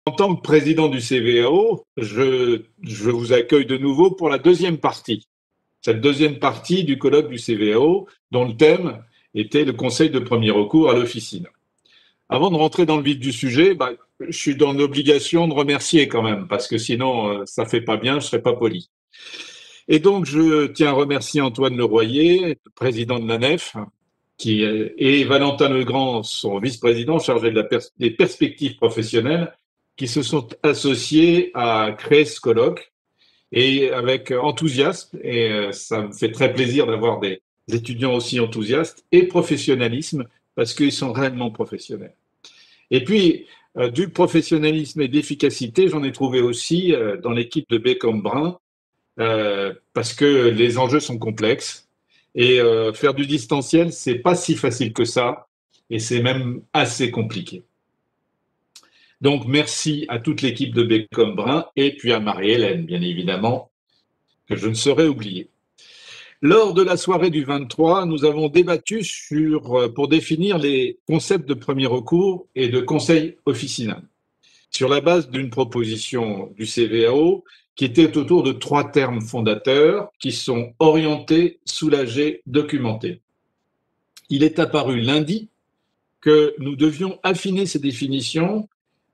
En tant que président du CVAO, je vous accueille de nouveau pour la deuxième partie. Cette deuxième partie du colloque du CVAO, dont le thème était le conseil de premier recours à l'officine. Avant de rentrer dans le vif du sujet, je suis dans l'obligation de remercier quand même, parce que sinon, ça fait pas bien, je serais pas poli. Et donc, je tiens à remercier Antoine Leroyer, président de la NEF, et Valentin Legrand, son vice-président chargé des perspectives professionnelles, qui se sont associés à créer ce colloque, et avec enthousiasme, et ça me fait très plaisir d'avoir des étudiants aussi enthousiastes, et professionnalisme, parce qu'ils sont réellement professionnels. Et puis, du professionnalisme et d'efficacité, j'en ai trouvé aussi dans l'équipe de Bécom-Brun, parce que les enjeux sont complexes, et faire du distanciel, c'est pas si facile que ça, et c'est même assez compliqué. Donc, merci à toute l'équipe de Bécom-Brun, et puis à Marie-Hélène, bien évidemment, que je ne saurais oublier. Lors de la soirée du 23, nous avons débattu pour définir les concepts de premier recours et de conseil officinal, sur la base d'une proposition du CVAO qui était autour de 3 termes fondateurs qui sont orientés, soulagés, documentés. Il est apparu lundi que nous devions affiner ces définitions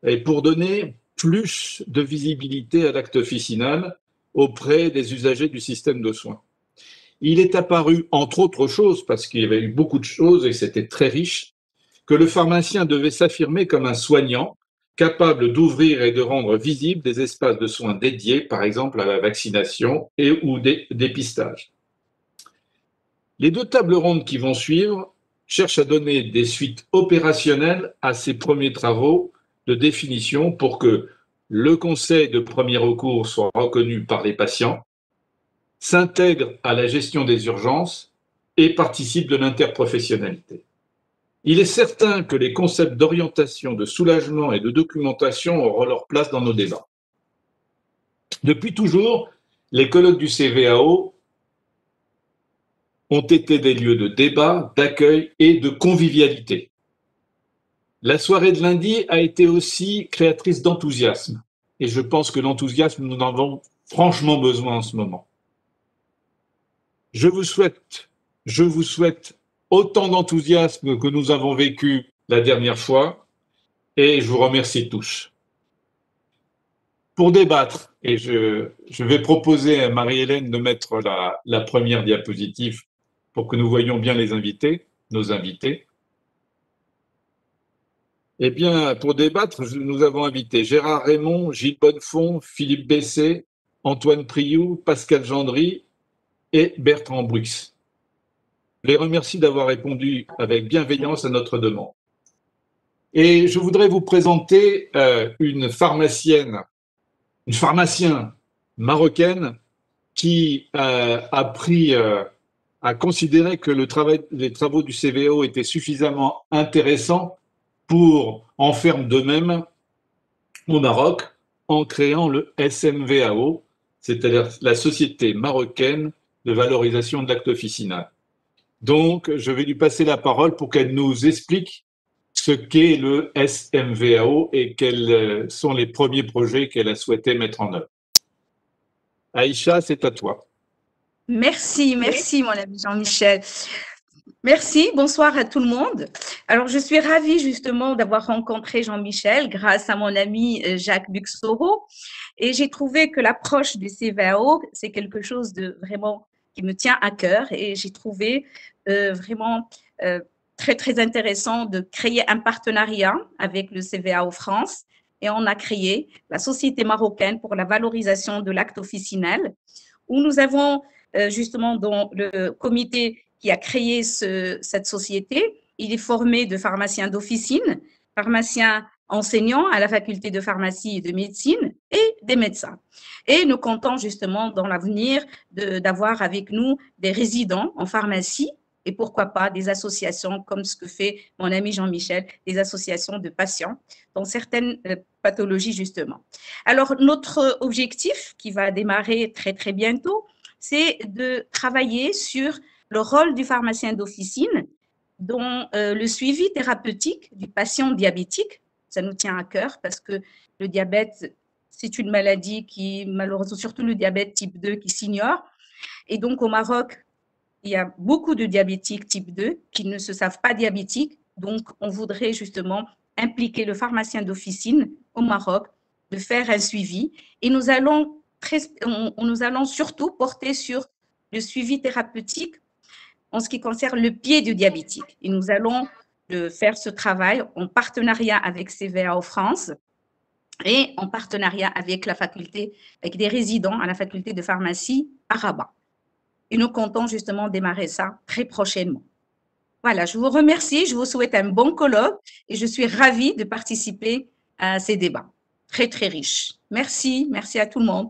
et pour donner plus de visibilité à l'acte officinal auprès des usagers du système de soins. Il est apparu, entre autres choses, parce qu'il y avait eu beaucoup de choses et c'était très riche, que le pharmacien devait s'affirmer comme un soignant, capable d'ouvrir et de rendre visibles des espaces de soins dédiés, par exemple à la vaccination et ou des dépistages. Les 2 tables rondes qui vont suivre cherchent à donner des suites opérationnelles à ces premiers travaux de définition pour que le conseil de premier recours soit reconnu par les patients, s'intègre à la gestion des urgences et participe de l'interprofessionnalité. Il est certain que les concepts d'orientation, de soulagement et de documentation auront leur place dans nos débats. Depuis toujours, les colloques du CVAO ont été des lieux de débat, d'accueil et de convivialité. La soirée de lundi a été aussi créatrice d'enthousiasme. Et je pense que l'enthousiasme, nous en avons franchement besoin en ce moment. Je vous souhaite autant d'enthousiasme que nous avons vécu la dernière fois et je vous remercie tous. Pour débattre, et je vais proposer à Marie-Hélène de mettre la première diapositive pour que nous voyions bien les invités, nos invités. Eh bien, pour débattre, nous avons invité Gérard Raymond, Gilles Bonnefond, Philippe Bessé, Antoine Priou, Pascal Gendry et Bertrand Bruix. Je les remercie d'avoir répondu avec bienveillance à notre demande. Et je voudrais vous présenter une pharmacien marocaine qui a considéré que les travaux du CVAO étaient suffisamment intéressants pour en faire de même au Maroc en créant le SMVAO, c'est-à-dire la Société marocaine de valorisation de l'acte officinal. Donc, je vais lui passer la parole pour qu'elle nous explique ce qu'est le SMVAO et quels sont les premiers projets qu'elle a souhaité mettre en œuvre. Aïcha, c'est à toi. Merci mon ami Jean-Michel. Merci, bonsoir à tout le monde. Alors, je suis ravie justement d'avoir rencontré Jean-Michel grâce à mon ami Jacques Buxoro. Et j'ai trouvé que l'approche du CVAO, c'est quelque chose de vraiment qui me tient à cœur. Et j'ai trouvé vraiment très, très intéressant de créer un partenariat avec le CVAO France. Et on a créé la Société marocaine pour la valorisation de l'acte officinal, où nous avons justement dans le comité qui a créé cette société. Il est formé de pharmaciens d'officine, pharmaciens enseignants à la faculté de pharmacie et de médecine et des médecins. Et nous comptons justement dans l'avenir d'avoir avec nous des résidents en pharmacie et pourquoi pas des associations comme ce que fait mon ami Jean-Michel, des associations de patients dans certaines pathologies justement. Alors notre objectif qui va démarrer très très bientôt, c'est de travailler sur le rôle du pharmacien d'officine dans le suivi thérapeutique du patient diabétique, ça nous tient à cœur parce que le diabète, c'est une maladie qui, malheureusement, surtout le diabète type 2 qui s'ignore. Et donc, au Maroc, il y a beaucoup de diabétiques type 2 qui ne se savent pas diabétiques. Donc, on voudrait justement impliquer le pharmacien d'officine au Maroc, de faire un suivi. Et nous allons surtout porter sur le suivi thérapeutique en ce qui concerne le pied du diabétique. Et nous allons faire ce travail en partenariat avec CVAO France et en partenariat avec la faculté, avec des résidents à la faculté de pharmacie à Rabat. Et nous comptons justement démarrer ça très prochainement. Voilà, je vous remercie, je vous souhaite un bon colloque et je suis ravie de participer à ces débats très, très riches. Merci, merci à tout le monde.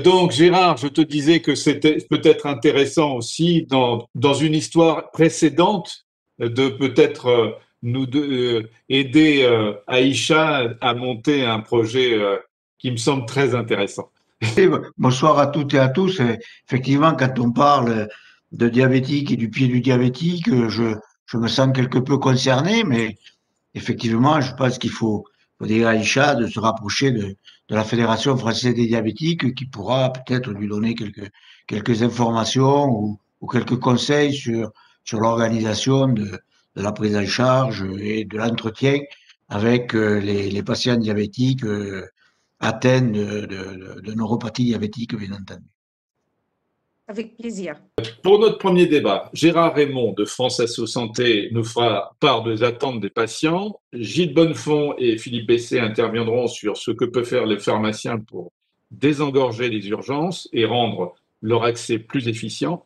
Donc, Gérard, je te disais que c'était peut-être intéressant aussi dans une histoire précédente de peut-être aider Aïcha à monter un projet qui me semble très intéressant. Bonsoir à toutes et à tous. Effectivement, quand on parle de diabétique et du pied du diabétique, je me sens quelque peu concerné, mais effectivement, je pense qu'il faut dire à Aïcha de se rapprocher de la Fédération française des diabétiques qui pourra peut-être lui donner quelques informations ou quelques conseils sur l'organisation de la prise en charge et de l'entretien avec les patients diabétiques atteints de neuropathie diabétique, bien entendu. Avec plaisir. Pour notre premier débat, Gérard Raymond de France Asso Santé nous fera part des attentes des patients. Gilles Bonnefond et Philippe Bessé interviendront sur ce que peut faire le pharmacien pour désengorger les urgences et rendre leur accès plus efficient.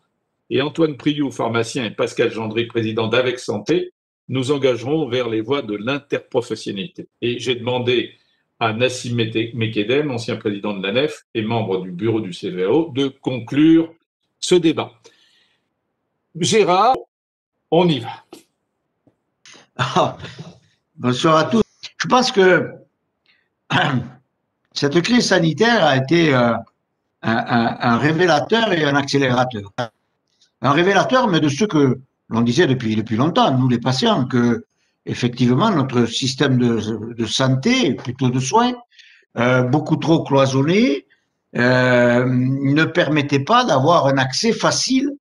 Et Antoine Priou, pharmacien, et Pascal Gendry, président d'Avec Santé, nous engageront vers les voies de l'interprofessionnalité. Et j'ai demandé à Nassim Mekedem, ancien président de l'ANEF et membre du bureau du CVAO, de conclure ce débat. Gérard, on y va. Bonsoir à tous. Je pense que cette crise sanitaire a été un révélateur et un accélérateur. Un révélateur, mais de ce que l'on disait depuis longtemps, nous les patients, que effectivement notre système de santé, plutôt de soins, beaucoup trop cloisonné, ne permettait pas d'avoir un accès facile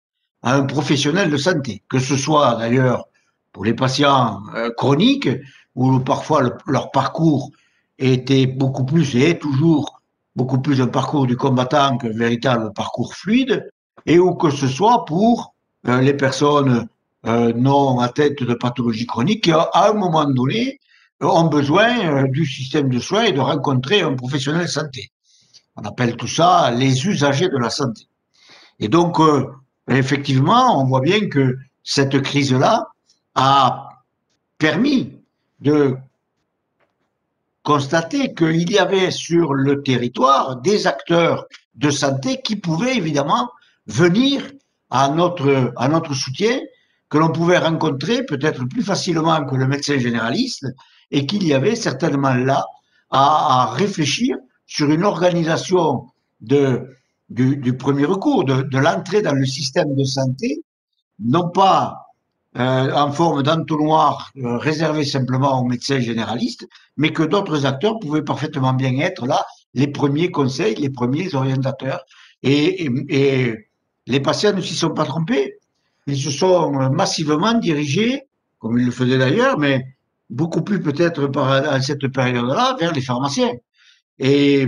à un professionnel de santé, que ce soit d'ailleurs pour les patients chroniques, où parfois leur parcours était beaucoup plus et est toujours beaucoup plus un parcours du combattant qu'un véritable parcours fluide, et où que ce soit pour les personnes non atteintes de pathologies chroniques qui, à un moment donné, ont besoin du système de soins et de rencontrer un professionnel de santé. On appelle tout ça les usagers de la santé. Et donc, effectivement, on voit bien que cette crise-là a permis de constater qu'il y avait sur le territoire des acteurs de santé qui pouvaient évidemment venir à notre soutien, que l'on pouvait rencontrer peut-être plus facilement que le médecin généraliste, et qu'il y avait certainement là à réfléchir sur une organisation du premier recours, de l'entrée dans le système de santé, non pas en forme d'entonnoir réservé simplement aux médecins généralistes, mais que d'autres acteurs pouvaient parfaitement bien être là, les premiers conseils, les premiers orientateurs. Et les patients ne s'y sont pas trompés. Ils se sont massivement dirigés, comme ils le faisaient d'ailleurs, mais beaucoup plus peut-être à cette période-là, vers les pharmaciens. Et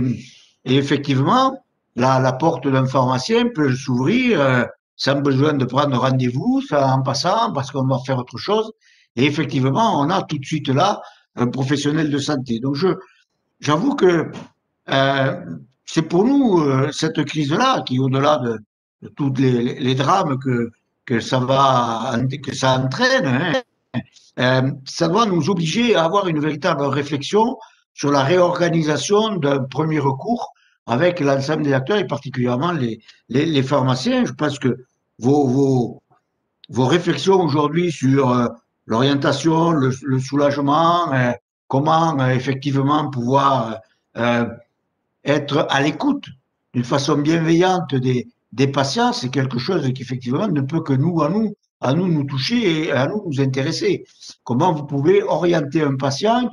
effectivement, la porte d'un pharmacien peut s'ouvrir sans besoin de prendre rendez-vous, en passant, parce qu'on va faire autre chose. Et effectivement, on a tout de suite là un professionnel de santé. Donc, j'avoue que c'est pour nous cette crise-là qui, au-delà de tous les drames que ça entraîne, ça doit nous obliger à avoir une véritable réflexion sur la réorganisation d'un premier recours avec l'ensemble des acteurs et particulièrement les pharmaciens. Je pense que vos réflexions aujourd'hui sur l'orientation, le soulagement, comment effectivement pouvoir être à l'écoute d'une façon bienveillante des patients, c'est quelque chose qui effectivement ne peut que nous à nous toucher et à nous intéresser. Comment vous pouvez orienter un patient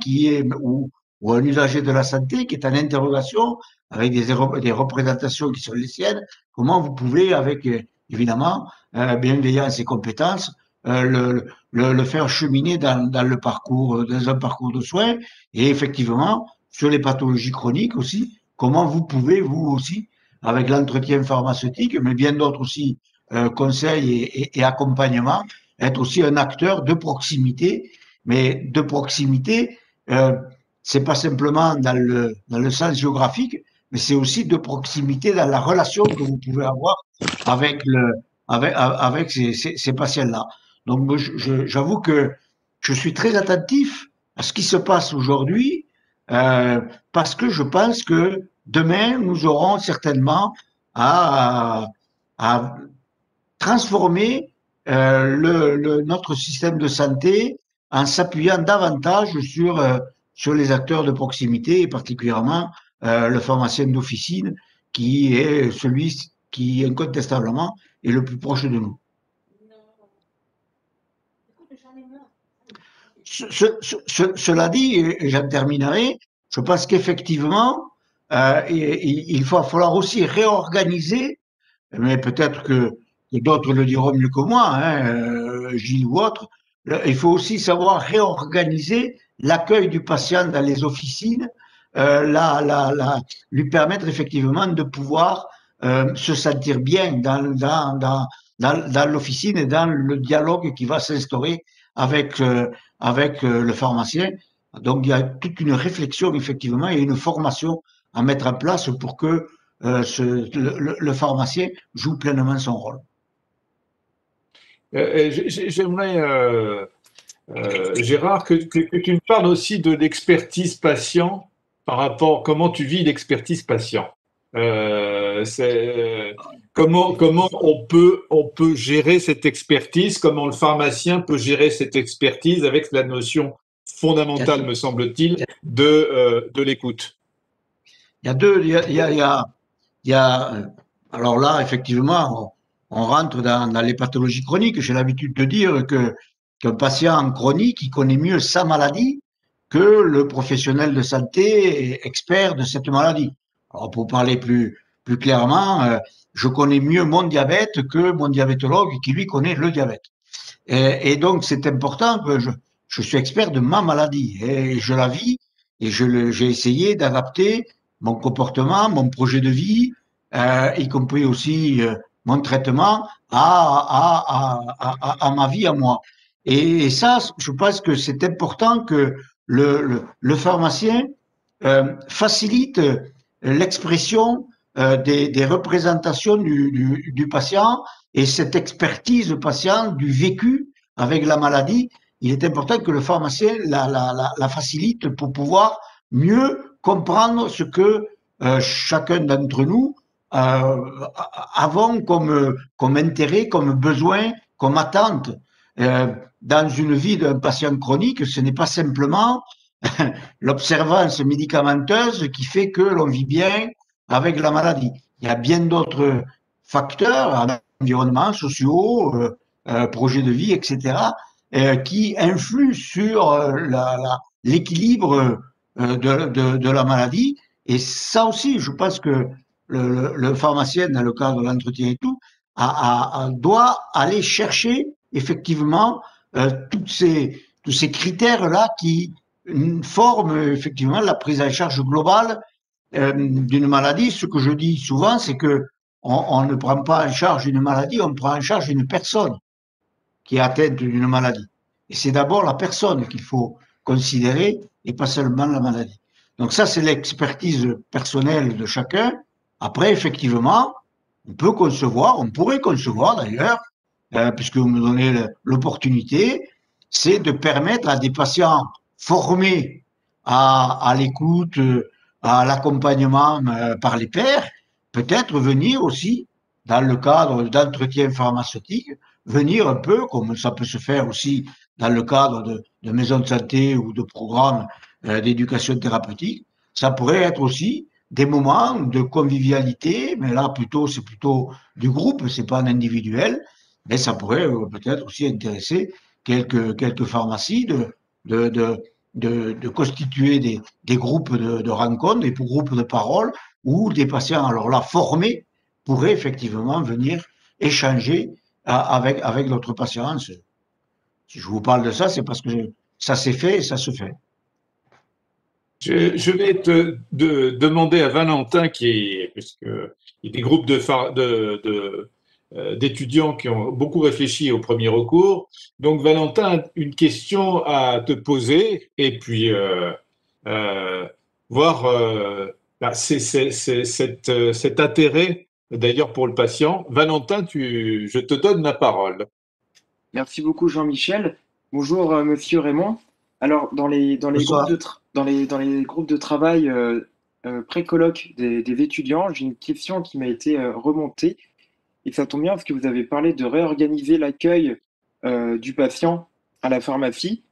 ou un usager de la santé qui est en interrogation avec des représentations qui sont les siennes, comment vous pouvez, avec évidemment bienveillance et compétence, le faire cheminer dans un parcours de soins, et effectivement, sur les pathologies chroniques aussi, comment vous pouvez, vous aussi, avec l'entretien pharmaceutique, mais bien d'autres aussi, conseils et accompagnement, être aussi un acteur de proximité, mais de proximité, c'est pas simplement dans le sens géographique, mais c'est aussi de proximité dans la relation que vous pouvez avoir avec ces patients-là. Donc, moi, j'avoue que je suis très attentif à ce qui se passe aujourd'hui, parce que je pense que demain, nous aurons certainement à transformer notre système de santé en s'appuyant davantage sur les acteurs de proximité, et particulièrement le pharmacien d'officine, qui est celui qui, incontestablement, est le plus proche de nous. Cela dit, et j'en terminerai, je pense qu'effectivement, il va falloir aussi réorganiser, mais peut-être que d'autres le diront mieux que moi, hein, Gilles ou autres, il faut aussi savoir réorganiser l'accueil du patient dans les officines, lui permettre effectivement de pouvoir se sentir bien dans l'officine et dans le dialogue qui va s'instaurer avec le pharmacien. Donc il y a toute une réflexion effectivement et une formation à mettre en place pour que le pharmacien joue pleinement son rôle. J'aimerais, Gérard, que tu me parles aussi de l'expertise patient par rapport à comment tu vis l'expertise patient. Comment on peut gérer cette expertise, comment le pharmacien peut gérer cette expertise avec la notion fondamentale, me semble-t-il, de l'écoute. Alors là, effectivement, on rentre dans les pathologies chroniques. J'ai l'habitude de dire qu'un patient chronique, il connaît mieux sa maladie que le professionnel de santé expert de cette maladie. Alors, pour parler plus clairement, je connais mieux mon diabète que mon diabétologue qui, lui, connaît le diabète. Et donc, c'est important que je suis expert de ma maladie et je la vis et j'ai essayé d'adapter mon comportement, mon projet de vie, y compris aussi mon traitement à ma vie, à moi. Et ça, je pense que c'est important que le pharmacien facilite l'expression des représentations du patient et cette expertise patient du vécu avec la maladie. Il est important que le pharmacien la facilite pour pouvoir mieux comprendre ce que chacun d'entre nous avons comme intérêt, comme besoin, comme attente. Dans une vie d'un patient chronique, ce n'est pas simplement l'observance médicamenteuse qui fait que l'on vit bien avec la maladie. Il y a bien d'autres facteurs, environnement, sociaux, projets de vie, etc., qui influent sur l'équilibre de la maladie. Et ça aussi, je pense que le pharmacien, dans le cadre de l'entretien et tout, doit aller chercher effectivement tous ces critères-là qui forment effectivement la prise en charge globale d'une maladie. Ce que je dis souvent, c'est que on ne prend pas en charge une maladie, on prend en charge une personne qui est atteinte d'une maladie. Et c'est d'abord la personne qu'il faut considérer et pas seulement la maladie. Donc ça, c'est l'expertise personnelle de chacun. Après, effectivement, on pourrait concevoir d'ailleurs, puisque vous me donnez l'opportunité, c'est de permettre à des patients formés à l'écoute, à l'accompagnement par les pairs, peut-être venir aussi, dans le cadre d'entretien pharmaceutique, venir un peu, comme ça peut se faire aussi dans le cadre de maisons de santé ou de programmes d'éducation thérapeutique. Ça pourrait être aussi des moments de convivialité, mais là c'est plutôt du groupe, c'est pas un individuel, mais ça pourrait peut-être aussi intéresser quelques pharmacies de constituer des groupes de rencontres, des groupes de parole, où des patients, alors là, formés, pourraient effectivement venir échanger avec l'autre patient. Si je vous parle de ça, c'est parce que ça s'est fait et ça se fait. Je vais demander à Valentin, puisque il y a des groupes d'étudiants qui ont beaucoup réfléchi au premier recours. Donc, Valentin, une question à te poser et puis voir cet intérêt, d'ailleurs, pour le patient. Valentin, je te donne la parole. Merci beaucoup Jean-Michel. Bonjour Monsieur Raymond. Alors Bonsoir. dans les groupes de travail pré-colloque des étudiants, j'ai une question qui m'a été remontée et ça tombe bien parce que vous avez parlé de réorganiser l'accueil du patient à la pharmacie.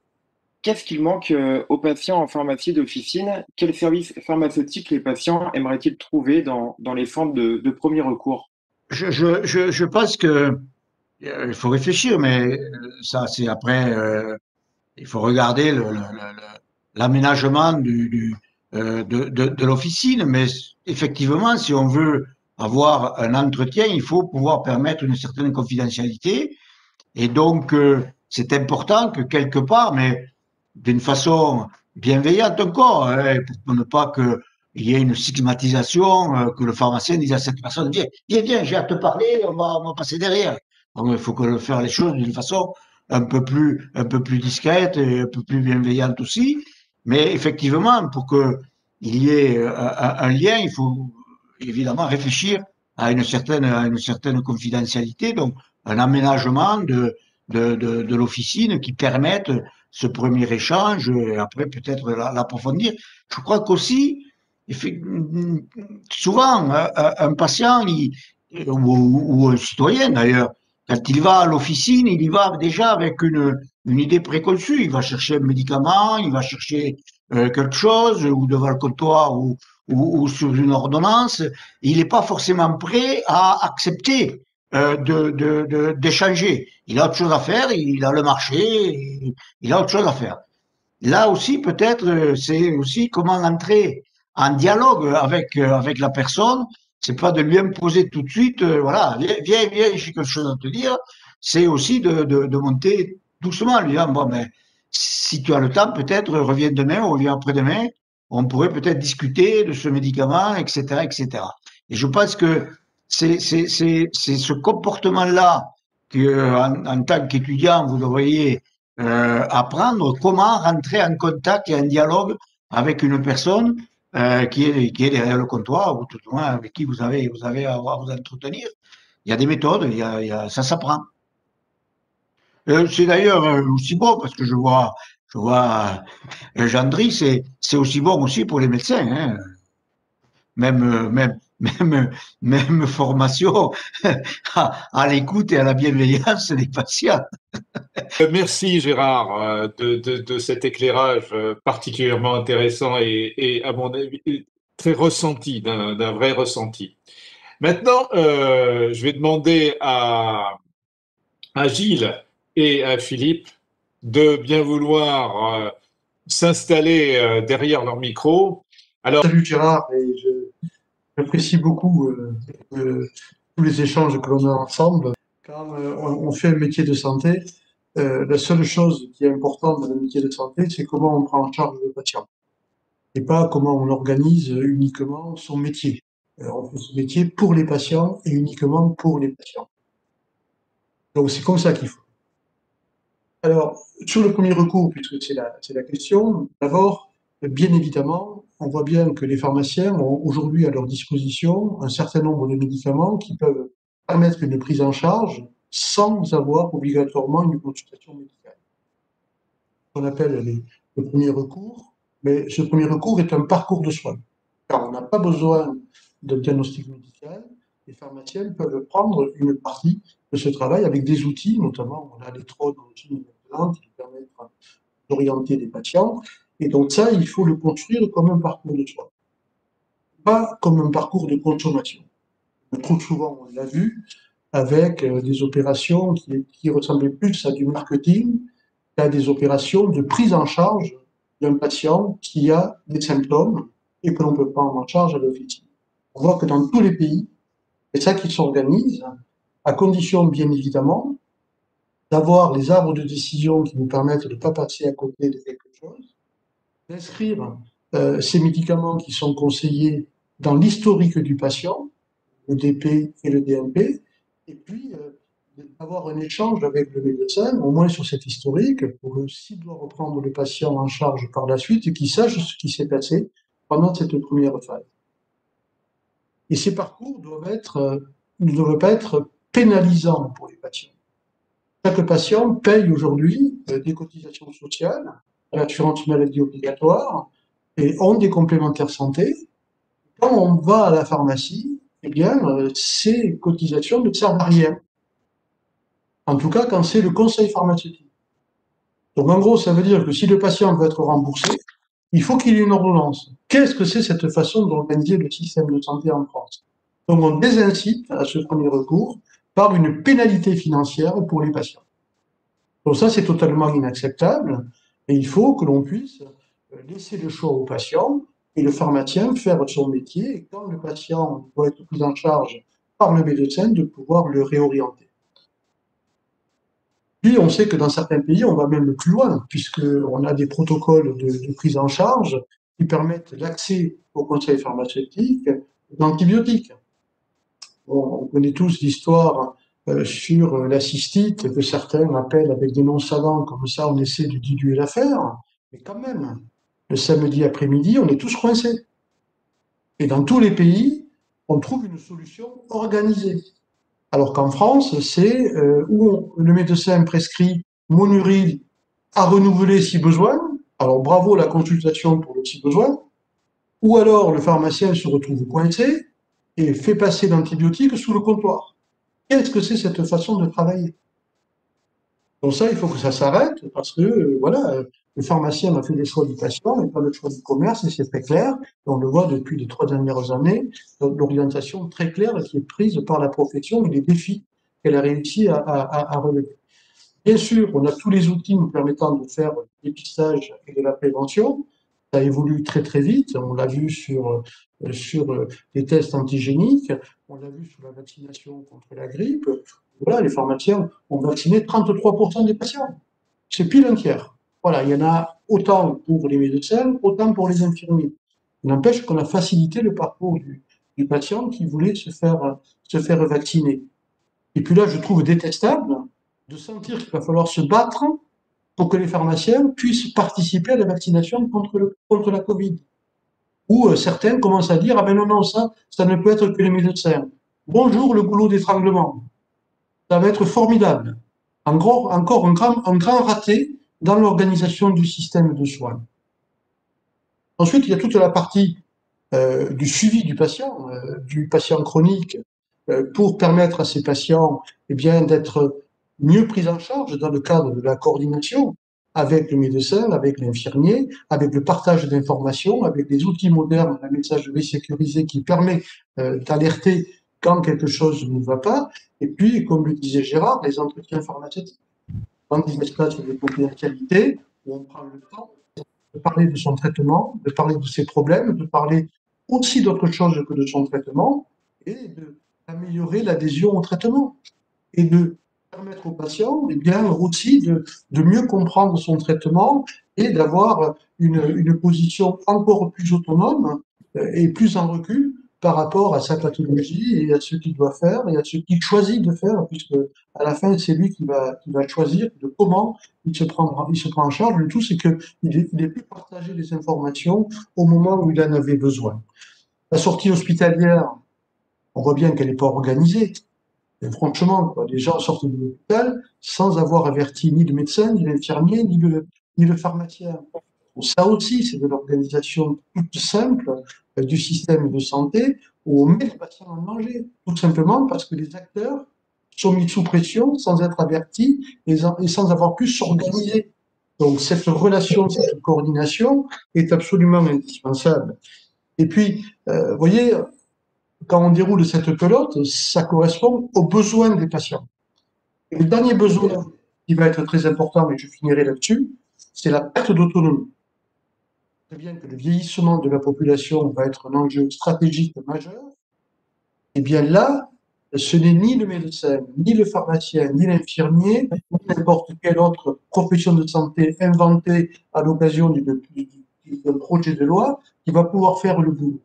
Qu'est-ce qu'il manque aux patients en pharmacie d'officine? Quels services pharmaceutiques les patients aimeraient-ils trouver dans les centres de premier recours? Je pense que il faut réfléchir, mais ça, c'est après. Il faut regarder l'aménagement de l'officine, mais effectivement, si on veut avoir un entretien, il faut pouvoir permettre une certaine confidentialité. Et donc, c'est important que quelque part, mais d'une façon bienveillante encore, hein, pour ne pas qu'il y ait une stigmatisation, que le pharmacien dise à cette personne, viens, j'ai à te parler, on va passer derrière. Donc, il faut faire les choses d'une façon un peu plus discrète et un peu plus bienveillante aussi. Mais effectivement, pour qu'il y ait un lien, il faut évidemment réfléchir à une certaine confidentialité, donc un aménagement de l'officine qui permette ce premier échange et après peut-être l'approfondir. Je crois qu'aussi, souvent, un patient ou un citoyen d'ailleurs, quand il va à l'officine, il y va déjà avec une idée préconçue. Il va chercher un médicament, il va chercher quelque chose, ou devant le comptoir, ou sur une ordonnance. Il n'est pas forcément prêt à accepter d'échanger. Il a autre chose à faire, il a le marché, il a autre chose à faire. Là aussi, peut-être, c'est aussi comment entrer en dialogue avec la personne. C'est pas de lui imposer tout de suite, voilà, viens, j'ai quelque chose à te dire. C'est aussi de monter doucement, lui disant, bon, ben, si tu as le temps, peut-être, reviens demain ou reviens après-demain. On pourrait peut-être discuter de ce médicament, etc., etc. Et je pense que c'est ce comportement-là que, en tant qu'étudiant, vous devriez apprendre comment rentrer en contact et en dialogue avec une personne qui est derrière le comptoir, ou tout au moins avec qui vous avez à vous entretenir. Il y a des méthodes, ça s'apprend. C'est d'ailleurs aussi bon, parce que je vois Gendry, c'est aussi bon aussi pour les médecins, hein. Même formation à l'écoute et à la bienveillance des patients. Merci Gérard de cet éclairage particulièrement intéressant et à mon avis très ressenti, d'un vrai ressenti. Maintenant, je vais demander à Gilles et à Philippe de bien vouloir s'installer derrière leur micro. Alors, salut Gérard, et j'apprécie beaucoup tous les échanges que l'on a ensemble. Quand on fait un métier de santé, la seule chose qui est importante dans le métier de santé, c'est comment on prend en charge le patient et pas comment on organise uniquement son métier. On fait ce métier pour les patients et uniquement pour les patients. Donc c'est comme ça qu'il faut. Alors, sur le premier recours, puisque c'est la question, d'abord, bien évidemment, on voit bien que les pharmaciens ont aujourd'hui à leur disposition un certain nombre de médicaments qui peuvent permettre une prise en charge sans avoir obligatoirement une consultation médicale. On appelle le premier recours, mais ce premier recours est un parcours de soins, car on n'a pas besoin de diagnostic médical. Les pharmaciens peuvent prendre une partie de ce travail avec des outils, notamment on a l'électrode-qui permettent d'orienter les patients. Et donc ça, il faut le construire comme un parcours de soins, pas comme un parcours de consommation. Trop souvent, on l'a vu, avec des opérations qui ressemblaient plus à du marketing qu'à des opérations de prise en charge d'un patient qui a des symptômes et que l'on peut prendre en charge à l'officine. On voit que dans tous les pays, c'est ça qui s'organise, à condition bien évidemment d'avoir les arbres de décision qui nous permettent de ne pas passer à côté de quelque chose, d'inscrire ces médicaments qui sont conseillés dans l'historique du patient, le DP et le DMP, et puis d'avoir un échange avec le médecin, au moins sur cet historique, pour s'il doit reprendre le patient en charge par la suite, qu'il sache ce qui s'est passé pendant cette première phase. Et ces parcours ne doivent pas être pénalisants pour les patients. Chaque patient paye aujourd'hui des cotisations sociales à l'assurance maladie obligatoire et ont des complémentaires santé. Quand on va à la pharmacie, eh bien, ces cotisations ne servent à rien. En tout cas, quand c'est le conseil pharmaceutique. Donc, en gros, ça veut dire que si le patient veut être remboursé, il faut qu'il y ait une ordonnance. Qu'est-ce que c'est cette façon d'organiser le système de santé en France? Donc, on désincite à ce premier recours par une pénalité financière pour les patients. Donc ça, c'est totalement inacceptable et il faut que l'on puisse laisser le choix au patient et le pharmacien faire son métier et quand le patient doit être pris en charge par le médecin, de pouvoir le réorienter. Puis, on sait que dans certains pays, on va même plus loin, puisqu'on a des protocoles de prise en charge qui permettent l'accès au conseil pharmaceutique d'antibiotiques. Bon, on connaît tous l'histoire sur la cystite, que certains appellent avec des noms savants, comme ça on essaie de diluer l'affaire, mais quand même, le samedi après-midi, on est tous coincés. Et dans tous les pays, on trouve une solution organisée. Alors qu'en France, c'est où le médecin prescrit Monuril à renouveler si besoin, alors bravo la consultation pour le si besoin, ou alors le pharmacien se retrouve coincé et fait passer l'antibiotique sous le comptoir. Qu'est-ce que c'est cette façon de travailler? Donc ça, il faut que ça s'arrête parce que voilà, le pharmacien a fait le choix du patient et pas le choix du commerce, et c'est très clair. Et on le voit depuis les 3 dernières années, l'orientation très claire qui est prise par la profession et les défis qu'elle a réussi à relever. Bien sûr, on a tous les outils nous permettant de faire du dépistage et de la prévention. Ça évolue très très vite. On l'a vu sur les tests antigéniques, on l'a vu sur la vaccination contre la grippe. Voilà, les pharmaciens ont vacciné 33% des patients. C'est pile un tiers. Voilà, il y en a autant pour les médecins, autant pour les infirmiers. Il n'empêche qu'on a facilité le parcours du patient qui voulait se faire vacciner. Et puis là, je trouve détestable de sentir qu'il va falloir se battre pour que les pharmaciens puissent participer à la vaccination contre la Covid. Où certains commencent à dire « Ah ben non, ça ne peut être que les médecins. Bonjour le goulot d'étranglement. Ça va être formidable. Encore un grand raté dans l'organisation du système de soins. » Ensuite, il y a toute la partie du suivi du patient chronique, pour permettre à ces patients d'être mieux pris en charge dans le cadre de la coordination avec le médecin, avec l'infirmier, avec le partage d'informations, avec des outils modernes, la messagerie sécurisée qui permet d'alerter quand quelque chose ne va pas, et puis, comme le disait Gérard, les entretiens pharmaceutiques, dans des espaces de confidentialité où on prend le temps de parler de son traitement, de parler de ses problèmes, de parler aussi d'autre chose que de son traitement, et d'améliorer l'adhésion au traitement, et de permettre au patient aussi de mieux comprendre son traitement et d'avoir une position encore plus autonome et plus en recul par rapport à sa pathologie et à ce qu'il doit faire et à ce qu'il choisit de faire, puisque à la fin, c'est lui qui va choisir de comment il se prend en charge. Le tout, c'est qu'il ait pu partager les informations au moment où il en avait besoin. La sortie hospitalière, on voit bien qu'elle n'est pas organisée. Et franchement, les gens sortent de l'hôpital sans avoir averti ni le médecin, ni l'infirmier, ni le pharmacien. Ça aussi, c'est de l'organisation toute simple du système de santé où on met les patients en danger, tout simplement parce que les acteurs sont mis sous pression sans être avertis et sans avoir pu s'organiser. Donc cette relation, cette coordination est absolument indispensable. Et puis, vous voyez, quand on déroule cette pelote, ça correspond aux besoins des patients. Et le dernier besoin qui va être très important, et je finirai là-dessus, c'est la perte d'autonomie. C'est bien que le vieillissement de la population va être un enjeu stratégique majeur. Et bien là, ce n'est ni le médecin, ni le pharmacien, ni l'infirmier, ni n'importe quelle autre profession de santé inventée à l'occasion d'un projet de loi qui va pouvoir faire le boulot.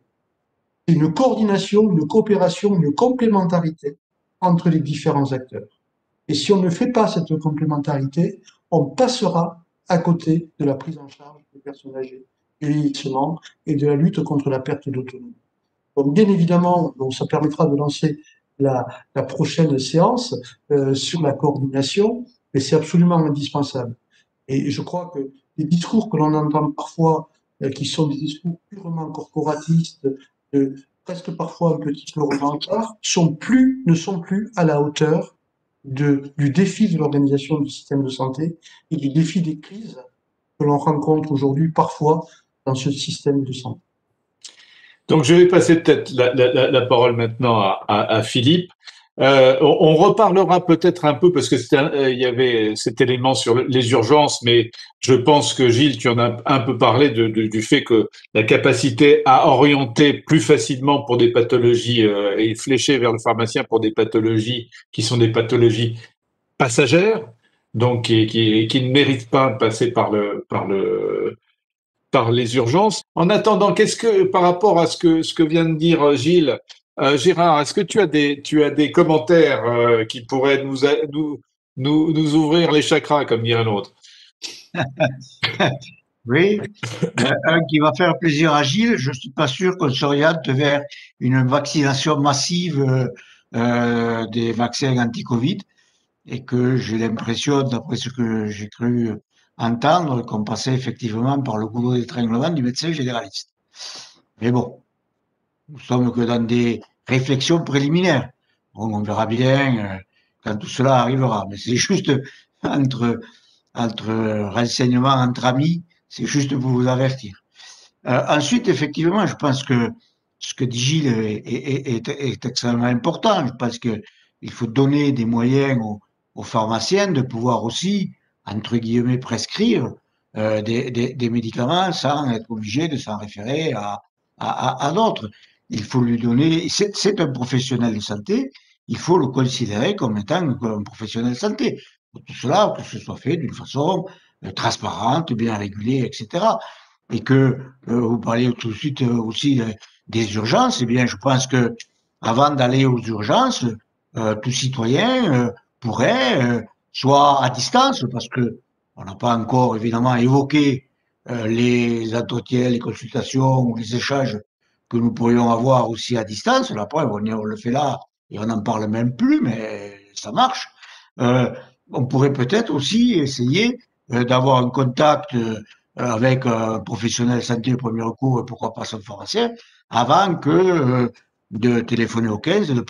C'est une coordination, une coopération, une complémentarité entre les différents acteurs. Et si on ne fait pas cette complémentarité, on passera à côté de la prise en charge des personnes âgées, du vieillissement et de la lutte contre la perte d'autonomie. Donc, bien évidemment, ça permettra de lancer la prochaine séance sur la coordination, mais c'est absolument indispensable. Et je crois que les discours que l'on entend parfois, qui sont des discours purement corporatistes, presque parfois un petit peu revanchards, ne sont plus à la hauteur du défi de l'organisation du système de santé et du défi des crises que l'on rencontre aujourd'hui parfois dans ce système de santé. Donc, je vais passer peut-être la parole maintenant à Philippe. On reparlera peut-être un peu, parce que il y avait cet élément sur les urgences, mais je pense que Gilles, tu en as un peu parlé du fait que la capacité à orienter plus facilement pour des pathologies et flécher vers le pharmacien pour des pathologies qui sont des pathologies passagères, donc qui ne méritent pas de passer par les urgences. En attendant, par rapport à ce que vient de dire Gilles, Gérard, est-ce que tu as des commentaires qui pourraient nous ouvrir les chakras, comme dirait l'autre? Oui, un qui va faire plaisir à Gilles, je suis pas sûr qu'on s'oriente vers une vaccination massive des vaccins anti-Covid et que j'ai l'impression, d'après ce que j'ai cru entendre, qu'on passait effectivement par le goulot d'étranglement du médecin généraliste. Mais bon, nous sommes que dans des réflexions préliminaires. Bon, on verra bien quand tout cela arrivera. Mais c'est juste entre renseignements entre amis, c'est juste pour vous avertir. Ensuite, effectivement, je pense que ce que dit Gilles est extrêmement important. Je pense qu'il faut donner des moyens aux pharmaciens de pouvoir aussi, entre guillemets, prescrire des médicaments sans être obligé de s'en référer à d'autres. Il faut lui donner, c'est un professionnel de santé, il faut le considérer comme étant un professionnel de santé. Pour tout cela, que ce soit fait d'une façon transparente, bien régulée, etc. Et que vous parliez tout de suite aussi des urgences, eh bien, je pense que avant d'aller aux urgences, tout citoyen pourrait, soit à distance, parce que on n'a pas encore évidemment évoqué les entretiens, les consultations ou les échanges que nous pourrions avoir aussi à distance. La preuve, on le fait là et on n'en parle même plus, mais ça marche. On pourrait peut-être aussi essayer d'avoir un contact avec un professionnel de santé de premier recours et pourquoi pas son pharmacien, avant que de téléphoner au 15, de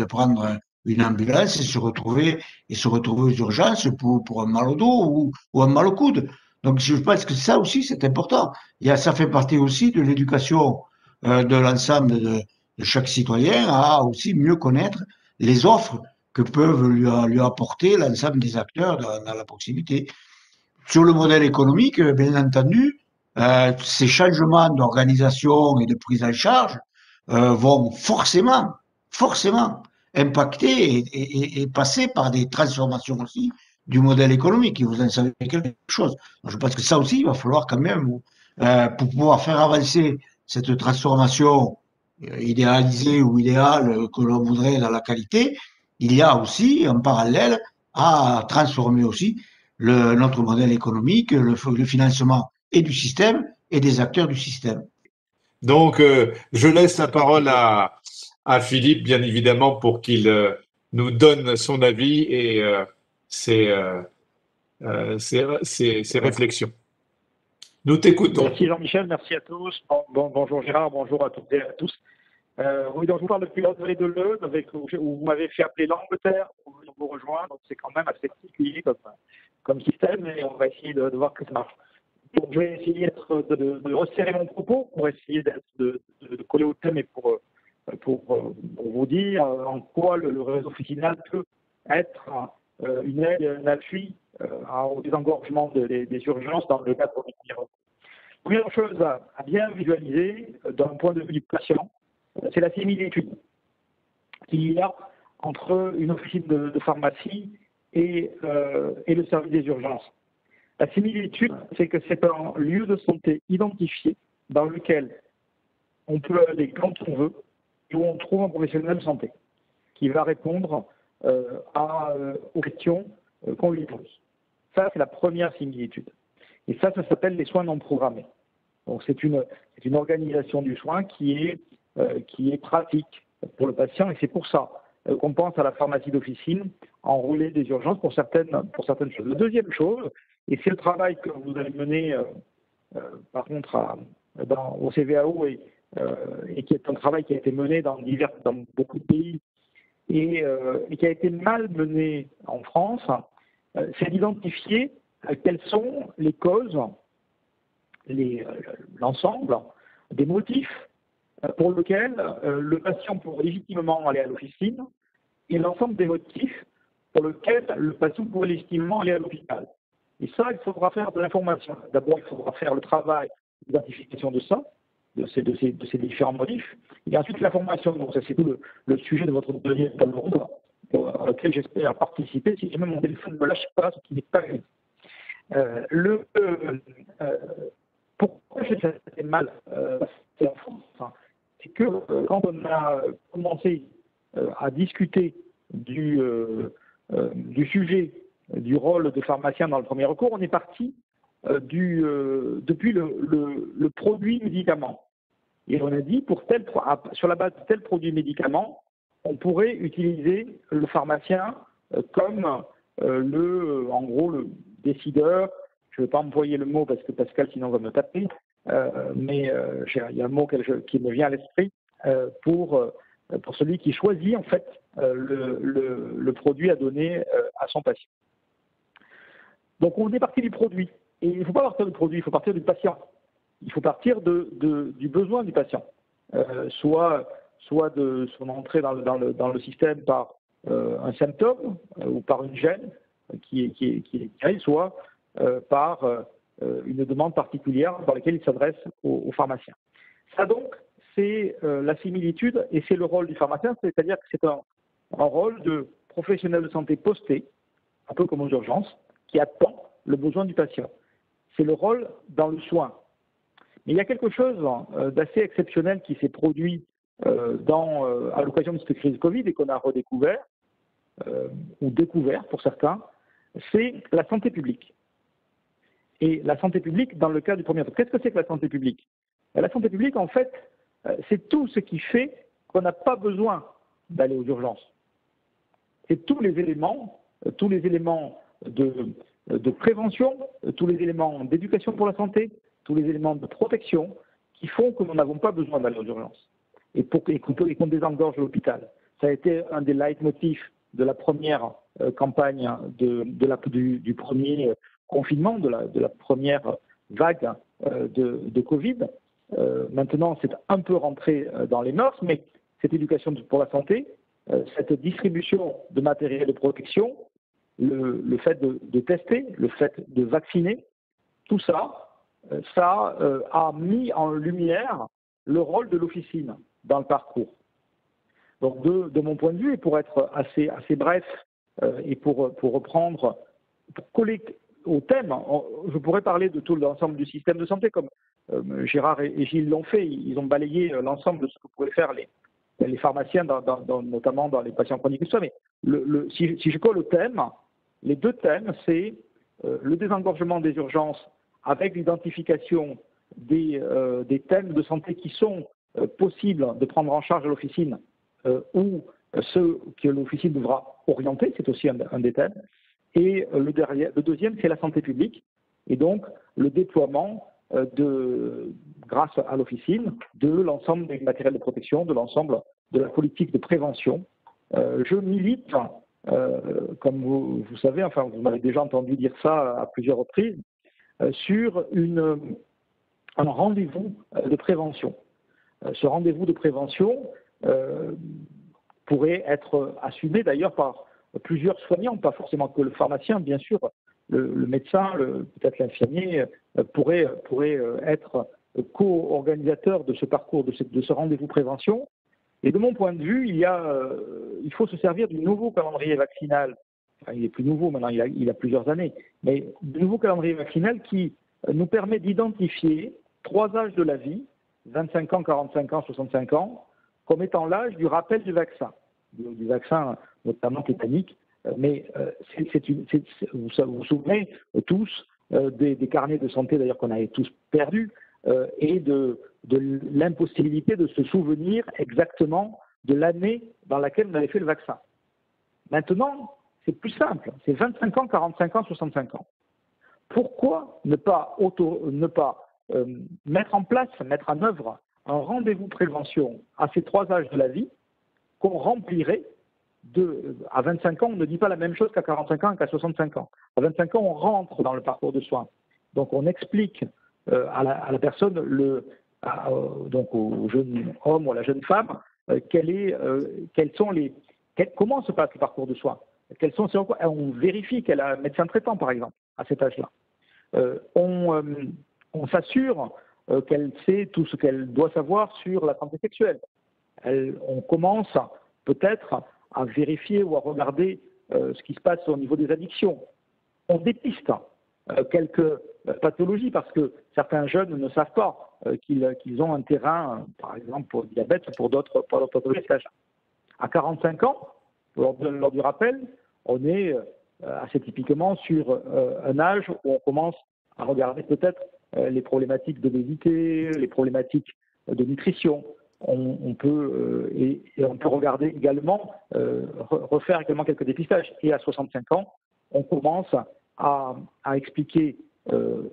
prendre une ambulance et se retrouver aux urgences pour un mal au dos ou un mal au coude. Donc je pense que ça aussi c'est important. Ça fait partie aussi de l'éducation de l'ensemble de chaque citoyen à aussi mieux connaître les offres que peuvent lui apporter l'ensemble des acteurs dans la proximité. Sur le modèle économique, bien entendu, ces changements d'organisation et de prise en charge vont forcément impacter et passer par des transformations aussi du modèle économique. Et vous en savez quelque chose. Je pense que ça aussi, il va falloir quand même, pour pouvoir faire avancer cette transformation idéalisée ou idéale que l'on voudrait dans la qualité, il y a aussi en parallèle à transformer aussi notre modèle économique, le financement et du système et des acteurs du système. Donc, je laisse la parole à Philippe, bien évidemment, pour qu'il nous donne son avis et ses réflexions. Nous t'écoutons. Merci Jean-Michel, merci à tous. Bonjour Gérard, bonjour à toutes et à tous. Oui, donc je vous parle depuis l'André de l'Eude, où vous m'avez fait appeler l'Angleterre pour venir vous rejoindre. Donc c'est quand même assez particulier comme système et on va essayer de voir que ça marche. Donc je vais essayer de resserrer mon propos pour essayer de coller au thème et pour pour vous dire en quoi le réseau officinal peut être une aide, un appui au désengorgement des urgences dans le cadre du premier recours. Première chose à bien visualiser d'un point de vue du patient, c'est la similitude qu'il y a entre une officine de pharmacie et le service des urgences. La similitude, c'est que c'est un lieu de santé identifié dans lequel on peut aller quand on veut et où on trouve un professionnel de santé qui va répondre aux questions qu'on lui pose. Ça, c'est la première similitude. Et ça s'appelle les soins non programmés. Donc, c'est une organisation du soin qui est pratique pour le patient, et c'est pour ça qu'on pense à la pharmacie d'officine en relais des urgences pour certaines choses. La deuxième chose, et c'est le travail que vous avez mené, par contre, au CVAO, et qui est un travail qui a été mené dans beaucoup de pays, et qui a été mal mené en France, c'est d'identifier quelles sont les causes, l'ensemble des motifs pour lesquels le patient pourrait légitimement aller à l'officine, et l'ensemble des motifs pour lesquels le patient pourrait légitimement aller à l'hôpital. Et ça, il faudra faire de l'information. D'abord, il faudra faire le travail d'identification de ça, de ces différents motifs, et ensuite la formation. Donc ça, c'est tout le sujet de votre deuxième table ronde, auquel j'espère participer si jamais mon téléphone ne me lâche pas, ce qui n'est pas grave. Pourquoi je dis que c'est mal c'est en France, c'est que quand on a commencé à discuter du sujet du rôle des pharmaciens dans le premier recours, on est parti depuis le produit médicament. Et on a dit, sur la base de tel produit médicament, on pourrait utiliser le pharmacien comme en gros, le décideur. Je ne vais pas employer le mot parce que Pascal, sinon, va me taper, mais il y a un mot qui me vient à l'esprit pour celui qui choisit, en fait, le produit à donner à son patient. Donc, on est parti du produit. Et il ne faut pas partir du produit, il faut partir du patient. Il faut partir du besoin du patient, soit de son entrée dans le système par un symptôme ou par une gêne qui arrive, soit par une demande particulière dans laquelle il s'adresse au pharmacien. Ça donc, c'est la similitude et c'est le rôle du pharmacien, c'est-à-dire que c'est un rôle de professionnel de santé posté, un peu comme aux urgences, qui attend le besoin du patient. C'est le rôle dans le soin. Mais il y a quelque chose d'assez exceptionnel qui s'est produit à l'occasion de cette crise Covid et qu'on a redécouvert, ou découvert pour certains, c'est la santé publique. Et la santé publique dans le cas du premier. Qu'est-ce que c'est que la santé publique? La santé publique, en fait, c'est tout ce qui fait qu'on n'a pas besoin d'aller aux urgences. C'est tous les éléments de prévention, tous les éléments d'éducation pour la santé, tous les éléments de protection qui font que nous n'avons pas besoin d'aller aux urgences et qu'on désengorge l'hôpital. Ça a été un des leitmotifs de la première campagne du premier confinement, de la première vague de Covid. Maintenant, c'est un peu rentré dans les mœurs, mais cette éducation pour la santé, cette distribution de matériel de protection, le fait de tester, le fait de vacciner, tout ça, a mis en lumière le rôle de l'officine dans le parcours. Donc, de mon point de vue, et pour être assez bref, et pour reprendre, pour coller au thème, je pourrais parler de tout l'ensemble du système de santé, comme Gérard et Gilles l'ont fait. Ils ont balayé l'ensemble de ce que pourraient faire les pharmaciens, notamment dans les patients chroniques. Mais si je colle au thème, les deux thèmes, c'est le désengorgement des urgences avec l'identification des thèmes de santé qui sont possibles de prendre en charge à l'officine ou ceux que l'officine devra orienter, c'est aussi un des thèmes. Et le deuxième, c'est la santé publique, et donc le déploiement grâce à l'officine, de l'ensemble des matériels de protection, de l'ensemble de la politique de prévention. Je milite, comme vous savez, enfin vous m'avez déjà entendu dire ça à plusieurs reprises, sur un rendez-vous de prévention. Ce rendez-vous de prévention, pourrait être assumée d'ailleurs par plusieurs soignants, pas forcément que le pharmacien, bien sûr. Le médecin, peut-être l'infirmier, pourrait être co-organisateur de ce parcours, de ce rendez-vous prévention. Et de mon point de vue, il faut se servir du nouveau calendrier vaccinal. Enfin, il est plus nouveau maintenant, il a plusieurs années, mais du nouveau calendrier vaccinal qui nous permet d'identifier 3 âges de la vie, 25 ans, 45 ans, 65 ans, comme étant l'âge du rappel du vaccin notamment tétanique. Mais vous vous souvenez tous des carnets de santé d'ailleurs qu'on avait tous perdus et de l'impossibilité de se souvenir exactement de l'année dans laquelle on avait fait le vaccin. Maintenant, c'est plus simple, c'est 25 ans, 45 ans, 65 ans. Pourquoi ne pas mettre en œuvre un rendez-vous prévention à ces 3 âges de la vie qu'on remplirait à 25 ans, on ne dit pas la même chose qu'à 45 ans et qu'à 65 ans. À 25 ans, on rentre dans le parcours de soins. Donc, on explique à la personne, donc au jeune homme ou à la jeune femme, comment se passe le parcours de soins. On vérifie qu'elle a un médecin traitant, par exemple, à cet âge-là. On s'assure qu'elle sait tout ce qu'elle doit savoir sur la santé sexuelle. On commence peut-être à vérifier ou à regarder ce qui se passe au niveau des addictions. On dépiste quelques pathologies parce que certains jeunes ne savent pas qu'ils ont un terrain, par exemple pour le diabète ou pour d'autres pathologies. À 45 ans, lors du rappel, on est assez typiquement sur un âge où on commence à regarder peut-être les problématiques d'obésité, les problématiques de nutrition. On peut regarder également, refaire également quelques dépistages. Et à 65 ans, on commence à expliquer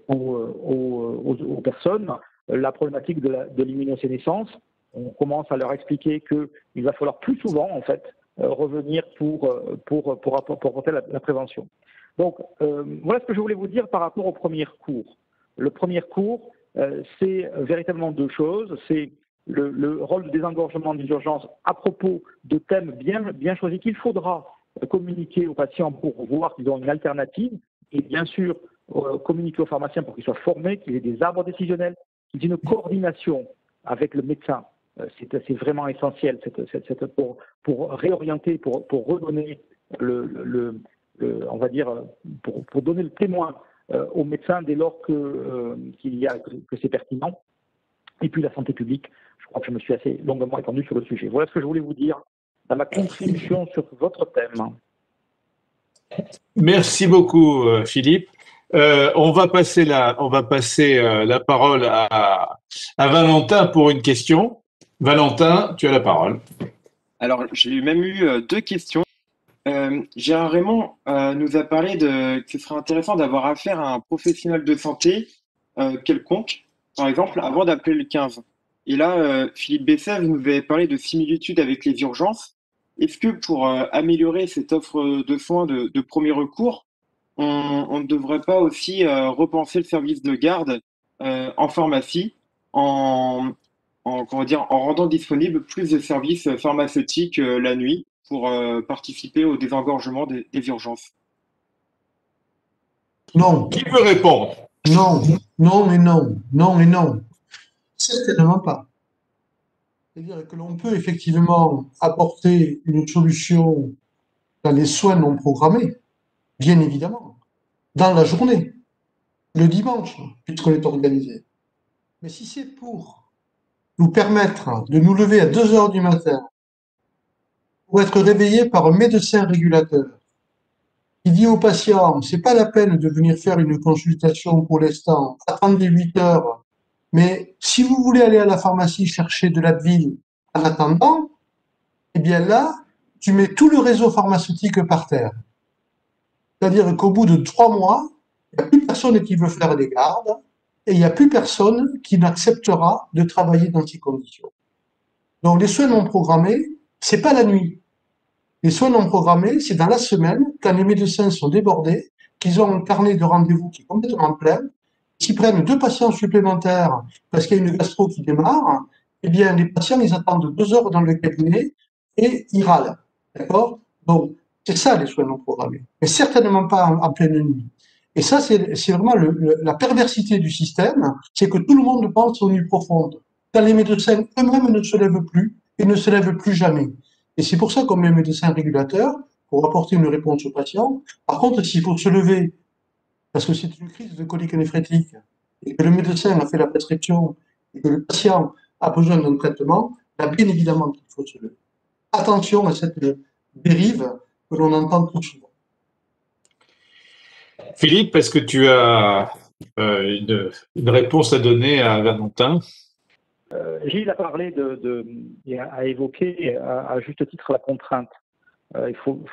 aux personnes la problématique de l'immunosénescence. On commence à leur expliquer qu'il va falloir plus souvent, en fait, revenir pour apporter la prévention. Donc, voilà ce que je voulais vous dire par rapport au premier cours. Le premier cours, c'est véritablement 2 choses. C'est le rôle de désengorgement des urgences à propos de thèmes bien choisis qu'il faudra communiquer aux patients pour voir qu'ils ont une alternative et bien sûr communiquer aux pharmaciens pour qu'ils soient formés, qu'ils aient des arbres décisionnels, qu'ils aient une coordination avec le médecin. C'est vraiment essentiel pour réorienter, pour redonner on va dire, pour donner le témoin au médecin dès lors que c'est pertinent. Et puis la santé publique, je crois que je me suis assez longuement étendu sur le sujet. Voilà ce que je voulais vous dire dans ma contribution sur votre thème. Merci beaucoup, Philippe. On va passer la parole à Valentin pour une question. Valentin, tu as la parole. Alors, j'ai même eu 2 questions. Gérard Raymond nous a parlé que ce serait intéressant d'avoir affaire à un professionnel de santé quelconque, par exemple, avant d'appeler le 15. Et là, Philippe Bessève nous avait parlé de similitudes avec les urgences. Est-ce que pour améliorer cette offre de soins de premier recours, on ne devrait pas aussi repenser le service de garde en pharmacie en rendant disponible plus de services pharmaceutiques la nuit pour participer au désengorgement des urgences? Non. Qui peut répondre? Non, non et non, non et non. Certainement pas. C'est-à-dire que l'on peut effectivement apporter une solution dans les soins non programmés, bien évidemment, dans la journée, le dimanche, puisqu'on est organisé. Mais si c'est pour nous permettre de nous lever à 2 heures du matin, pour être réveillé par un médecin régulateur, qui dit aux patients, c'est pas la peine de venir faire une consultation pour l'instant, attendez 8 heures, mais si vous voulez aller à la pharmacie chercher de l'Advil en attendant, eh bien là, tu mets tout le réseau pharmaceutique par terre. C'est-à-dire qu'au bout de 3 mois, il n'y a plus personne qui veut faire des gardes et il n'y a plus personne qui n'acceptera de travailler dans ces conditions. Donc les soins non programmés, c'est pas la nuit. Les soins non programmés, c'est dans la semaine, quand les médecins sont débordés, qu'ils ont un carnet de rendez-vous qui est complètement plein, qu'ils prennent 2 patients supplémentaires parce qu'il y a une gastro qui démarre, eh bien, les patients, ils attendent 2 heures dans le cabinet et ils râlent. D'accord? Donc, c'est ça les soins non programmés. Mais certainement pas en pleine nuit. Et ça, c'est vraiment la perversité du système, c'est que tout le monde pense aux nuits profondes. Quand les médecins eux-mêmes ne se lèvent plus et ne se lèvent plus jamais. Et c'est pour ça qu'on met un médecin régulateur pour apporter une réponse au patient. Par contre, s'il faut se lever parce que c'est une crise de colique néphrétique et que le médecin a fait la prescription et que le patient a besoin d'un traitement, là, bien évidemment qu'il faut se lever. Attention à cette dérive que l'on entend trop souvent. Philippe, est-ce que tu as une réponse à donner à Valentin? Gilles a parlé et a évoqué à juste titre la contrainte. Il faut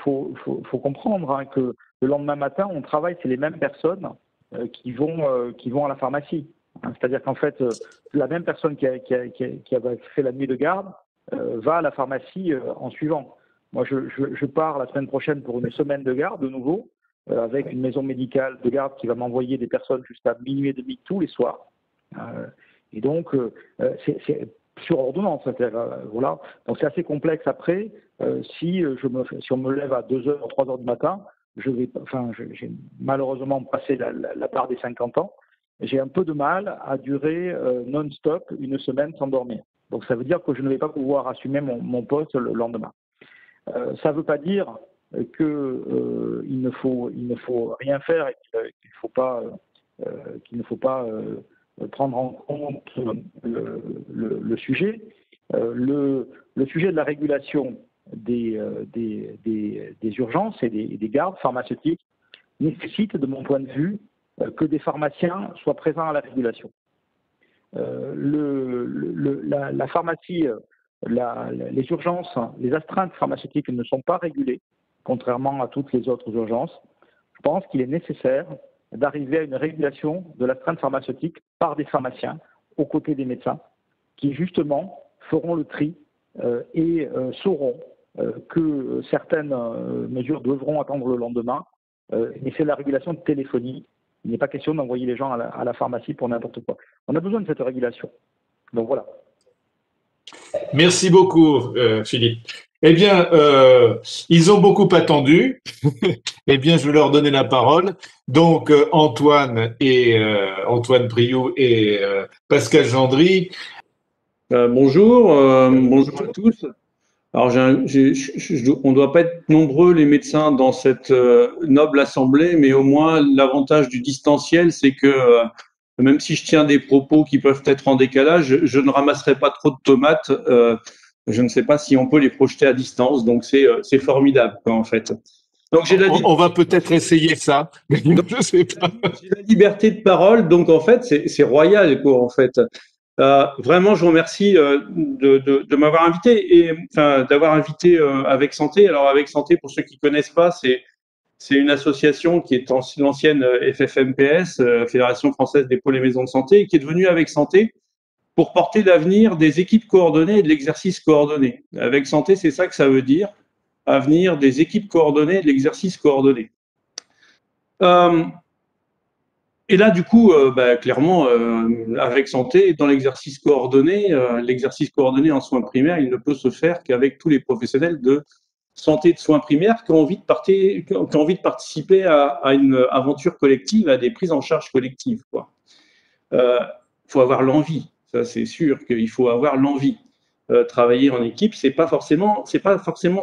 comprendre hein, que le lendemain matin, on travaille, c'est les mêmes personnes qui vont à la pharmacie. Hein, c'est-à-dire qu'en fait, la même personne qui a fait la nuit de garde va à la pharmacie en suivant. Moi, je pars la semaine prochaine pour une semaine de garde de nouveau, avec une maison médicale de garde qui va m'envoyer des personnes jusqu'à minuit et demi tous les soirs. Et donc, c'est sur ordonnance. Voilà. Donc, c'est assez complexe après. Si on me lève à 2h ou 3h du matin, j'ai malheureusement passé la barre des 50 ans. J'ai un peu de mal à durer non-stop une semaine sans dormir. Donc, ça veut dire que je ne vais pas pouvoir assumer mon poste le lendemain. Ça ne veut pas dire qu'il ne faut rien faire et qu'il ne faut pas prendre en compte le sujet. Le sujet de la régulation des urgences et des gardes pharmaceutiques nécessite, de mon point de vue, que des pharmaciens soient présents à la régulation. La pharmacie, les urgences, les astreintes pharmaceutiques ne sont pas régulées, contrairement à toutes les autres urgences. Je pense qu'il est nécessaire d'arriver à une régulation de l'astreinte pharmaceutique par des pharmaciens aux côtés des médecins qui justement feront le tri et sauront que certaines mesures devront attendre le lendemain. Mais c'est la régulation de téléphonie. Il n'est pas question d'envoyer les gens à la pharmacie pour n'importe quoi. On a besoin de cette régulation. Donc voilà. Merci beaucoup, Philippe. Eh bien, ils ont beaucoup attendu. Eh bien, je vais leur donner la parole. Donc, Antoine Priou et Pascal Gendry. Bonjour à tous. Alors, on ne doit pas être nombreux les médecins dans cette noble assemblée, mais au moins l'avantage du distanciel, c'est que même si je tiens des propos qui peuvent être en décalage, je ne ramasserai pas trop de tomates. Je ne sais pas si on peut les projeter à distance, donc c'est formidable, quoi, en fait. Donc on va peut-être essayer ça. Je sais pas. J'ai la liberté de parole, donc en fait c'est royal, quoi, en fait. Vraiment, je vous remercie de m'avoir invité et enfin d'avoir invité Avec Santé. Alors Avec Santé, pour ceux qui connaissent pas, c'est une association qui est l'ancienne FFMPS, Fédération française des pôles et maisons de santé, et qui est devenue Avec Santé pour porter l'avenir des équipes coordonnées et de l'exercice coordonné. Avec Santé, c'est ça que ça veut dire, avenir des équipes coordonnées et de l'exercice coordonné. Et là, du coup, clairement, Avec Santé, dans l'exercice coordonné en soins primaires, il ne peut se faire qu'avec tous les professionnels de santé de soins primaires qui ont envie de participer à une aventure collective, à des prises en charge collectives, quoi. Faut avoir l'envie, ça c'est sûr qu'il faut avoir l'envie. Travailler en équipe, c'est pas forcément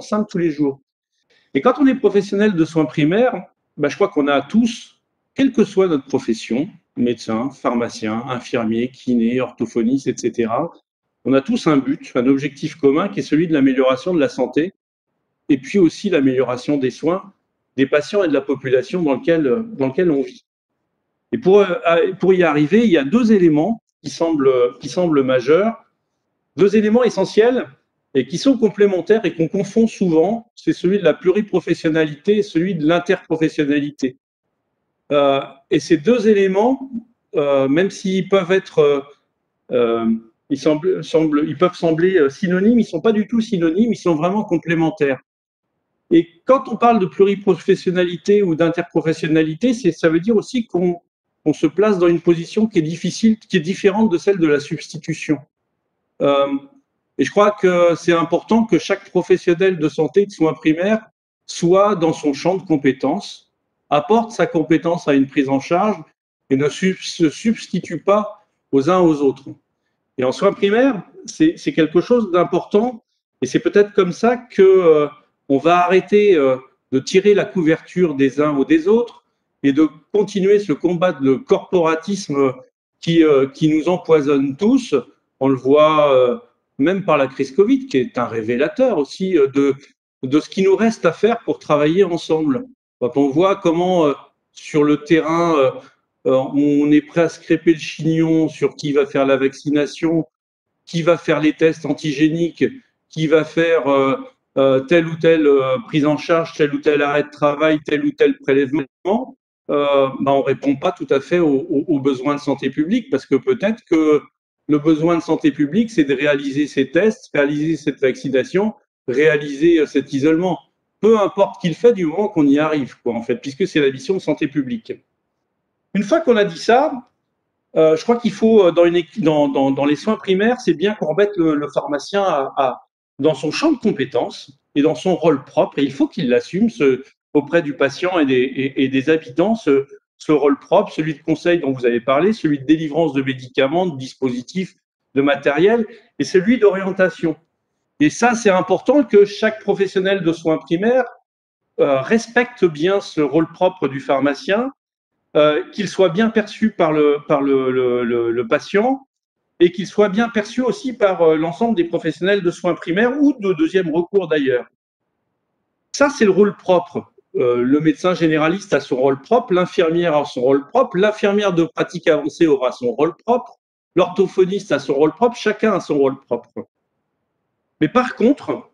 simple tous les jours. Et quand on est professionnel de soins primaires, je crois qu'on a tous, quelle que soit notre profession, médecin, pharmacien, infirmier, kiné, orthophoniste, etc., on a tous un but, un objectif commun qui est celui de l'amélioration de la santé et puis aussi l'amélioration des soins des patients et de la population dans lequel on vit. Et pour y arriver, il y a deux éléments qui semblent majeurs, deux éléments essentiels et qui sont complémentaires et qu'on confond souvent, c'est celui de la pluriprofessionnalité et celui de l'interprofessionnalité. Et ces deux éléments, même s'ils peuvent être, ils peuvent sembler synonymes, ils ne sont pas du tout synonymes, ils sont vraiment complémentaires. Et quand on parle de pluriprofessionnalité ou d'interprofessionnalité, ça veut dire aussi qu'on se place dans une position qui est difficile, qui est différente de celle de la substitution. Et je crois que c'est important que chaque professionnel de santé, de soins primaires, soit dans son champ de compétences, apporte sa compétence à une prise en charge et ne se substitue pas aux uns aux autres. Et en soins primaires, c'est quelque chose d'important, et c'est peut-être comme ça que on va arrêter de tirer la couverture des uns ou des autres et de continuer ce combat de corporatisme qui nous empoisonne tous. On le voit même par la crise Covid, qui est un révélateur aussi de ce qui nous reste à faire pour travailler ensemble. Quand on voit comment sur le terrain, on est prêt à se crêper le chignon sur qui va faire la vaccination, qui va faire les tests antigéniques, qui va faire telle ou telle prise en charge, tel ou tel arrêt de travail, tel ou tel prélèvement, on répond pas tout à fait aux besoins de santé publique, parce que peut-être que le besoin de santé publique, c'est de réaliser ces tests, réaliser cette vaccination, réaliser cet isolement. Peu importe qui le fait, du moment qu'on y arrive, quoi, en fait, puisque c'est la mission de santé publique. Une fois qu'on a dit ça, je crois qu'il faut, dans les soins primaires, c'est bien qu'on remette le pharmacien dans son champ de compétences et dans son rôle propre, et il faut qu'il l'assume auprès du patient et des habitants, ce rôle propre, celui de conseil dont vous avez parlé, celui de délivrance de médicaments, de dispositifs, de matériel, et celui d'orientation. Et ça, c'est important que chaque professionnel de soins primaires respecte bien ce rôle propre du pharmacien, qu'il soit bien perçu par le patient et qu'il soit bien perçu aussi par l'ensemble des professionnels de soins primaires ou de deuxième recours d'ailleurs. Ça, c'est le rôle propre. Le médecin généraliste a son rôle propre, l'infirmière a son rôle propre, l'infirmière de pratique avancée aura son rôle propre, l'orthophoniste a son rôle propre, chacun a son rôle propre. Mais par contre,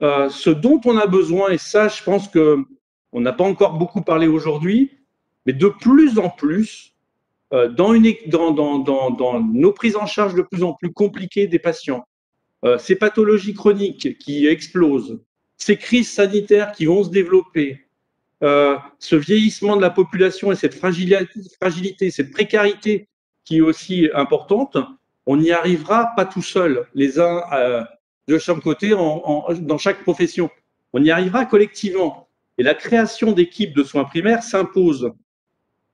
ce dont on a besoin, et ça, je pense qu'on n'a pas encore beaucoup parlé aujourd'hui, mais de plus en plus, dans nos prises en charge de plus en plus compliquées des patients, ces pathologies chroniques qui explosent, ces crises sanitaires qui vont se développer, ce vieillissement de la population et cette fragilité, cette précarité qui est aussi importante, on n'y arrivera pas tout seul, les uns de chaque côté, dans chaque profession. On y arrivera collectivement. Et la création d'équipes de soins primaires s'impose.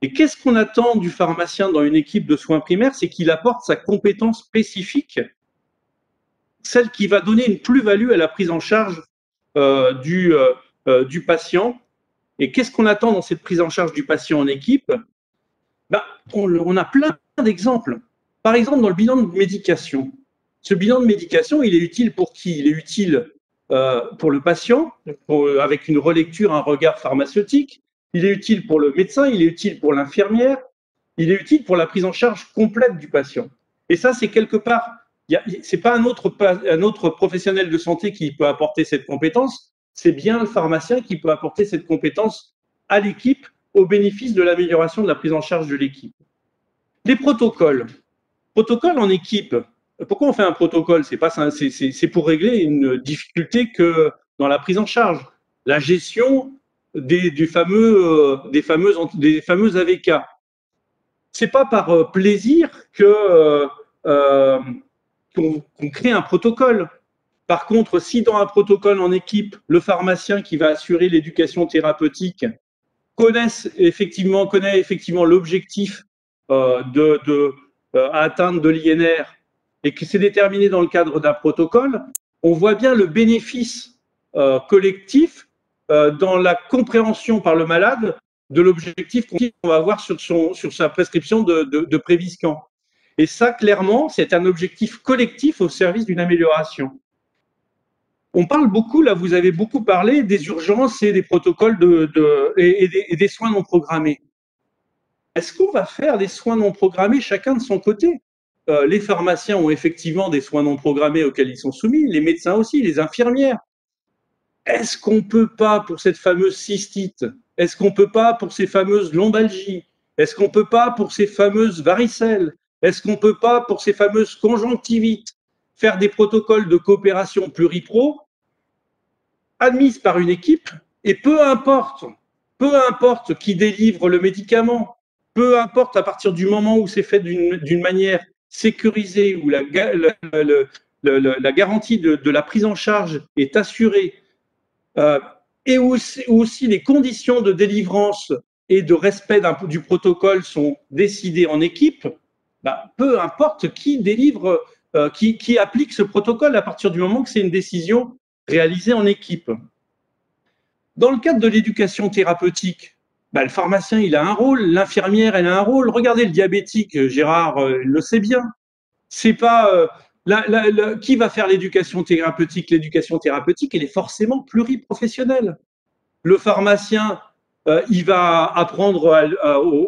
Et qu'est-ce qu'on attend du pharmacien dans une équipe de soins primaires? C'est qu'il apporte sa compétence spécifique, celle qui va donner une plus-value à la prise en charge du patient. Et qu'est-ce qu'on attend dans cette prise en charge du patient en équipe? On a plein d'exemples. Par exemple, dans le bilan de médication. Ce bilan de médication, il est utile pour qui? Il est utile pour le patient, avec une relecture, un regard pharmaceutique. Il est utile pour le médecin, il est utile pour l'infirmière, il est utile pour la prise en charge complète du patient. Et ça, c'est quelque part, c'est pas un autre professionnel de santé qui peut apporter cette compétence, c'est bien le pharmacien qui peut apporter cette compétence à l'équipe au bénéfice de l'amélioration de la prise en charge de l'équipe. Les protocoles. Protocoles en équipe. Pourquoi on fait un protocole? C'est pour régler une difficulté que dans la prise en charge. La gestion des fameux AVK. C'est pas par plaisir qu'on crée un protocole. Par contre, si dans un protocole en équipe, le pharmacien qui va assurer l'éducation thérapeutique connaît effectivement l'objectif à atteindre de l'INR et que c'est déterminé dans le cadre d'un protocole, on voit bien le bénéfice collectif dans la compréhension par le malade de l'objectif qu'on va avoir sur sa prescription de Préviscan. Et ça, clairement, c'est un objectif collectif au service d'une amélioration. On parle beaucoup, là, vous avez beaucoup parlé des urgences et des protocoles et des soins non programmés. Est-ce qu'on va faire des soins non programmés chacun de son côté? Les pharmaciens ont effectivement des soins non programmés auxquels ils sont soumis, les médecins aussi, les infirmières. Est-ce qu'on ne peut pas, pour cette fameuse cystite, est-ce qu'on ne peut pas pour ces fameuses lombalgies, est-ce qu'on ne peut pas pour ces fameuses varicelles, est-ce qu'on ne peut pas pour ces fameuses conjonctivites faire des protocoles de coopération pluripro admises par une équipe, et peu importe qui délivre le médicament, peu importe à partir du moment où c'est fait d'une manière sécurisée, où la garantie de la prise en charge est assurée, et où aussi les conditions de délivrance et de respect du protocole sont décidées en équipe, bah, peu importe qui délivre, qui applique ce protocole à partir du moment que c'est une décision réalisée en équipe. Dans le cadre de l'éducation thérapeutique, bah, le pharmacien, il a un rôle, l'infirmière, elle a un rôle. Regardez le diabétique, Gérard il le sait bien. C'est pas qui va faire l'éducation thérapeutique? L'éducation thérapeutique, elle est forcément pluriprofessionnelle. Le pharmacien, il va apprendre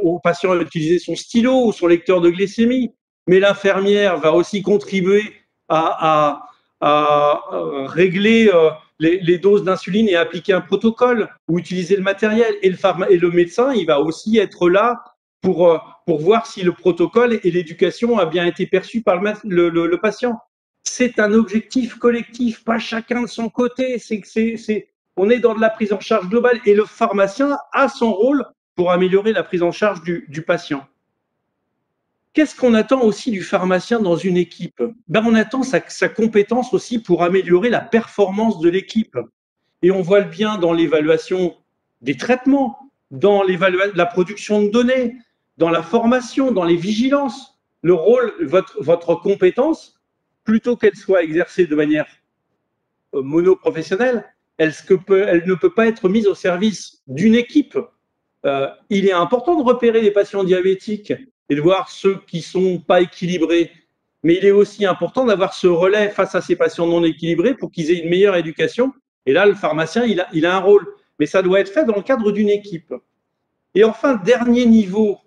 au patient à utiliser son stylo ou son lecteur de glycémie, mais l'infirmière va aussi contribuer à régler les doses d'insuline et appliquer un protocole ou utiliser le matériel. Et le médecin, il va aussi être là pour voir si le protocole et l'éducation a bien été perçus par le patient. C'est un objectif collectif, pas chacun de son côté. On est dans de la prise en charge globale et le pharmacien a son rôle pour améliorer la prise en charge du patient. Qu'est-ce qu'on attend aussi du pharmacien dans une équipe? Ben, on attend sa compétence aussi pour améliorer la performance de l'équipe. Et on voit le bien dans l'évaluation des traitements, dans la production de données, dans la formation, dans les vigilances. Le rôle, votre compétence, plutôt qu'elle soit exercée de manière monoprofessionnelle, elle ne peut pas être mise au service d'une équipe. Il est important de repérer les patients diabétiques et de voir ceux qui ne sont pas équilibrés. Mais il est aussi important d'avoir ce relais face à ces patients non équilibrés pour qu'ils aient une meilleure éducation. Et là, le pharmacien, il a un rôle. Mais ça doit être fait dans le cadre d'une équipe. Et enfin, dernier niveau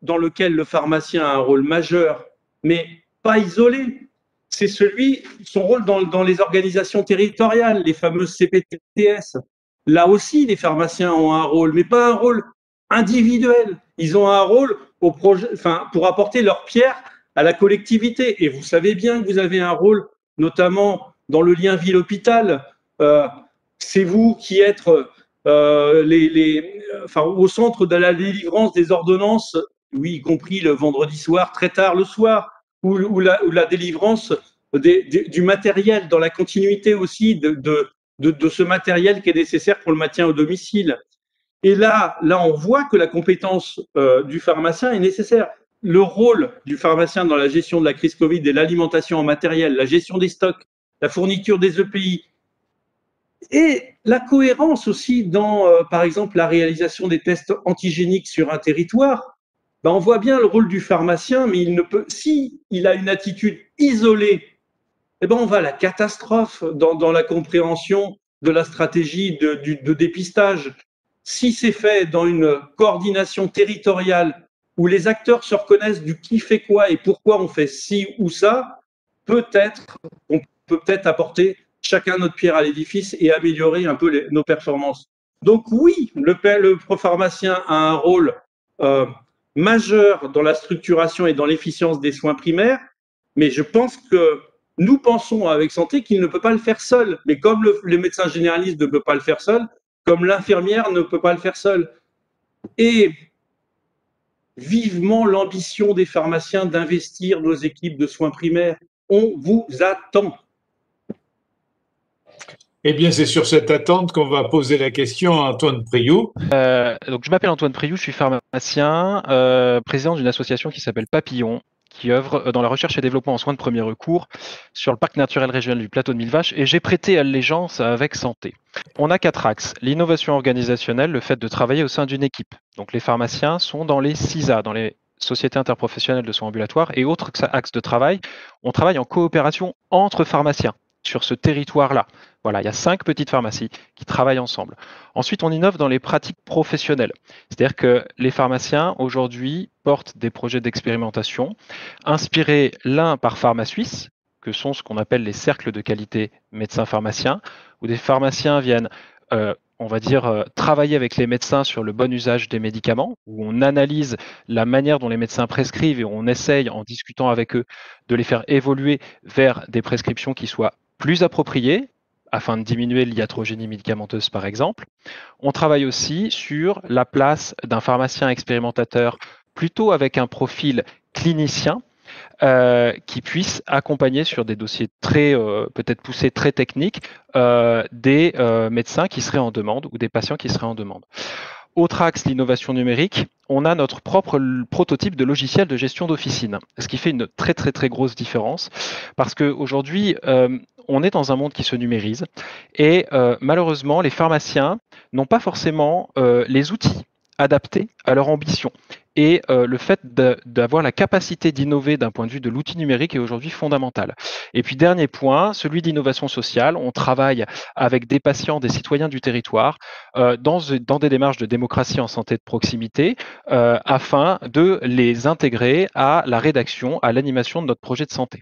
dans lequel le pharmacien a un rôle majeur, mais pas isolé, c'est son rôle dans les organisations territoriales, les fameuses CPTS. Là aussi, les pharmaciens ont un rôle, mais pas un rôle individuel. Ils ont un rôle pour apporter leur pierre à la collectivité. Et vous savez bien que vous avez un rôle, notamment dans le lien ville-hôpital. C'est vous qui êtes au centre de la délivrance des ordonnances, oui, y compris le vendredi soir, très tard le soir, ou la délivrance du matériel, dans la continuité aussi de ce matériel qui est nécessaire pour le maintien au domicile. Et là, on voit que la compétence du pharmacien est nécessaire. Le rôle du pharmacien dans la gestion de la crise Covid et l'alimentation en matériel, la gestion des stocks, la fourniture des EPI, et la cohérence aussi dans, par exemple, la réalisation des tests antigéniques sur un territoire, ben on voit bien le rôle du pharmacien, mais s'il a une attitude isolée, eh ben on va à la catastrophe dans la compréhension de la stratégie de dépistage. Si c'est fait dans une coordination territoriale où les acteurs se reconnaissent du qui fait quoi et pourquoi on fait ci ou ça, on peut peut-être apporter chacun notre pierre à l'édifice et améliorer un peu nos performances. Donc oui, le pharmacien a un rôle majeur dans la structuration et dans l'efficience des soins primaires, mais je pense que nous pensons avec Santé qu'il ne peut pas le faire seul. Mais comme le médecin généraliste ne peut pas le faire seul, comme l'infirmière ne peut pas le faire seul. Et vivement l'ambition des pharmaciens d'investir nos équipes de soins primaires. On vous attend. Eh bien, c'est sur cette attente qu'on va poser la question à Antoine Priou. Donc, je m'appelle Antoine Priou, je suis pharmacien, président d'une association qui s'appelle Papillon, qui œuvre dans la recherche et développement en soins de premier recours sur le parc naturel régional du plateau de Millevaches, et j'ai prêté allégeance avec Santé. On a 4 axes. L'innovation organisationnelle, le fait de travailler au sein d'une équipe. Donc, les pharmaciens sont dans les CISA, dans les sociétés interprofessionnelles de soins ambulatoires, et autre axe de travail, on travaille en coopération entre pharmaciens sur ce territoire-là. Voilà, il y a 5 petites pharmacies qui travaillent ensemble. Ensuite, on innove dans les pratiques professionnelles. C'est-à-dire que les pharmaciens, aujourd'hui, portent des projets d'expérimentation inspirés l'un par PharmaSuisse, que sont ce qu'on appelle les cercles de qualité médecins-pharmaciens, où des pharmaciens viennent, on va dire, travailler avec les médecins sur le bon usage des médicaments, où on analyse la manière dont les médecins prescrivent et on essaye, en discutant avec eux, de les faire évoluer vers des prescriptions qui soient plus appropriées, afin de diminuer l'iatrogénie médicamenteuse, par exemple. On travaille aussi sur la place d'un pharmacien expérimentateur plutôt avec un profil clinicien qui puisse accompagner sur des dossiers très peut-être poussés, très techniques, des médecins qui seraient en demande ou des patients qui seraient en demande. Autre axe, l'innovation numérique, on a notre propre prototype de logiciel de gestion d'officine, ce qui fait une très très très grosse différence parce qu'aujourd'hui, on est dans un monde qui se numérise et malheureusement, les pharmaciens n'ont pas forcément les outils adaptés à leur ambition. Et le fait d'avoir la capacité d'innover d'un point de vue de l'outil numérique est aujourd'hui fondamental. Et puis dernier point, celui d'innovation sociale. On travaille avec des patients, des citoyens du territoire dans des démarches de démocratie en santé de proximité afin de les intégrer à la rédaction, à l'animation de notre projet de santé.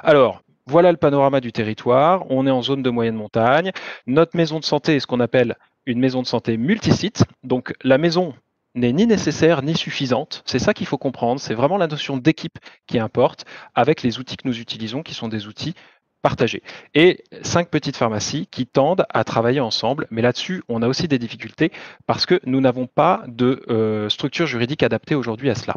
Alors, voilà le panorama du territoire. On est en zone de moyenne montagne. Notre maison de santé est ce qu'on appelle une maison de santé multisite. Donc la maison n'est ni nécessaire ni suffisante. C'est ça qu'il faut comprendre. C'est vraiment la notion d'équipe qui importe avec les outils que nous utilisons qui sont des outils partagés. Et 5 petites pharmacies qui tendent à travailler ensemble. Mais là-dessus, on a aussi des difficultés parce que nous n'avons pas de structure juridique adaptée aujourd'hui à cela.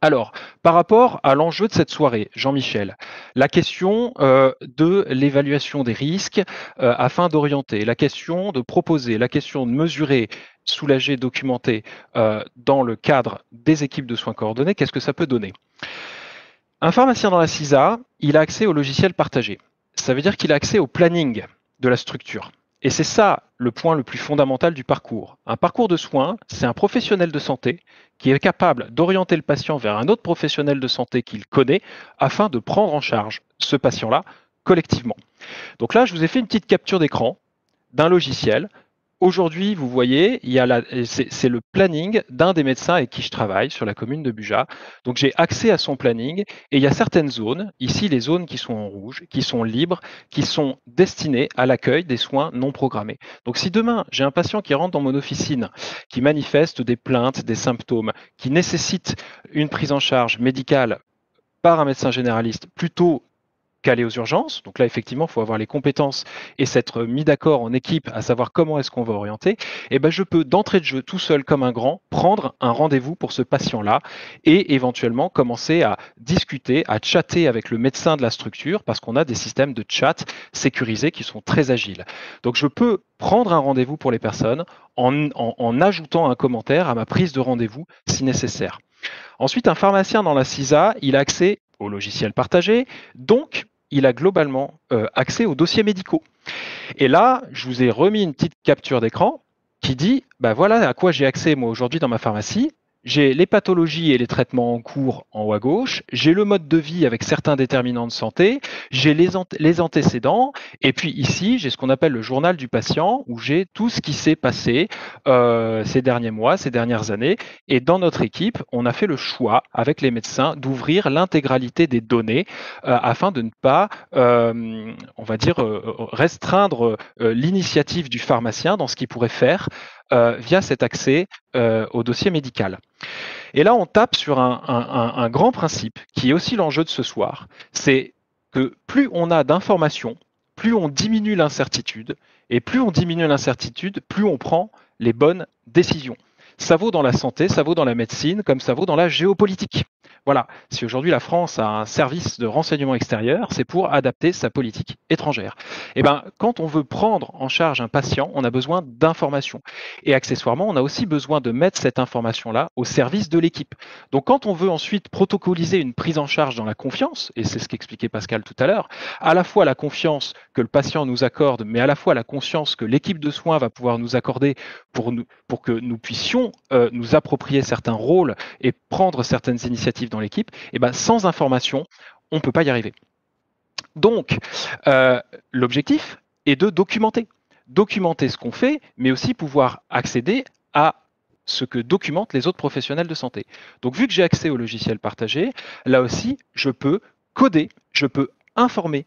Alors, par rapport à l'enjeu de cette soirée, Jean-Michel, la question de l'évaluation des risques afin d'orienter, la question de proposer, la question de mesurer, soulager, documenter dans le cadre des équipes de soins coordonnés, qu'est-ce que ça peut donner? Un pharmacien dans la CISA, il a accès au logiciel partagé. Ça veut dire qu'il a accès au planning de la structure. Et c'est ça le point le plus fondamental du parcours. Un parcours de soins, c'est un professionnel de santé qui est capable d'orienter le patient vers un autre professionnel de santé qu'il connaît afin de prendre en charge ce patient-là collectivement. Donc là, je vous ai fait une petite capture d'écran d'un logiciel. Aujourd'hui, vous voyez, c'est le planning d'un des médecins avec qui je travaille sur la commune de Bugeat. Donc j'ai accès à son planning et il y a certaines zones, ici les zones qui sont en rouge, qui sont libres, qui sont destinées à l'accueil des soins non programmés. Donc si demain j'ai un patient qui rentre dans mon officine, qui manifeste des plaintes, des symptômes, qui nécessite une prise en charge médicale par un médecin généraliste plutôt qu'aller aux urgences. Donc là, effectivement, il faut avoir les compétences et s'être mis d'accord en équipe à savoir comment est-ce qu'on va orienter. Et ben, je peux d'entrée de jeu, tout seul comme un grand, prendre un rendez-vous pour ce patient-là et éventuellement commencer à discuter, à chatter avec le médecin de la structure parce qu'on a des systèmes de chat sécurisés qui sont très agiles. Donc je peux prendre un rendez-vous pour les personnes en ajoutant un commentaire à ma prise de rendez-vous si nécessaire. Ensuite, un pharmacien dans la CISA, il a accès au logiciel partagé, donc il a globalement accès aux dossiers médicaux. Et là, je vous ai remis une petite capture d'écran qui dit, ben voilà à quoi j'ai accès moi aujourd'hui dans ma pharmacie. J'ai les pathologies et les traitements en cours en haut à gauche, j'ai le mode de vie avec certains déterminants de santé, j'ai les antécédents, et puis ici, j'ai ce qu'on appelle le journal du patient, où j'ai tout ce qui s'est passé ces derniers mois, ces dernières années, et dans notre équipe, on a fait le choix, avec les médecins, d'ouvrir l'intégralité des données afin de ne pas, on va dire, restreindre l'initiative du pharmacien dans ce qu'il pourrait faire via cet accès au dossier médical. Et là, on tape sur un grand principe qui est aussi l'enjeu de ce soir, c'est que plus on a d'informations, plus on diminue l'incertitude, et plus on diminue l'incertitude, plus on prend les bonnes décisions. Ça vaut dans la santé, ça vaut dans la médecine, comme ça vaut dans la géopolitique. Voilà, si aujourd'hui la France a un service de renseignement extérieur, c'est pour adapter sa politique étrangère. Et ben, quand on veut prendre en charge un patient, on a besoin d'informations. Et accessoirement, on a aussi besoin de mettre cette information-là au service de l'équipe. Donc quand on veut ensuite protocoliser une prise en charge dans la confiance, et c'est ce qu'expliquait Pascal tout à l'heure, à la fois la confiance que le patient nous accorde, mais à la fois la conscience que l'équipe de soins va pouvoir nous accorder pour que nous puissions nous approprier certains rôles et prendre certaines initiatives dans l'équipe, et ben sans information, on ne peut pas y arriver. Donc, l'objectif est de documenter. Documenter ce qu'on fait, mais aussi pouvoir accéder à ce que documentent les autres professionnels de santé. Donc, vu que j'ai accès au logiciel partagé, là aussi, je peux coder, je peux informer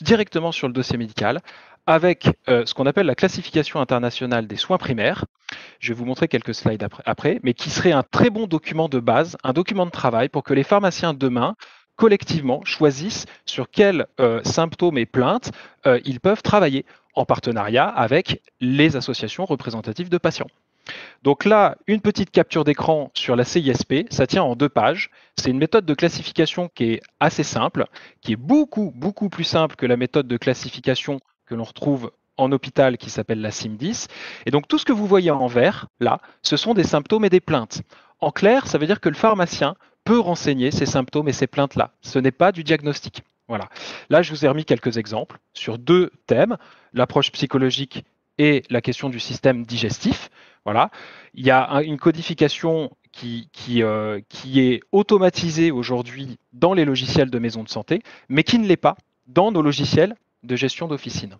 directement sur le dossier médical avec ce qu'on appelle la classification internationale des soins primaires. Je vais vous montrer quelques slides après, mais qui serait un très bon document de base, un document de travail pour que les pharmaciens demain, collectivement, choisissent sur quels symptômes et plaintes ils peuvent travailler en partenariat avec les associations représentatives de patients. Donc là, une petite capture d'écran sur la CISP, ça tient en 2 pages. C'est une méthode de classification qui est assez simple, qui est beaucoup plus simple que la méthode de classification que l'on retrouve en hôpital qui s'appelle la CIM-10. Et donc tout ce que vous voyez en vert, là, ce sont des symptômes et des plaintes. En clair, ça veut dire que le pharmacien peut renseigner ces symptômes et ces plaintes-là. Ce n'est pas du diagnostic. Voilà. Là, je vous ai remis quelques exemples sur 2 thèmes, l'approche psychologique et la question du système digestif. Voilà. Il y a une codification qui est automatisée aujourd'hui dans les logiciels de maison de santé, mais qui ne l'est pas dans nos logiciels de gestion d'officine.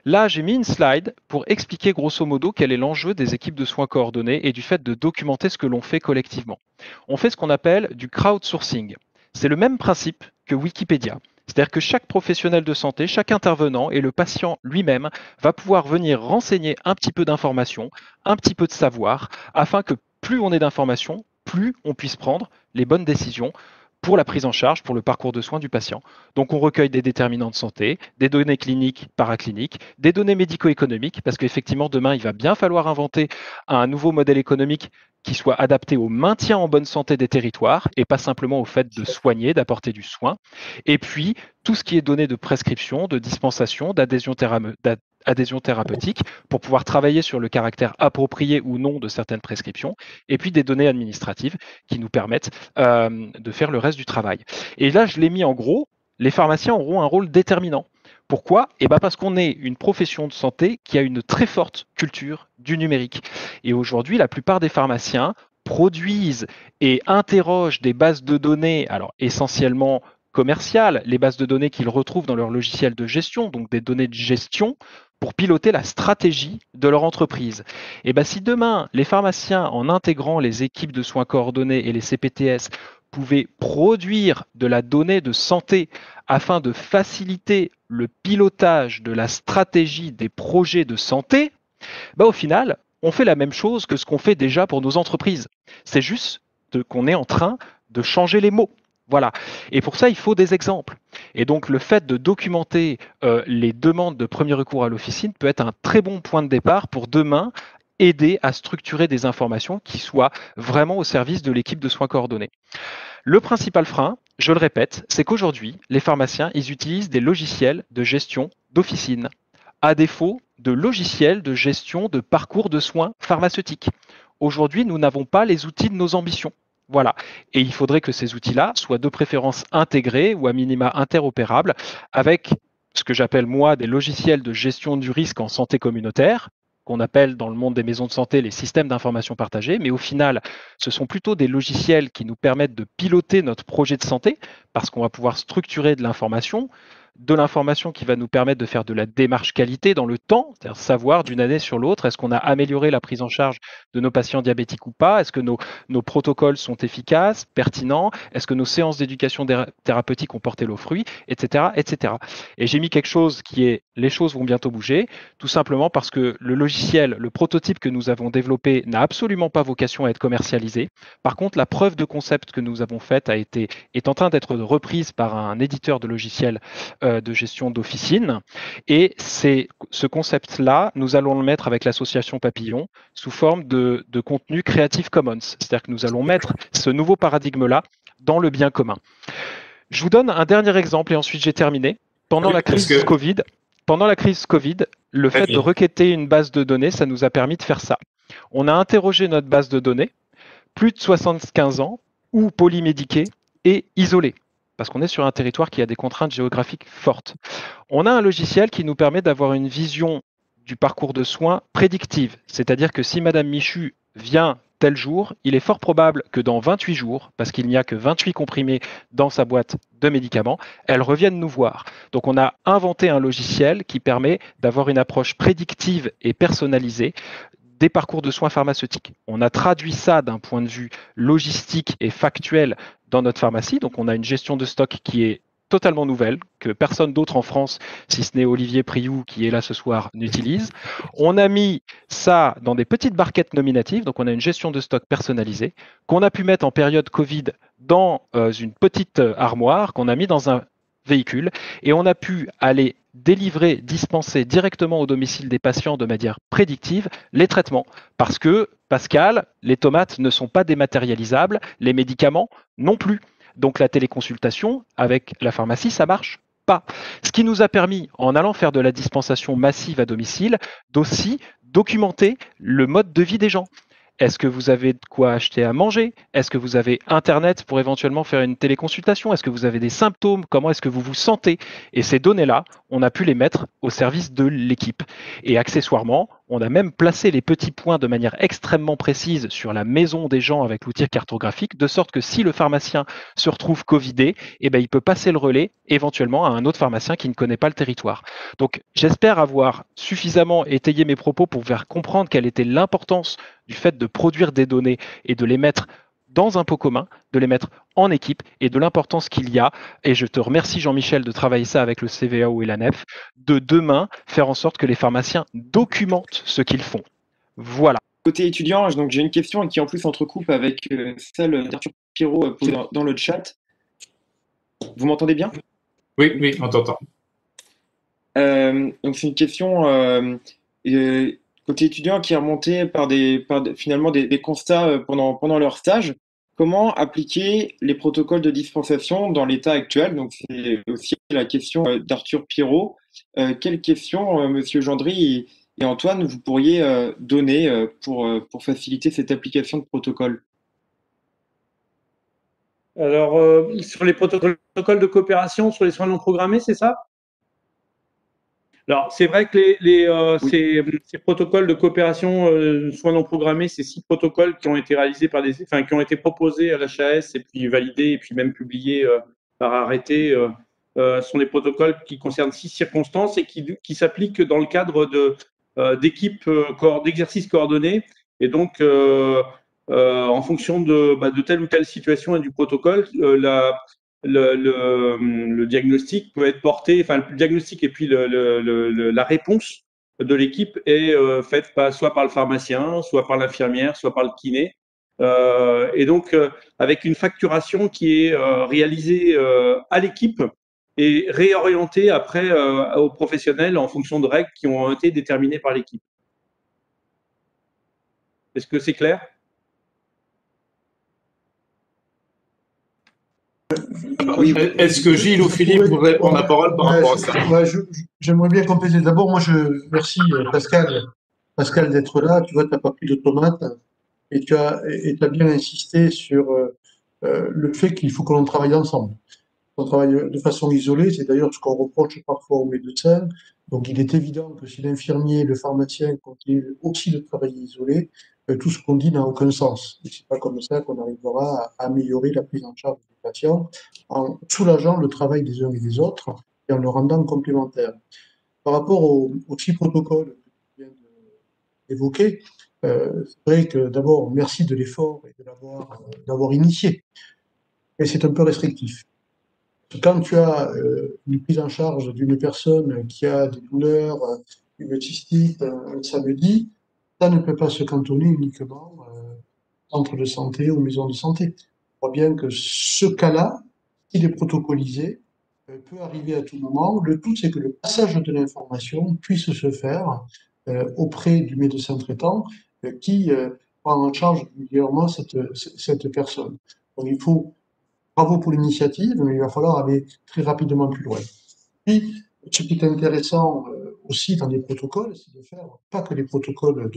Là, j'ai mis une slide pour expliquer grosso modo quel est l'enjeu des équipes de soins coordonnés et du fait de documenter ce que l'on fait collectivement. On fait ce qu'on appelle du crowdsourcing. C'est le même principe que Wikipédia. C'est-à-dire que chaque professionnel de santé, chaque intervenant et le patient lui-même va pouvoir venir renseigner un petit peu d'informations, un petit peu de savoir, afin que plus on ait d'informations, plus on puisse prendre les bonnes décisions pour la prise en charge, pour le parcours de soins du patient. Donc on recueille des déterminants de santé, des données cliniques, paracliniques, des données médico-économiques, parce qu'effectivement demain il va bien falloir inventer un nouveau modèle économique qui soit adapté au maintien en bonne santé des territoires et pas simplement au fait de soigner, d'apporter du soin. Et puis tout ce qui est données de prescription, de dispensation, d'adhésion thérapeutique pour pouvoir travailler sur le caractère approprié ou non de certaines prescriptions, et puis des données administratives qui nous permettent de faire le reste du travail. Et là, je l'ai mis en gros, les pharmaciens auront un rôle déterminant. Pourquoi ? Parce qu'on est une profession de santé qui a une très forte culture du numérique. Et aujourd'hui, la plupart des pharmaciens produisent et interrogent des bases de données, alors essentiellement commerciales, les bases de données qu'ils retrouvent dans leur logiciel de gestion, donc des données de gestion, pour piloter la stratégie de leur entreprise. Et si demain, les pharmaciens, en intégrant les équipes de soins coordonnés et les CPTS, pouvaient produire de la donnée de santé afin de faciliter le pilotage de la stratégie des projets de santé, au final, on fait la même chose que ce qu'on fait déjà pour nos entreprises. C'est juste qu'on est en train de changer les mots. Voilà. Et pour ça, il faut des exemples. Et donc, le fait de documenter les demandes de premier recours à l'officine peut être un très bon point de départ pour demain aider à structurer des informations qui soient vraiment au service de l'équipe de soins coordonnés. Le principal frein, je le répète, c'est qu'aujourd'hui, les pharmaciens, ils utilisent des logiciels de gestion d'officine, à défaut de logiciels de gestion de parcours de soins pharmaceutiques. Aujourd'hui, nous n'avons pas les outils de nos ambitions. Voilà. Et il faudrait que ces outils-là soient de préférence intégrés ou à minima interopérables avec ce que j'appelle moi des logiciels de gestion du risque en santé communautaire, qu'on appelle dans le monde des maisons de santé les systèmes d'information partagée, mais au final, ce sont plutôt des logiciels qui nous permettent de piloter notre projet de santé, parce qu'on va pouvoir structurer de l'information qui va nous permettre de faire de la démarche qualité dans le temps, c'est-à-dire savoir d'une année sur l'autre, est-ce qu'on a amélioré la prise en charge de nos patients diabétiques ou pas, est-ce que nos protocoles sont efficaces, pertinents, est-ce que nos séances d'éducation thérapeutique ont porté leurs fruits, etc., etc. Et j'ai mis quelque chose qui est « les choses vont bientôt bouger », tout simplement parce que le logiciel, le prototype que nous avons développé n'a absolument pas vocation à être commercialisé. Par contre, la preuve de concept que nous avons faite est en train d'être reprise par un éditeur de logiciels de gestion d'officine. Et c'est ce concept-là, nous allons le mettre avec l'association Papillon sous forme de contenu Creative Commons. C'est-à-dire que nous allons mettre ce nouveau paradigme-là dans le bien commun. Je vous donne un dernier exemple et ensuite j'ai terminé. Pendant la crise Covid, le fait de requêter une base de données, ça nous a permis de faire ça. On a interrogé notre base de données, plus de 75 ans, ou polymédiqués et isolés, parce qu'on est sur un territoire qui a des contraintes géographiques fortes. On a un logiciel qui nous permet d'avoir une vision du parcours de soins prédictive, c'est-à-dire que si Madame Michu vient tel jour, il est fort probable que dans 28 jours, parce qu'il n'y a que 28 comprimés dans sa boîte de médicaments, elle revienne nous voir. Donc on a inventé un logiciel qui permet d'avoir une approche prédictive et personnalisée des parcours de soins pharmaceutiques. On a traduit ça d'un point de vue logistique et factuel dans notre pharmacie. Donc on a une gestion de stock qui est totalement nouvelle, que personne d'autre en France, si ce n'est Olivier Priou qui est là ce soir, n'utilise. On a mis ça dans des petites barquettes nominatives, donc on a une gestion de stock personnalisée, qu'on a pu mettre en période Covid dans une petite armoire, qu'on a mis dans un véhicule, et on a pu aller délivrer, dispenser directement au domicile des patients de manière prédictive les traitements, parce que Pascal, les tomates ne sont pas dématérialisables, les médicaments non plus. Donc la téléconsultation avec la pharmacie, ça marche pas. Ce qui nous a permis, en allant faire de la dispensation massive à domicile, d'aussi documenter le mode de vie des gens. Est-ce que vous avez de quoi acheter à manger? Est-ce que vous avez Internet pour éventuellement faire une téléconsultation? Est-ce que vous avez des symptômes? Comment est-ce que vous vous sentez? Et ces données-là, on a pu les mettre au service de l'équipe. Et accessoirement, on a même placé les petits points de manière extrêmement précise sur la maison des gens avec l'outil cartographique, de sorte que si le pharmacien se retrouve covidé, eh ben, il peut passer le relais éventuellement à un autre pharmacien qui ne connaît pas le territoire. Donc j'espère avoir suffisamment étayé mes propos pour vous faire comprendre quelle était l'importance du fait de produire des données et de les mettre dans un pot commun, de les mettre en équipe et de l'importance qu'il y a, et je te remercie Jean-Michel de travailler ça avec le CVAO et la NEF, de demain faire en sorte que les pharmaciens documentent ce qu'ils font. Voilà. Côté étudiant, donc j'ai une question qui en plus entrecoupe avec celle d'Arthur Pirot posée dans le chat. Vous m'entendez bien? Oui, oui, on t'entend. Donc c'est une question côté étudiant qui est remontée par finalement des constats pendant leur stage. Comment appliquer les protocoles de dispensation dans l'état actuel? Donc c'est aussi la question d'Arthur Pirot. Quelles questions, Monsieur Gendry et Antoine, vous pourriez donner pour faciliter cette application de protocole? Alors, sur les protocoles de coopération sur les soins non programmés, c'est ça? Alors, c'est vrai que ces protocoles de coopération soins non programmés, ces 6 protocoles qui ont été réalisés qui ont été proposés à l'HAS et puis validés et puis même publiés par arrêté, sont des protocoles qui concernent 6 circonstances et qui s'appliquent dans le cadre d'équipes d'exercices coordonnés. Et donc, en fonction de telle ou telle situation et du protocole, le diagnostic peut être porté, enfin le diagnostic et puis la réponse de l'équipe est faite soit par le pharmacien, soit par l'infirmière, soit par le kiné. Et donc, avec une facturation qui est réalisée à l'équipe et réorientée après aux professionnels en fonction de règles qui ont été déterminées par l'équipe. Est-ce que c'est clair? Oui. Est-ce que Gilles ou Philippe voudraient prendre la parole par rapport à ça? J'aimerais bien compléter. D'abord, moi, merci Pascal d'être là. Tu vois, tu n'as pas pris de tomates et tu as bien insisté sur le fait qu'il faut que l'on travaille ensemble. On travaille de façon isolée, c'est d'ailleurs ce qu'on reproche parfois aux médecins. Donc, il est évident que si l'infirmier et le pharmacien continuent aussi de travailler isolés, tout ce qu'on dit n'a aucun sens. Et c'est pas comme ça qu'on arrivera à améliorer la prise en charge des patients en soulageant le travail des uns et des autres et en le rendant complémentaire. Par rapport aux 6 protocoles que tu viens d'évoquer, c'est vrai que d'abord, merci de l'effort et de l'avoir initié. Mais c'est un peu restrictif. Quand tu as une prise en charge d'une personne qui a des douleurs, une cystite, un samedi, ça ne peut pas se cantonner uniquement centre de santé ou maison de santé. On voit bien que ce cas-là, s'il est protocolisé, peut arriver à tout moment. Le tout, c'est que le passage de l'information puisse se faire auprès du médecin traitant qui prend en charge régulièrement cette personne. Donc il faut bravo pour l'initiative, mais il va falloir aller très rapidement plus loin. Puis, ce qui est intéressant aussi dans les protocoles, c'est de faire pas que les protocoles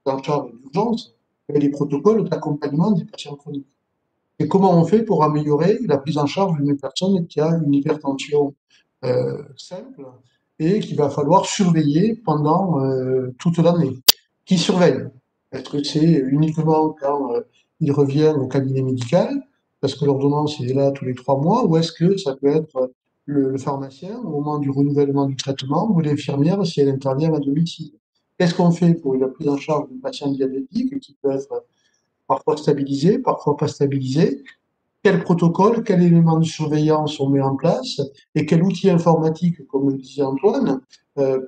d'en charge d'urgence, mais les protocoles d'accompagnement des patients chroniques. Et comment on fait pour améliorer la prise en charge d'une personne qui a une hypertension simple et qu'il va falloir surveiller pendant toute l'année? Qui surveille? Est-ce que c'est uniquement quand il revient au cabinet médical, parce que l'ordonnance est là tous les 3 mois, ou est-ce que ça peut être le pharmacien au moment du renouvellement du traitement, ou l'infirmière si elle intervient à domicile? Qu'est-ce qu'on fait pour la prise en charge d'un patient diabétique qui peut être parfois stabilisé, parfois pas stabilisé? Quel protocole, quel élément de surveillance on met en place et quel outil informatique, comme le disait Antoine,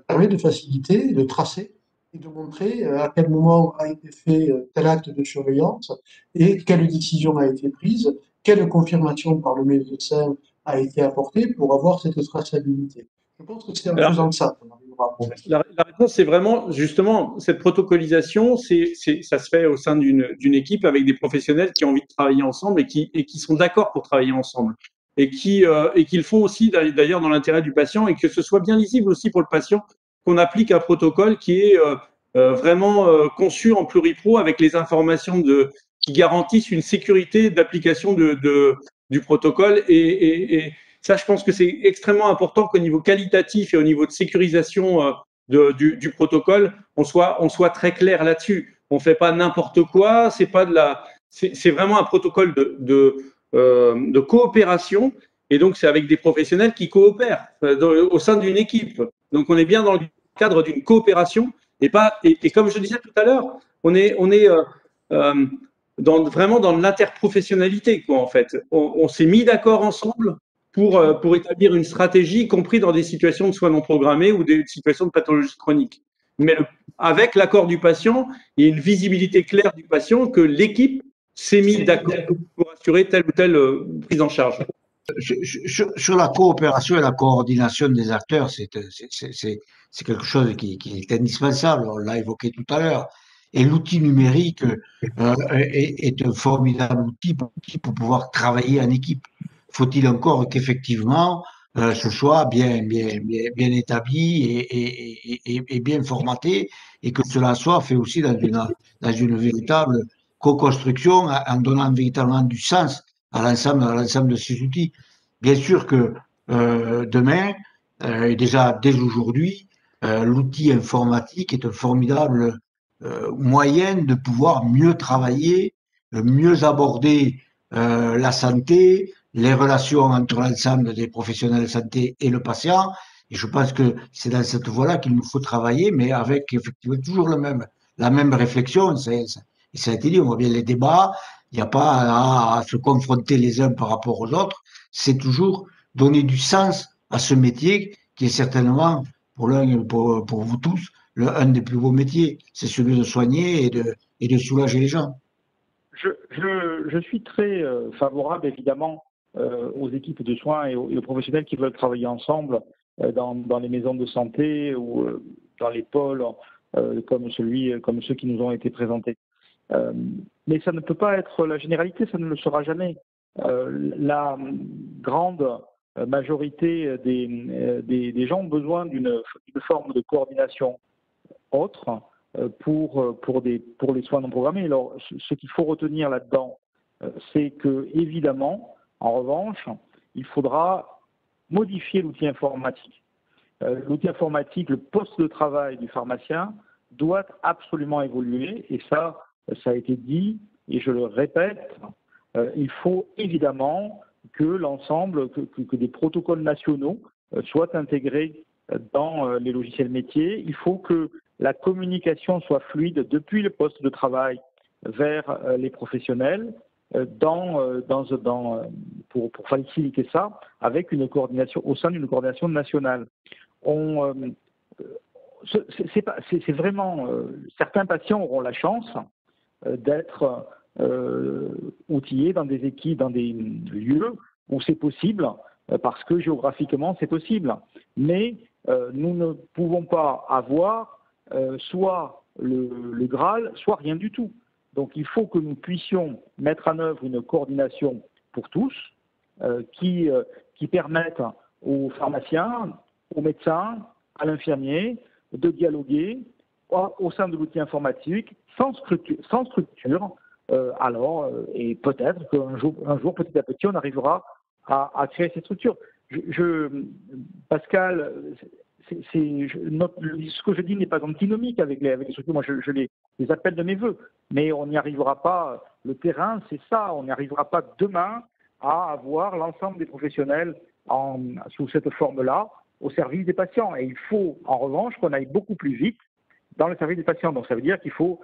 permet de faciliter, de tracer et de montrer à quel moment a été fait tel acte de surveillance et quelle décision a été prise, quelle confirmation par le médecin a été apportée pour avoir cette traçabilité. Je pense que c'est en faisant ça qu'on arrivera. La réponse, c'est vraiment, justement, cette protocolisation, ça se fait au sein d'une équipe avec des professionnels qui ont envie de travailler ensemble et qui sont d'accord pour travailler ensemble. Et qui le font aussi, d'ailleurs, dans l'intérêt du patient, et que ce soit bien lisible aussi pour le patient, qu'on applique un protocole qui est vraiment conçu en pluripro avec les informations qui garantissent une sécurité d'application du protocole. Et ça, je pense que c'est extrêmement important qu'au niveau qualitatif et au niveau de sécurisation du protocole, on soit très clair là-dessus. On ne fait pas n'importe quoi. C'est vraiment un protocole de coopération. Et donc, c'est avec des professionnels qui coopèrent au sein d'une équipe. Donc, on est bien dans le cadre d'une coopération et comme je disais tout à l'heure, on est vraiment dans l'interprofessionnalité, quoi, en fait. On s'est mis d'accord ensemble pour établir une stratégie, y compris dans des situations de soins non programmés ou des situations de pathologie chronique. Mais avec l'accord du patient et une visibilité claire du patient que l'équipe s'est mise d'accord pour assurer telle ou telle prise en charge. Sur la coopération et la coordination des acteurs, c'est quelque chose qui est indispensable. On l'a évoqué tout à l'heure. Et l'outil numérique est un formidable outil pour pouvoir travailler en équipe. Faut-il encore qu'effectivement ce soit bien établi et bien formaté, et que cela soit fait aussi dans une véritable co-construction, en donnant véritablement du sens à l'ensemble de ces outils. Bien sûr que demain, et déjà dès aujourd'hui, l'outil informatique est un formidable moyen de pouvoir mieux travailler, mieux aborder la santé, les relations entre l'ensemble des professionnels de santé et le patient. Et je pense que c'est dans cette voie-là qu'il nous faut travailler, mais avec effectivement toujours la même réflexion. Et ça a été dit, on voit bien les débats, il n'y a pas à se confronter les uns par rapport aux autres, c'est toujours donner du sens à ce métier qui est certainement, pour vous tous, un des plus beaux métiers. C'est celui de soigner et de soulager les gens. Je suis très favorable, évidemment, aux équipes de soins et aux professionnels qui veulent travailler ensemble dans les maisons de santé ou dans les pôles comme ceux qui nous ont été présentés. Mais ça ne peut pas être la généralité, ça ne le sera jamais. La grande majorité des gens ont besoin d'une forme de coordination autre pour les soins non programmés. Alors, ce qu'il faut retenir là-dedans, c'est que, évidemment, en revanche, il faudra modifier l'outil informatique. L'outil informatique, le poste de travail du pharmacien doit absolument évoluer, et ça a été dit, et je le répète, il faut évidemment que l'ensemble, que des protocoles nationaux soient intégrés dans les logiciels métiers. Il faut que la communication soit fluide depuis le poste de travail vers les professionnels pour faciliter ça avec une coordination au sein d'une coordination nationale. C'est vraiment certains patients auront la chance d'être outillés dans des équipes, dans des lieux où c'est possible, parce que géographiquement c'est possible. Mais nous ne pouvons pas avoir soit le Graal, soit rien du tout. Donc il faut que nous puissions mettre en œuvre une coordination pour tous qui permette aux pharmaciens, aux médecins, à l'infirmier de dialoguer au sein de l'outil informatique sans structure. Et peut-être qu'un jour, petit à petit, on arrivera à créer cette structure. Pascal, ce que je dis n'est pas antinomique avec les structures. Moi, je les appelle de mes voeux. Mais on n'y arrivera pas. Le terrain, c'est ça. On n'y arrivera pas demain à avoir l'ensemble des professionnels sous cette forme-là au service des patients. Et il faut, en revanche, qu'on aille beaucoup plus vite dans le service des patients. Donc, ça veut dire qu'il faut,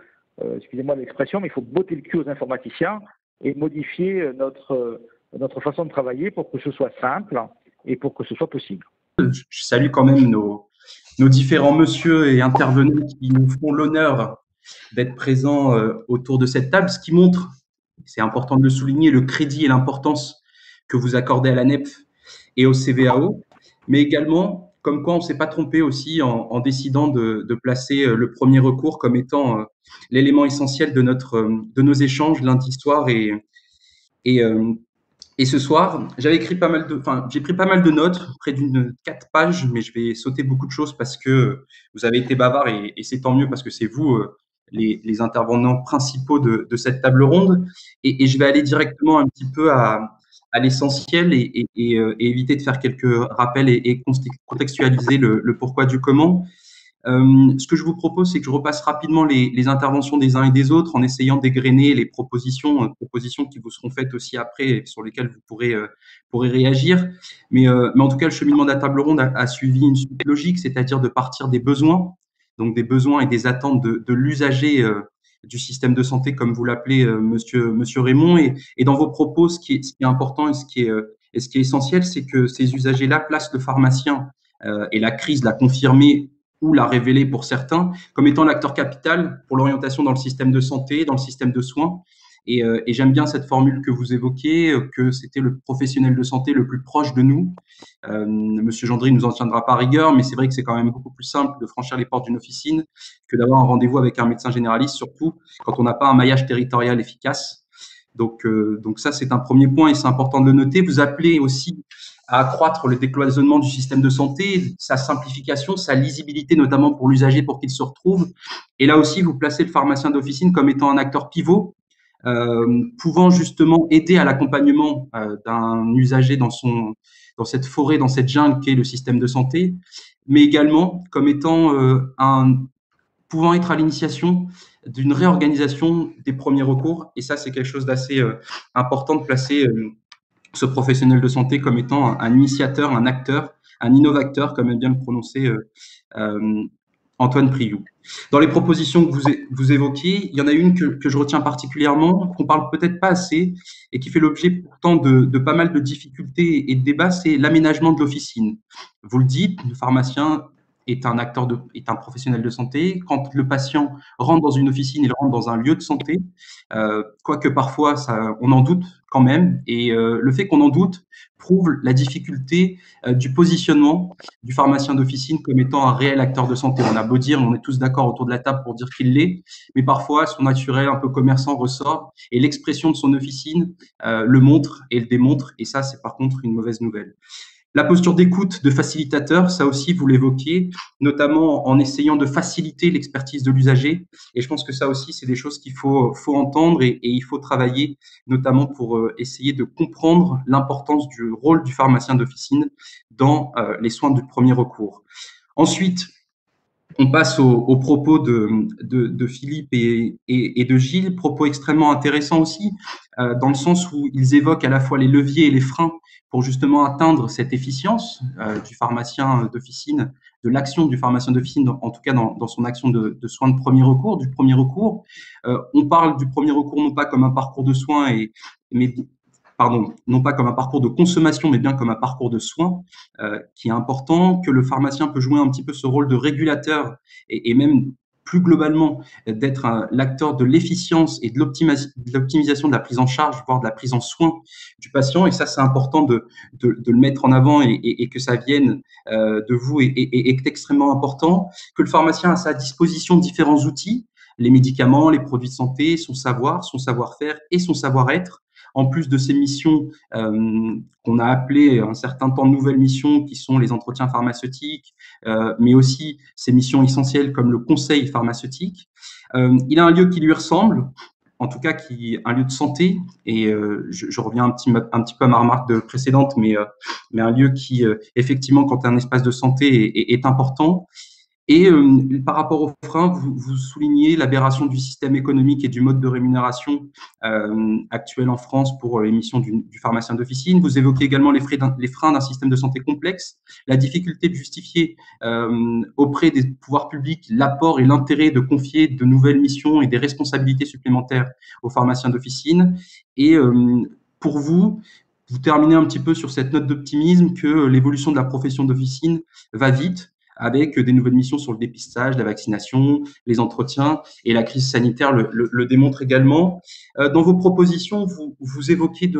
excusez-moi l'expression, mais il faut botter le cul aux informaticiens et modifier notre façon de travailler pour que ce soit simple et pour que ce soit possible. Je salue quand même nos différents messieurs et intervenants qui nous font l'honneur d'être présents autour de cette table, ce qui montre, c'est important de le souligner, le crédit et l'importance que vous accordez à la NEPF et au CVAO, mais également comme quoi on ne s'est pas trompé aussi en décidant de placer le premier recours comme étant l'élément essentiel de nos échanges lundi soir et ce soir. J'ai pris pas mal de notes, près d'une 4 pages, mais je vais sauter beaucoup de choses parce que vous avez été bavard et c'est tant mieux parce que c'est vous les intervenants principaux de cette table ronde. Et je vais aller directement un petit peu à l'essentiel et éviter de faire quelques rappels et contextualiser le pourquoi du comment. Ce que je vous propose, c'est que je repasse rapidement les interventions des uns et des autres en essayant d'égrener les propositions qui vous seront faites aussi après et sur lesquelles vous pourrez réagir. Mais en tout cas, le cheminement de la table ronde a suivi une suite logique, c'est-à-dire de partir des besoins, donc des besoins et des attentes de l'usager du système de santé, comme vous l'appelez, monsieur Raymond. Et dans vos propos, ce qui est important et ce qui est essentiel, c'est que ces usagers-là placent le pharmacien, et la crise l'a confirmé ou l'a révélé pour certains, comme étant l'acteur capital pour l'orientation dans le système de santé, dans le système de soins. Et j'aime bien cette formule que vous évoquez, que c'était le professionnel de santé le plus proche de nous. Monsieur Gendry nous en tiendra pas rigueur, mais c'est vrai que c'est quand même beaucoup plus simple de franchir les portes d'une officine que d'avoir un rendez-vous avec un médecin généraliste, surtout quand on n'a pas un maillage territorial efficace. Donc ça, c'est un premier point et c'est important de le noter. Vous appelez aussi à accroître le décloisonnement du système de santé, sa simplification, sa lisibilité, notamment pour l'usager, pour qu'il se retrouve. Et là aussi, vous placez le pharmacien d'officine comme étant un acteur pivot, pouvant justement aider à l'accompagnement d'un usager dans cette forêt, dans cette jungle qu'est le système de santé, mais également comme étant pouvant être à l'initiation d'une réorganisation des premiers recours. Et ça, c'est quelque chose d'assez important de placer ce professionnel de santé comme étant un initiateur, un acteur, un innovateur, comme aime bien le prononcer Antoine Priou. Dans les propositions que vous évoquiez, il y en a une que je retiens particulièrement, qu'on parle peut-être pas assez et qui fait l'objet pourtant de pas mal de difficultés et de débats, c'est l'aménagement de l'officine. Vous le dites, le pharmacien est un professionnel de santé. Quand le patient rentre dans une officine, il rentre dans un lieu de santé, quoique parfois on en doute quand même. Et le fait qu'on en doute prouve la difficulté du positionnement du pharmacien d'officine comme étant un réel acteur de santé. On a beau dire, on est tous d'accord autour de la table pour dire qu'il l'est, mais parfois son naturel un peu commerçant ressort et l'expression de son officine le montre et le démontre. Et ça, c'est par contre une mauvaise nouvelle. La posture d'écoute de facilitateur, ça aussi, vous l'évoquiez, notamment en essayant de faciliter l'expertise de l'usager. Et je pense que ça aussi, c'est des choses qu'il faut entendre et il faut travailler, notamment pour essayer de comprendre l'importance du rôle du pharmacien d'officine dans les soins du premier recours. Ensuite, on passe aux propos de Philippe et de Gilles, propos extrêmement intéressants aussi, dans le sens où ils évoquent à la fois les leviers et les freins pour justement atteindre cette efficience du pharmacien d'officine, de l'action du pharmacien d'officine, en tout cas dans son action de soins de premier recours, du premier recours. On parle du premier recours non pas comme un parcours de soins, non pas comme un parcours de consommation, mais bien comme un parcours de soins, qui est important, que le pharmacien peut jouer un petit peu ce rôle de régulateur et même plus globalement d'être l'acteur de l'efficience et de l'optimisation de la prise en charge, voire de la prise en soin du patient. Et ça, c'est important de le mettre en avant et que ça vienne de vous et est extrêmement important. Que le pharmacien a à sa disposition différents outils, les médicaments, les produits de santé, son savoir, son savoir-faire et son savoir-être. En plus de ces missions qu'on a appelées un certain temps de nouvelles missions, qui sont les entretiens pharmaceutiques, mais aussi ces missions essentielles comme le conseil pharmaceutique. Il a un lieu qui lui ressemble, en tout cas un lieu de santé, et je reviens un petit peu à ma remarque précédente, mais un lieu qui, effectivement, quand un espace de santé est important. Et par rapport aux freins, vous soulignez l'aberration du système économique et du mode de rémunération actuel en France pour l'émission du pharmacien d'officine. Vous évoquez également les freins d'un système de santé complexe, la difficulté de justifier auprès des pouvoirs publics l'apport et l'intérêt de confier de nouvelles missions et des responsabilités supplémentaires aux pharmaciens d'officine. Et pour vous terminez un petit peu sur cette note d'optimisme que l'évolution de la profession d'officine va vite, avec des nouvelles missions sur le dépistage, la vaccination, les entretiens, et la crise sanitaire le démontre également. Dans vos propositions, vous évoquez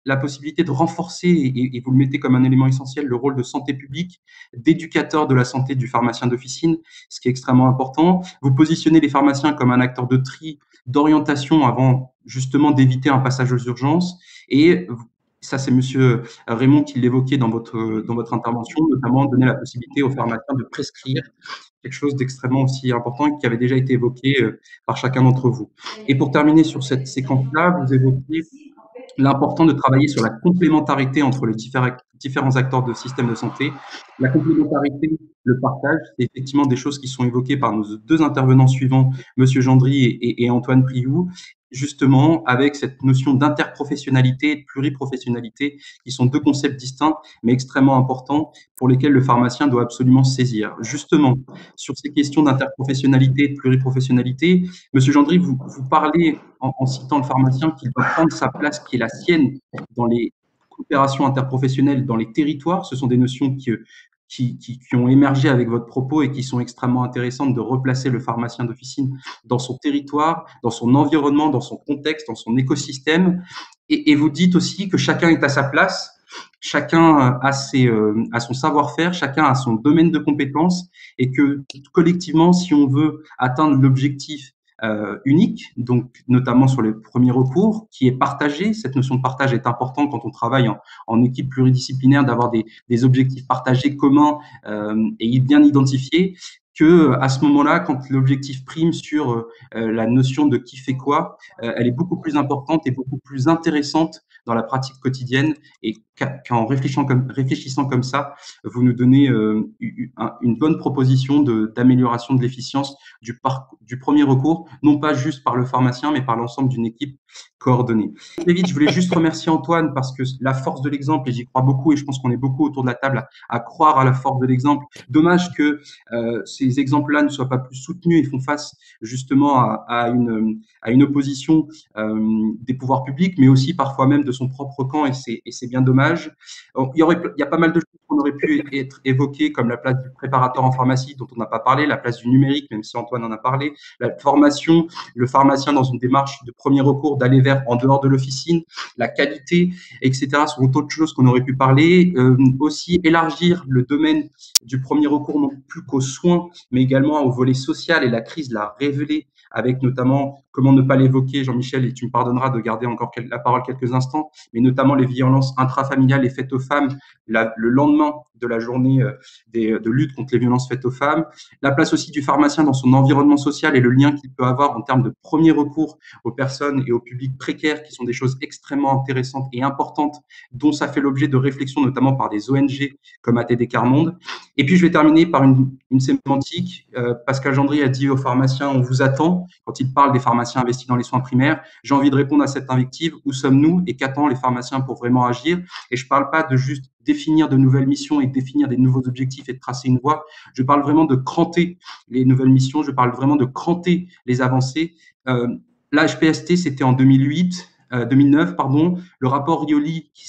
la possibilité de renforcer, et vous le mettez comme un élément essentiel, le rôle de santé publique, d'éducateur de la santé du pharmacien d'officine, ce qui est extrêmement important. Vous positionnez les pharmaciens comme un acteur de tri, d'orientation avant justement d'éviter un passage aux urgences. Et ça, c'est Monsieur Raymond qui l'évoquait dans votre intervention, notamment donner la possibilité aux pharmaciens de prescrire, quelque chose d'extrêmement aussi important et qui avait déjà été évoqué par chacun d'entre vous. Et pour terminer sur cette séquence-là, vous évoquez l'important de travailler sur la complémentarité entre les différents acteurs de système de santé. La complémentarité, le partage, c'est effectivement des choses qui sont évoquées par nos deux intervenants suivants, Monsieur Gendry et Antoine Priou, justement avec cette notion d'interprofessionnalité et de pluriprofessionnalité, qui sont deux concepts distincts, mais extrêmement importants, pour lesquels le pharmacien doit absolument se saisir. Justement, sur ces questions d'interprofessionnalité et de pluriprofessionnalité, Monsieur Gendry, vous parlez, en citant le pharmacien, qu'il doit prendre sa place qui est la sienne dans les coopérations interprofessionnelles, dans les territoires. Ce sont des notions qui ont émergé avec votre propos et qui sont extrêmement intéressantes, de replacer le pharmacien d'officine dans son territoire, dans son environnement, dans son contexte, dans son écosystème. Et vous dites aussi que chacun est à sa place, chacun a son savoir-faire, chacun a son domaine de compétences, et que collectivement, si on veut atteindre l'objectif unique, donc notamment sur les premiers recours, qui est partagé. Cette notion de partage est importante quand on travaille en équipe pluridisciplinaire, d'avoir des objectifs partagés communs et bien identifiés, que à ce moment-là, quand l'objectif prime sur la notion de qui fait quoi, elle est beaucoup plus importante et beaucoup plus intéressante dans la pratique quotidienne, et qu'en réfléchissant comme ça, vous nous donnez une bonne proposition d'amélioration de l'efficience du premier recours, non pas juste par le pharmacien, mais par l'ensemble d'une équipe coordonnée. Très vite, je voulais juste remercier Antoine, parce que la force de l'exemple, et j'y crois beaucoup, et je pense qu'on est beaucoup autour de la table à croire à la force de l'exemple. Dommage que ces exemples-là ne soient pas plus soutenus et font face justement à une opposition des pouvoirs publics, mais aussi parfois même de son propre camp, et c'est bien dommage. Il y a pas mal de choses qu'on aurait pu être évoquées, comme la place du préparateur en pharmacie, dont on n'a pas parlé, la place du numérique, même si Antoine en a parlé, la formation, le pharmacien dans une démarche de premier recours, d'aller vers en dehors de l'officine, la qualité, etc. sont d'autres choses qu'on aurait pu parler. Aussi élargir le domaine du premier recours, non plus qu'aux soins, mais également au volet social, et la crise l'a révélé, avec notamment, comment ne pas l'évoquer, Jean-Michel, et tu me pardonneras de garder encore la parole quelques instants, mais notamment les violences intrafamiliales et faites aux femmes, le lendemain de la journée de lutte contre les violences faites aux femmes. La place aussi du pharmacien dans son environnement social et le lien qu'il peut avoir en termes de premier recours aux personnes et au public précaire, qui sont des choses extrêmement intéressantes et importantes, dont ça fait l'objet de réflexions, notamment par des ONG comme ATD Quart Monde. Et puis, je vais terminer par une sémantique. Pascal Gendry a dit aux pharmaciens « on vous attend » quand il parle des pharmaciens investis dans les soins primaires. J'ai envie de répondre à cette invective. Où sommes-nous et qu'attendent les pharmaciens pour vraiment agir? Et je ne parle pas de juste définir de nouvelles missions et définir des nouveaux objectifs et de tracer une voie. Je parle vraiment de cranter les nouvelles missions. Je parle vraiment de cranter les avancées. L'HPST, c'était en 2009, pardon. Le rapport Rioli qui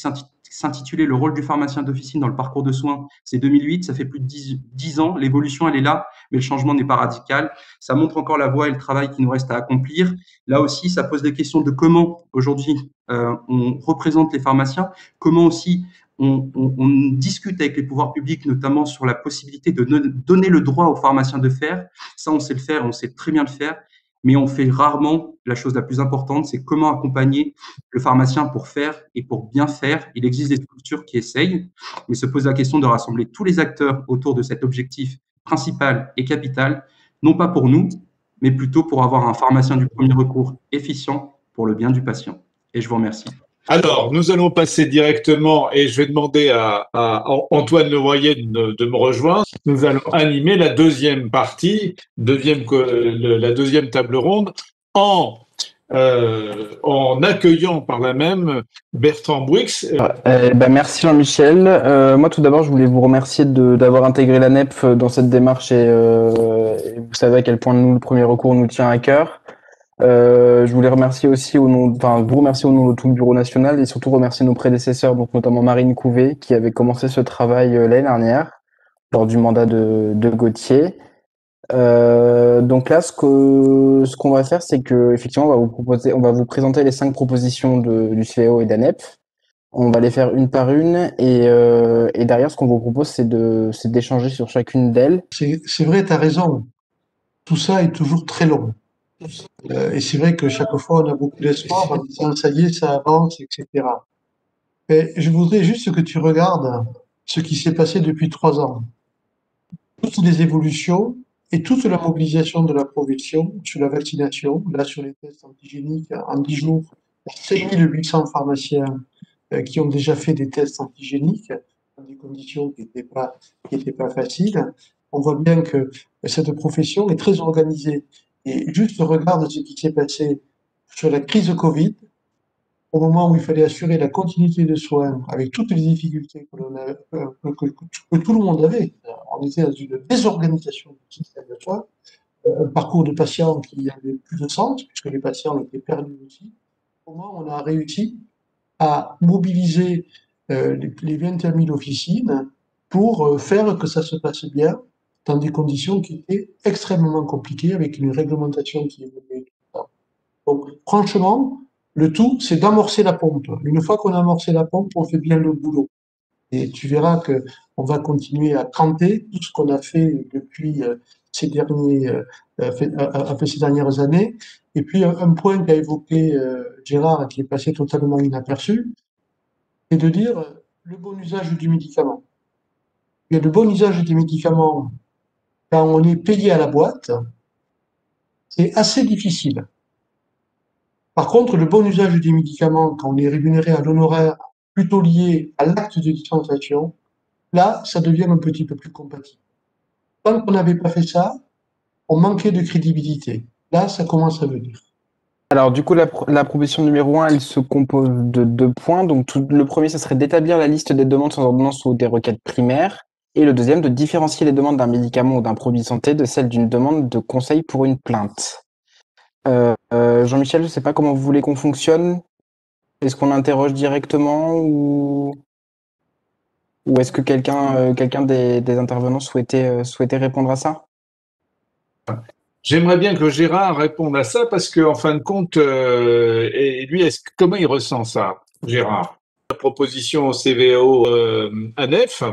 s'intitulait « Le rôle du pharmacien d'officine dans le parcours de soins », c'est 2008, ça fait plus de 10 ans. L'évolution, elle est là, mais le changement n'est pas radical. Ça montre encore la voie et le travail qui nous reste à accomplir. Là aussi, ça pose des questions de comment, aujourd'hui, on représente les pharmaciens, comment aussi on discute avec les pouvoirs publics, notamment sur la possibilité de donner le droit aux pharmaciens de faire. Ça, on sait le faire, on sait très bien le faire, mais on fait rarement la chose la plus importante, c'est comment accompagner le pharmacien pour faire et pour bien faire. Il existe des structures qui essayent, mais se pose la question de rassembler tous les acteurs autour de cet objectif principal et capital, non pas pour nous, mais plutôt pour avoir un pharmacien du premier recours efficient pour le bien du patient. Et je vous remercie. Alors, nous allons passer directement, et je vais demander à Antoine Levoyer de me rejoindre. Nous allons animer la deuxième partie, la deuxième table ronde, en accueillant par là même Bertrand Bruix. Merci Jean-Michel. Moi, tout d'abord, je voulais vous remercier d'avoir intégré la NEPF dans cette démarche, et vous savez à quel point nous, le premier recours nous tient à cœur. Je voulais remercier aussi vous remercier au nom de tout le bureau national, et surtout remercier nos prédécesseurs, donc notamment Marine Couvet, qui avait commencé ce travail l'année dernière. lors du mandat de Gauthier. Donc là, ce qu'on va faire, c'est que effectivement, on va vous présenter les 5 propositions du CVAO et d'ANEP. On va les faire une par une et derrière, ce qu'on vous propose, c'est d'échanger sur chacune d'elles. C'est vrai, tu as raison. Tout ça est toujours très long. Et c'est vrai que chaque fois, on a beaucoup d'espoir en disant ça y est, ça avance, etc. Et je voudrais juste que tu regardes ce qui s'est passé depuis 3 ans. Toutes les évolutions et toute la mobilisation de la profession sur la vaccination, là sur les tests antigéniques, en 10 jours, il y a 7800 pharmaciens qui ont déjà fait des tests antigéniques dans des conditions qui n'étaient pas faciles. On voit bien que cette profession est très organisée. Et juste regarde ce qui s'est passé sur la crise Covid, au moment où il fallait assurer la continuité de soins, avec toutes les difficultés que tout le monde avait. On était dans une désorganisation du système de soins, un parcours de patients qui avait plus de sens, puisque les patients étaient perdus aussi. Comment on a réussi à mobiliser les 21 000 officines pour faire que ça se passe bien dans des conditions qui étaient extrêmement compliquées, avec une réglementation qui évoluait tout le temps. Donc, franchement, le tout, c'est d'amorcer la pompe. Une fois qu'on a amorcé la pompe, on fait bien le boulot. Et tu verras que on va continuer à cranter tout ce qu'on a fait depuis ces dernières années. Et puis, un point qu'a évoqué Gérard et qui est passé totalement inaperçu, c'est de dire le bon usage du médicament. Il y a le bon usage des médicaments quand on est payé à la boîte, c'est assez difficile. Par contre, le bon usage des médicaments, quand on est rémunéré à l'honoraire, plutôt lié à l'acte de dispensation, là, ça devient un petit peu plus compatible. Tant qu'on n'avait pas fait ça, on manquait de crédibilité. Là, ça commence à venir. Alors, du coup, la proposition numéro 1, elle se compose de 2 points. Donc, le premier, ce serait d'établir la liste des demandes sans ordonnance ou des requêtes primaires. Et le deuxième, de différencier les demandes d'un médicament ou d'un produit de santé de celles d'une demande de conseil pour une plainte. Jean-Michel, je ne sais pas comment vous voulez qu'on fonctionne. Est-ce qu'on interroge directement ou est-ce que quelqu'un des intervenants souhaitait répondre à ça? J'aimerais bien que Gérard réponde à ça parce qu'en fin de compte, et lui, comment il ressent ça, Gérard? La proposition CVAO ANEF.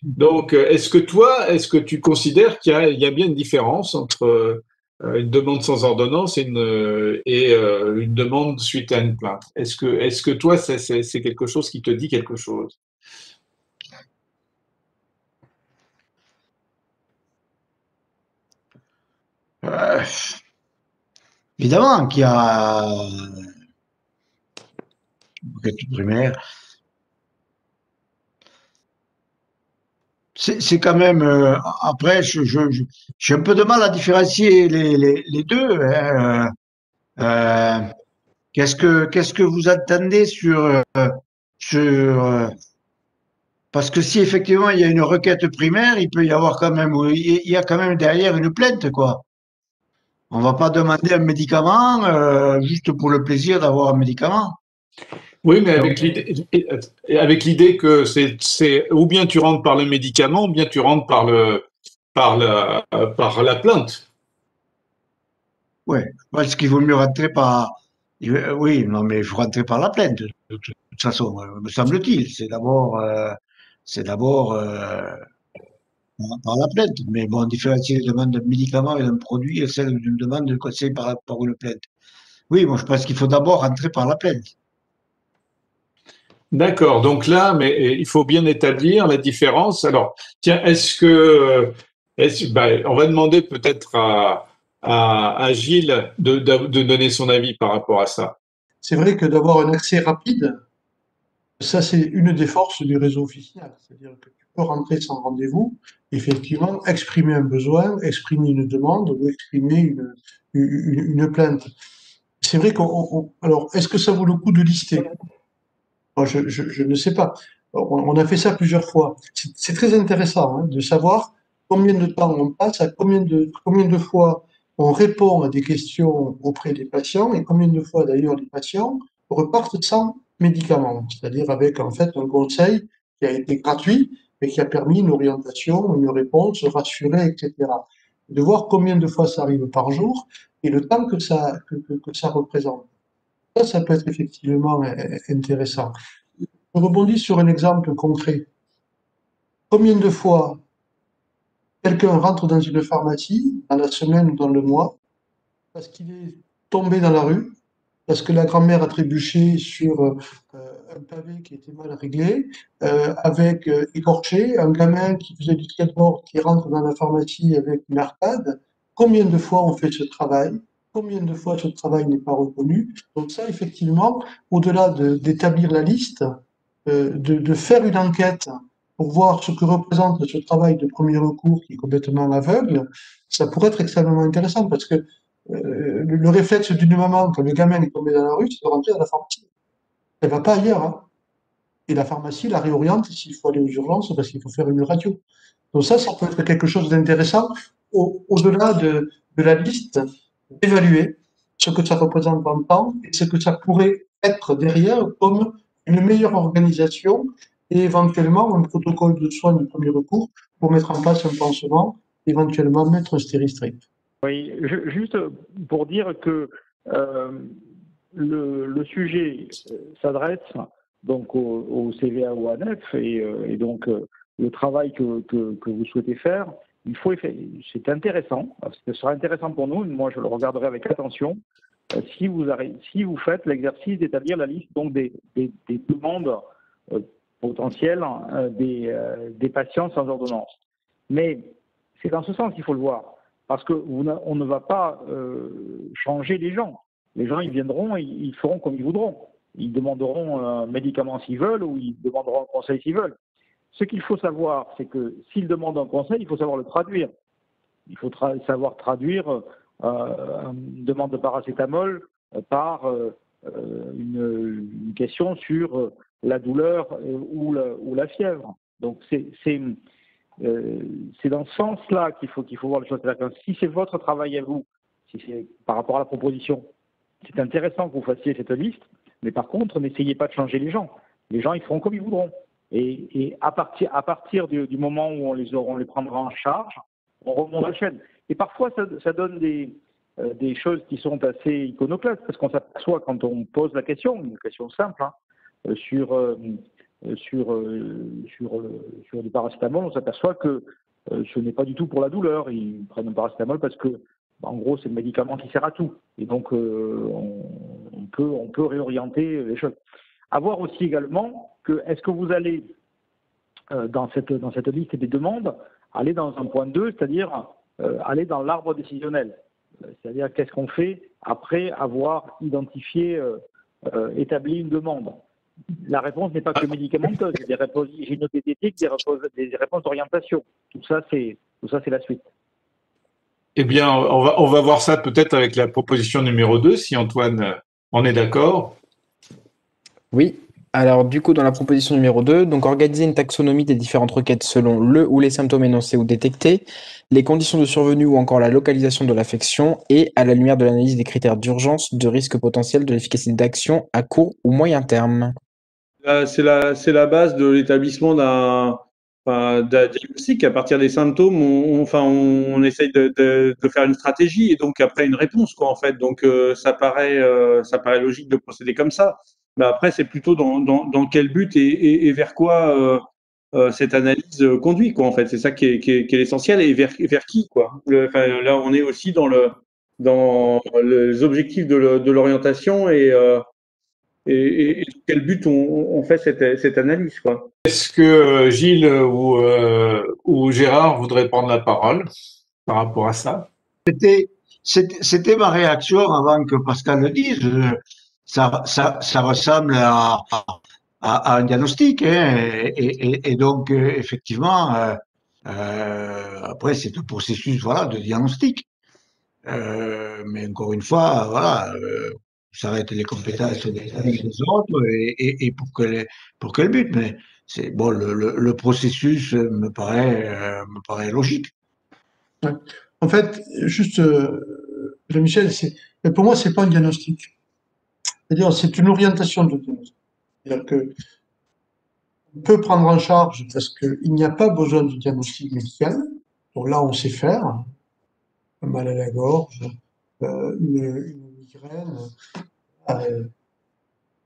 Donc, est-ce que tu considères qu'il y a bien une différence entre une demande sans ordonnance et une demande suite à une plainte? Est-ce que toi, c'est quelque chose qui te dit quelque chose? Évidemment qu'il y a une requête primaire. C'est quand même. Après, j'ai un peu de mal à différencier les deux. Hein. Qu'est-ce que vous attendez sur parce que si effectivement il y a une requête primaire, il peut y avoir quand même, il y a quand même derrière une plainte, quoi. On va pas demander un médicament juste pour le plaisir d'avoir un médicament. Oui, mais avec l'idée que c'est ou bien tu rentres par le médicament, ou bien tu rentres par la plainte. Oui, parce qu'il vaut mieux rentrer par. Oui, non, mais il faut rentrer par la plainte, de toute façon, me semble-t-il. C'est d'abord par la plainte. Mais bon, différencier les demandes d'un médicament et d'un produit et celle d'une demande de conseil par une plainte. Oui, moi je pense qu'il faut d'abord rentrer par la plainte. D'accord. Donc là, mais il faut bien établir la différence. Alors, tiens, on va demander peut-être à Gilles de donner son avis par rapport à ça. C'est vrai que d'avoir un accès rapide, ça c'est une des forces du réseau officinal. C'est-à-dire que tu peux rentrer sans rendez-vous, effectivement, exprimer un besoin, exprimer une demande ou exprimer une plainte. C'est vrai alors, est-ce que ça vaut le coup de lister? Moi, je ne sais pas. On a fait ça plusieurs fois. C'est très intéressant de savoir combien de temps on passe, à combien de fois on répond à des questions auprès des patients et combien de fois d'ailleurs les patients repartent sans médicaments, c'est-à-dire avec en fait un conseil qui a été gratuit et qui a permis une orientation, une réponse rassurée, etc. De voir combien de fois ça arrive par jour et le temps que ça représente. Ça peut être effectivement intéressant. Je rebondis sur un exemple concret. Combien de fois quelqu'un rentre dans une pharmacie, dans la semaine ou dans le mois, parce qu'il est tombé dans la rue, parce que la grand-mère a trébuché sur un pavé qui était mal réglé, avec écorché, un gamin qui faisait du skateboard qui rentre dans la pharmacie avec une arcade. Combien de fois on fait ce travail? Combien de fois ce travail n'est pas reconnu? Donc ça, effectivement, au-delà d'établir la liste, de faire une enquête pour voir ce que représente ce travail de premier recours qui est complètement aveugle, ça pourrait être extrêmement intéressant parce que le réflexe d'une maman quand le gamin est tombé dans la rue, c'est de rentrer dans la pharmacie. Elle va pas ailleurs, hein. Et la pharmacie la réoriente s'il faut aller aux urgences parce qu'il faut faire une radio. Donc ça peut être quelque chose d'intéressant au-delà de la liste, d'évaluer ce que ça représente en temps et ce que ça pourrait être derrière comme une meilleure organisation et éventuellement un protocole de soins de premier recours pour mettre en place un pansement, éventuellement mettre un stéristrip. Oui, juste pour dire que le sujet s'adresse donc au CVA ou à NEF et donc le travail que vous souhaitez faire, c'est intéressant, ce sera intéressant pour nous, moi je le regarderai avec attention, si vous faites l'exercice d'établir la liste donc des demandes potentielles des patients sans ordonnance. Mais c'est dans ce sens qu'il faut le voir. Parce qu'on ne va pas changer les gens. Les gens, ils viendront, ils feront comme ils voudront. Ils demanderont un médicament s'ils veulent ou ils demanderont un conseil s'ils veulent. Ce qu'il faut savoir, c'est que s'ils demandent un conseil, il faut savoir le traduire. Il faut savoir traduire une demande de paracétamol par une question sur la douleur ou la fièvre. Donc c'est dans ce sens-là qu'il faut voir les choses. C'est-à-dire que si c'est votre travail à vous, si c'est par rapport à la proposition, c'est intéressant que vous fassiez cette liste, mais par contre, n'essayez pas de changer les gens. Les gens, ils feront comme ils voudront. Et à partir du moment où on les prendra en charge, on remonte la chaîne. Et parfois, ça donne des choses qui sont assez iconoclastes, parce qu'on s'aperçoit quand on pose la question, une question simple, hein, sur du paracétamol, on s'aperçoit que ce n'est pas du tout pour la douleur. Ils prennent un paracétamol parce que, en gros, c'est le médicament qui sert à tout. Et donc, on peut réorienter les choses. À voir aussi également que, est-ce que vous allez, dans cette liste des demandes, aller dans un point 2, c'est-à-dire aller dans l'arbre décisionnel. C'est-à-dire, qu'est-ce qu'on fait après avoir identifié, établi une demande? La réponse n'est pas que médicamenteuse, il y a des réponses gynécologiques, des réponses d'orientation. Tout ça, c'est la suite. Eh bien, on va voir ça peut-être avec la proposition numéro 2, si Antoine en est d'accord. Oui. Alors, du coup, dans la proposition numéro 2, donc organiser une taxonomie des différentes requêtes selon le ou les symptômes énoncés ou détectés, les conditions de survenue ou encore la localisation de l'affection et à la lumière de l'analyse des critères d'urgence, de risque potentiel, de l'efficacité d'action à court ou moyen terme. C'est la base de l'établissement d'un diagnostic. À partir des symptômes, on essaye de faire une stratégie et donc après une réponse, quoi, en fait. Donc ça paraît logique de procéder comme ça. Mais après, c'est plutôt dans quel but et vers quoi cette analyse conduit, quoi, en fait. C'est ça qui est l'essentiel et vers qui, quoi. Là, on est aussi dans les objectifs de l'orientation et quel but on fait cette analyse, quoi. Est-ce que Gilles ou Gérard voudraient prendre la parole par rapport à ça? C'était ma réaction avant que Pascal le dise. Ça ressemble à un diagnostic, hein, et donc effectivement, après c'est un processus, voilà, de diagnostic. Mais encore une fois, voilà, ça va être les compétences des autres et pour quel but. Mais c'est bon, le processus me paraît logique. Ouais. En fait, juste, Jean-Michel, pour moi, c'est pas un diagnostic. C'est-à-dire, c'est une orientation de diagnostic. C'est-à-dire que peut prendre en charge parce qu'il n'y a pas besoin de diagnostic médical. Donc là, on sait faire. Un mal à la gorge, une migraine,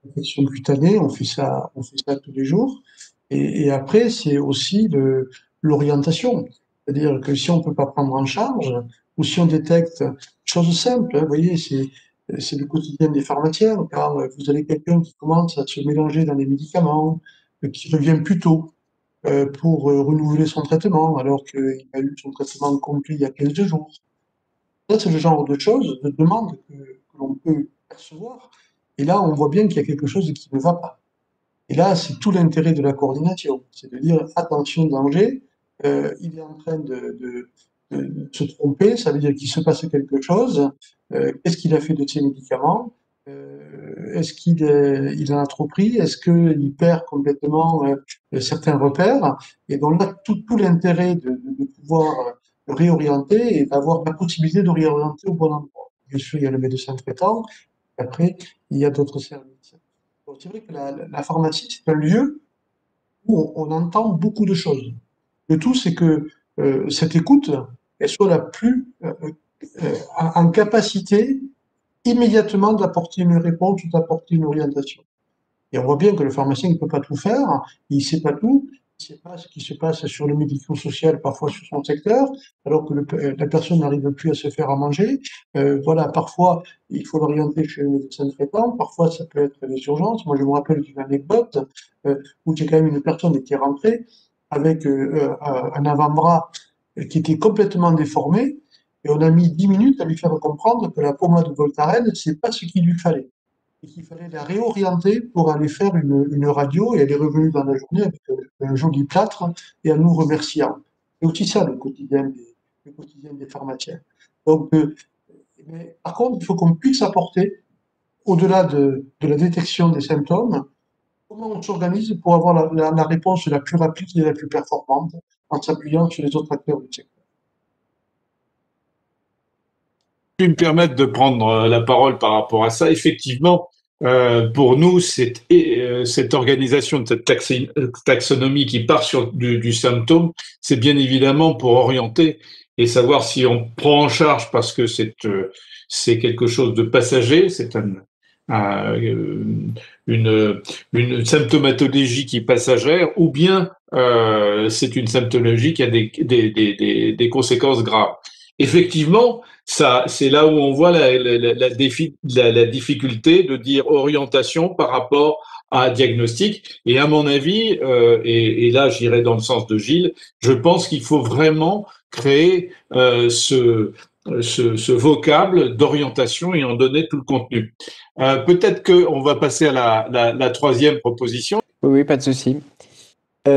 infection cutanée, on fait ça tous les jours. Et après, c'est aussi l'orientation. C'est-à-dire que si on peut pas prendre en charge, ou si on détecte, chose simple, hein, vous voyez, c'est le quotidien des pharmaciens. Quand vous avez quelqu'un qui commence à se mélanger dans les médicaments, qui revient plus tôt pour renouveler son traitement, alors qu'il a eu son traitement complet il y a 15 jours. Ça, c'est le genre de choses, de demandes que l'on peut percevoir. Et là, on voit bien qu'il y a quelque chose qui ne va pas. Et là, c'est tout l'intérêt de la coordination. C'est de dire, attention, danger, il est en train de se tromper, ça veut dire qu'il se passe quelque chose. Qu'est-ce qu'il a fait de ses médicaments? Est-ce il en a trop pris? Est-ce qu'il perd complètement certains repères? Et donc là, tout l'intérêt de pouvoir réorienter et d'avoir la possibilité de réorienter au bon endroit. Bien sûr, il y a le médecin traitant, et après, il y a d'autres services. Donc, c'est vrai que la pharmacie, c'est un lieu où on entend beaucoup de choses. Le tout, c'est que cette écoute, elle soit la plus en capacité immédiatement d'apporter une réponse ou d'apporter une orientation. Et on voit bien que le pharmacien ne peut pas tout faire, il ne sait pas tout, il ne sait pas ce qui se passe sur le médico-social, parfois sur son secteur, alors que la personne n'arrive plus à se faire à manger. Voilà, parfois, il faut l'orienter chez le médecin traitant, parfois ça peut être les urgences. Moi, je me rappelle d'une anecdote où j'ai quand même une personne qui est rentrée avec un avant-bras qui était complètement déformé, et on a mis 10 minutes à lui faire comprendre que la pommade de Voltaren, c'est pas ce qu'il lui fallait et qu'il fallait la réorienter pour aller faire une radio, et elle est revenue dans la journée avec un joli plâtre et en nous remerciant. C'est aussi ça le quotidien des pharmaciens. Donc, mais par contre, il faut qu'on puisse apporter, au-delà de la détection des symptômes, comment on s'organise pour avoir la réponse la plus rapide et la plus performante en s'appuyant sur les autres acteurs du secteur. Je vais me permettre de prendre la parole par rapport à ça. Effectivement, pour nous, cette organisation de cette taxonomie qui part du symptôme, c'est bien évidemment pour orienter et savoir si on prend en charge parce que c'est quelque chose de passager, c'est une symptomatologie qui est passagère, ou bien c'est une symptomatologie qui a des conséquences graves. Effectivement, ça, c'est là où on voit la difficulté de dire orientation par rapport à diagnostic. Et à mon avis, et là j'irai dans le sens de Gilles, je pense qu'il faut vraiment créer ce vocable d'orientation et en donner tout le contenu. Peut-être qu'on va passer à la troisième proposition. Oui, pas de souci.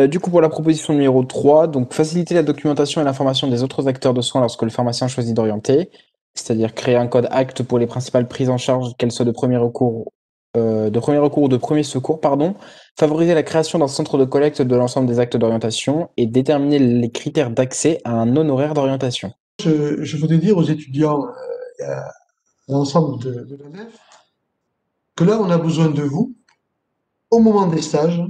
Du coup, pour la proposition numéro 3, donc faciliter la documentation et l'information des autres acteurs de soins lorsque le pharmacien choisit d'orienter, c'est-à-dire créer un code ACT pour les principales prises en charge, qu'elles soient de premier recours ou de premier secours, pardon, favoriser la création d'un centre de collecte de l'ensemble des actes d'orientation et déterminer les critères d'accès à un honoraire d'orientation. Je voudrais dire aux étudiants, à l'ensemble de la nef, que là, on a besoin de vous au moment des stages,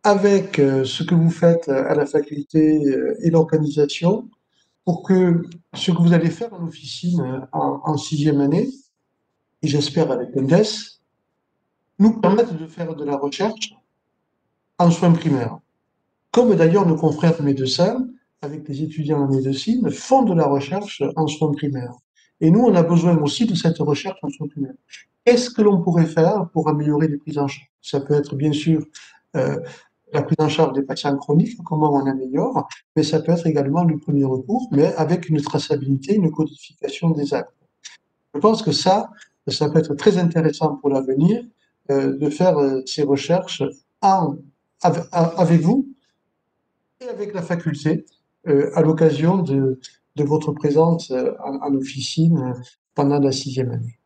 avec ce que vous faites à la faculté et l'organisation, pour que ce que vous allez faire en officine en 6e année, et j'espère avec l'INDES, nous permette de faire de la recherche en soins primaires. Comme d'ailleurs nos confrères médecins, avec les étudiants en médecine, font de la recherche en soins primaires. Et nous, on a besoin aussi de cette recherche en soins primaires. Qu'est-ce que l'on pourrait faire pour améliorer les prises en charge? Ça peut être bien sûr la prise en charge des patients chroniques, comment on améliore, mais ça peut être également le premier recours, mais avec une traçabilité, une codification des actes. Je pense que ça peut être très intéressant pour l'avenir de faire ces recherches avec vous et avec la faculté à l'occasion de votre présence en officine pendant la 6e année.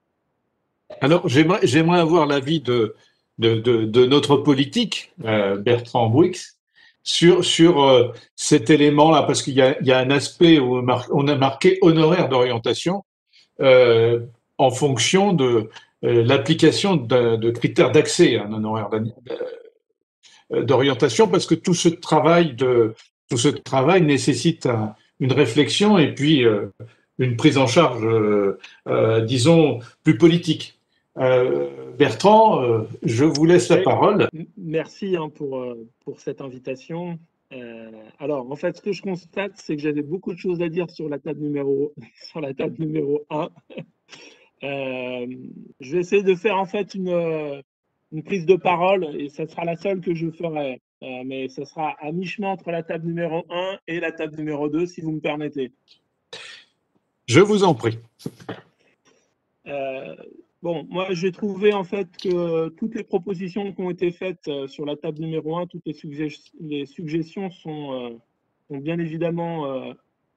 Alors, j'aimerais avoir l'avis de notre politique, Bertrand Bruix, sur cet élément-là, parce qu'il y a un aspect où on a marqué honoraire d'orientation en fonction de l'application de critères d'accès à un honoraire d'orientation, parce que tout ce travail nécessite une réflexion et puis une prise en charge, disons, plus politique. Bertrand, je vous laisse la parole. Merci pour cette invitation. Alors, en fait, ce que je constate, c'est que j'avais beaucoup de choses à dire sur la table numéro 1. Je vais essayer de faire en fait une prise de parole et ça sera la seule que je ferai. Mais ça sera à mi-chemin entre la table numéro 1 et la table numéro 2, si vous me permettez. Je vous en prie. Bon, moi, j'ai trouvé en fait que toutes les propositions qui ont été faites sur la table numéro 1, toutes les suggestions sont bien évidemment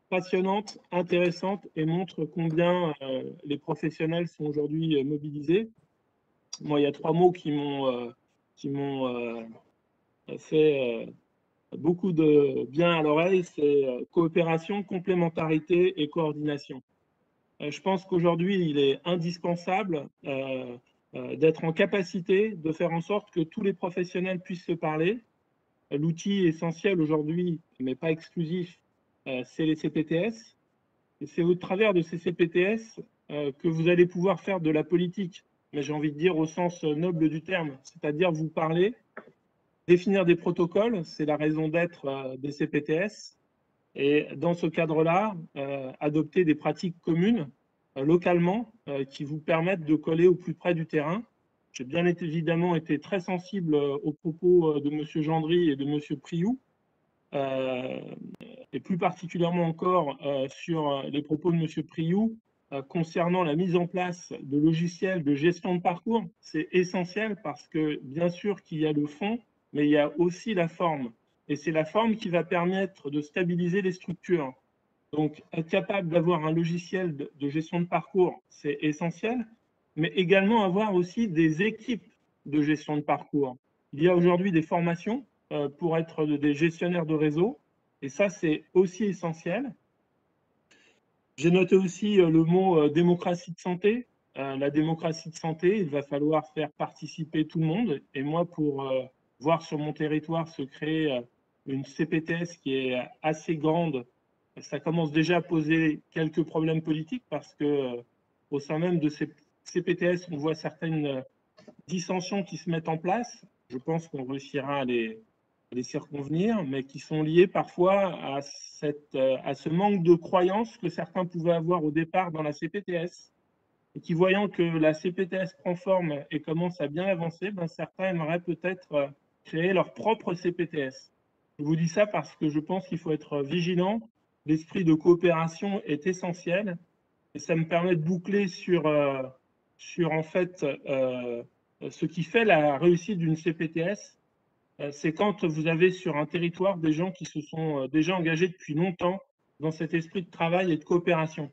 passionnantes, intéressantes et montrent combien les professionnels sont aujourd'hui mobilisés. Moi, il y a 3 mots qui m'ont fait beaucoup de bien à l'oreille, c'est coopération, complémentarité et coordination. Je pense qu'aujourd'hui, il est indispensable d'être en capacité de faire en sorte que tous les professionnels puissent se parler. L'outil essentiel aujourd'hui, mais pas exclusif, c'est les CPTS. Et c'est au travers de ces CPTS que vous allez pouvoir faire de la politique, mais j'ai envie de dire au sens noble du terme, c'est-à-dire vous parler, définir des protocoles, c'est la raison d'être des CPTS, et dans ce cadre-là, adopter des pratiques communes localement qui vous permettent de coller au plus près du terrain. J'ai bien évidemment été très sensible aux propos de M. Gendry et de M. Priou, et plus particulièrement encore sur les propos de M. Priou concernant la mise en place de logiciels de gestion de parcours. C'est essentiel parce que bien sûr qu'il y a le fond, mais il y a aussi la forme. Et c'est la forme qui va permettre de stabiliser les structures. Donc, être capable d'avoir un logiciel de gestion de parcours, c'est essentiel, mais également avoir aussi des équipes de gestion de parcours. Il y a aujourd'hui des formations pour être des gestionnaires de réseau, et ça, c'est aussi essentiel. J'ai noté aussi le mot démocratie de santé. La démocratie de santé, il va falloir faire participer tout le monde. Et moi, pour voir sur mon territoire se créer une CPTS qui est assez grande, ça commence déjà à poser quelques problèmes politiques parce que au sein même de ces CPTS, on voit certaines dissensions qui se mettent en place. Je pense qu'on réussira à les circonvenir, mais qui sont liées parfois à ce manque de croyance que certains pouvaient avoir au départ dans la CPTS, et qui, voyant que la CPTS prend forme et commence à bien avancer, ben, certains aimeraient peut-être créer leur propre CPTS. Je vous dis ça parce que je pense qu'il faut être vigilant. L'esprit de coopération est essentiel, et ça me permet de boucler sur en fait ce qui fait la réussite d'une CPTS. C'est quand vous avez sur un territoire des gens qui se sont déjà engagés depuis longtemps dans cet esprit de travail et de coopération.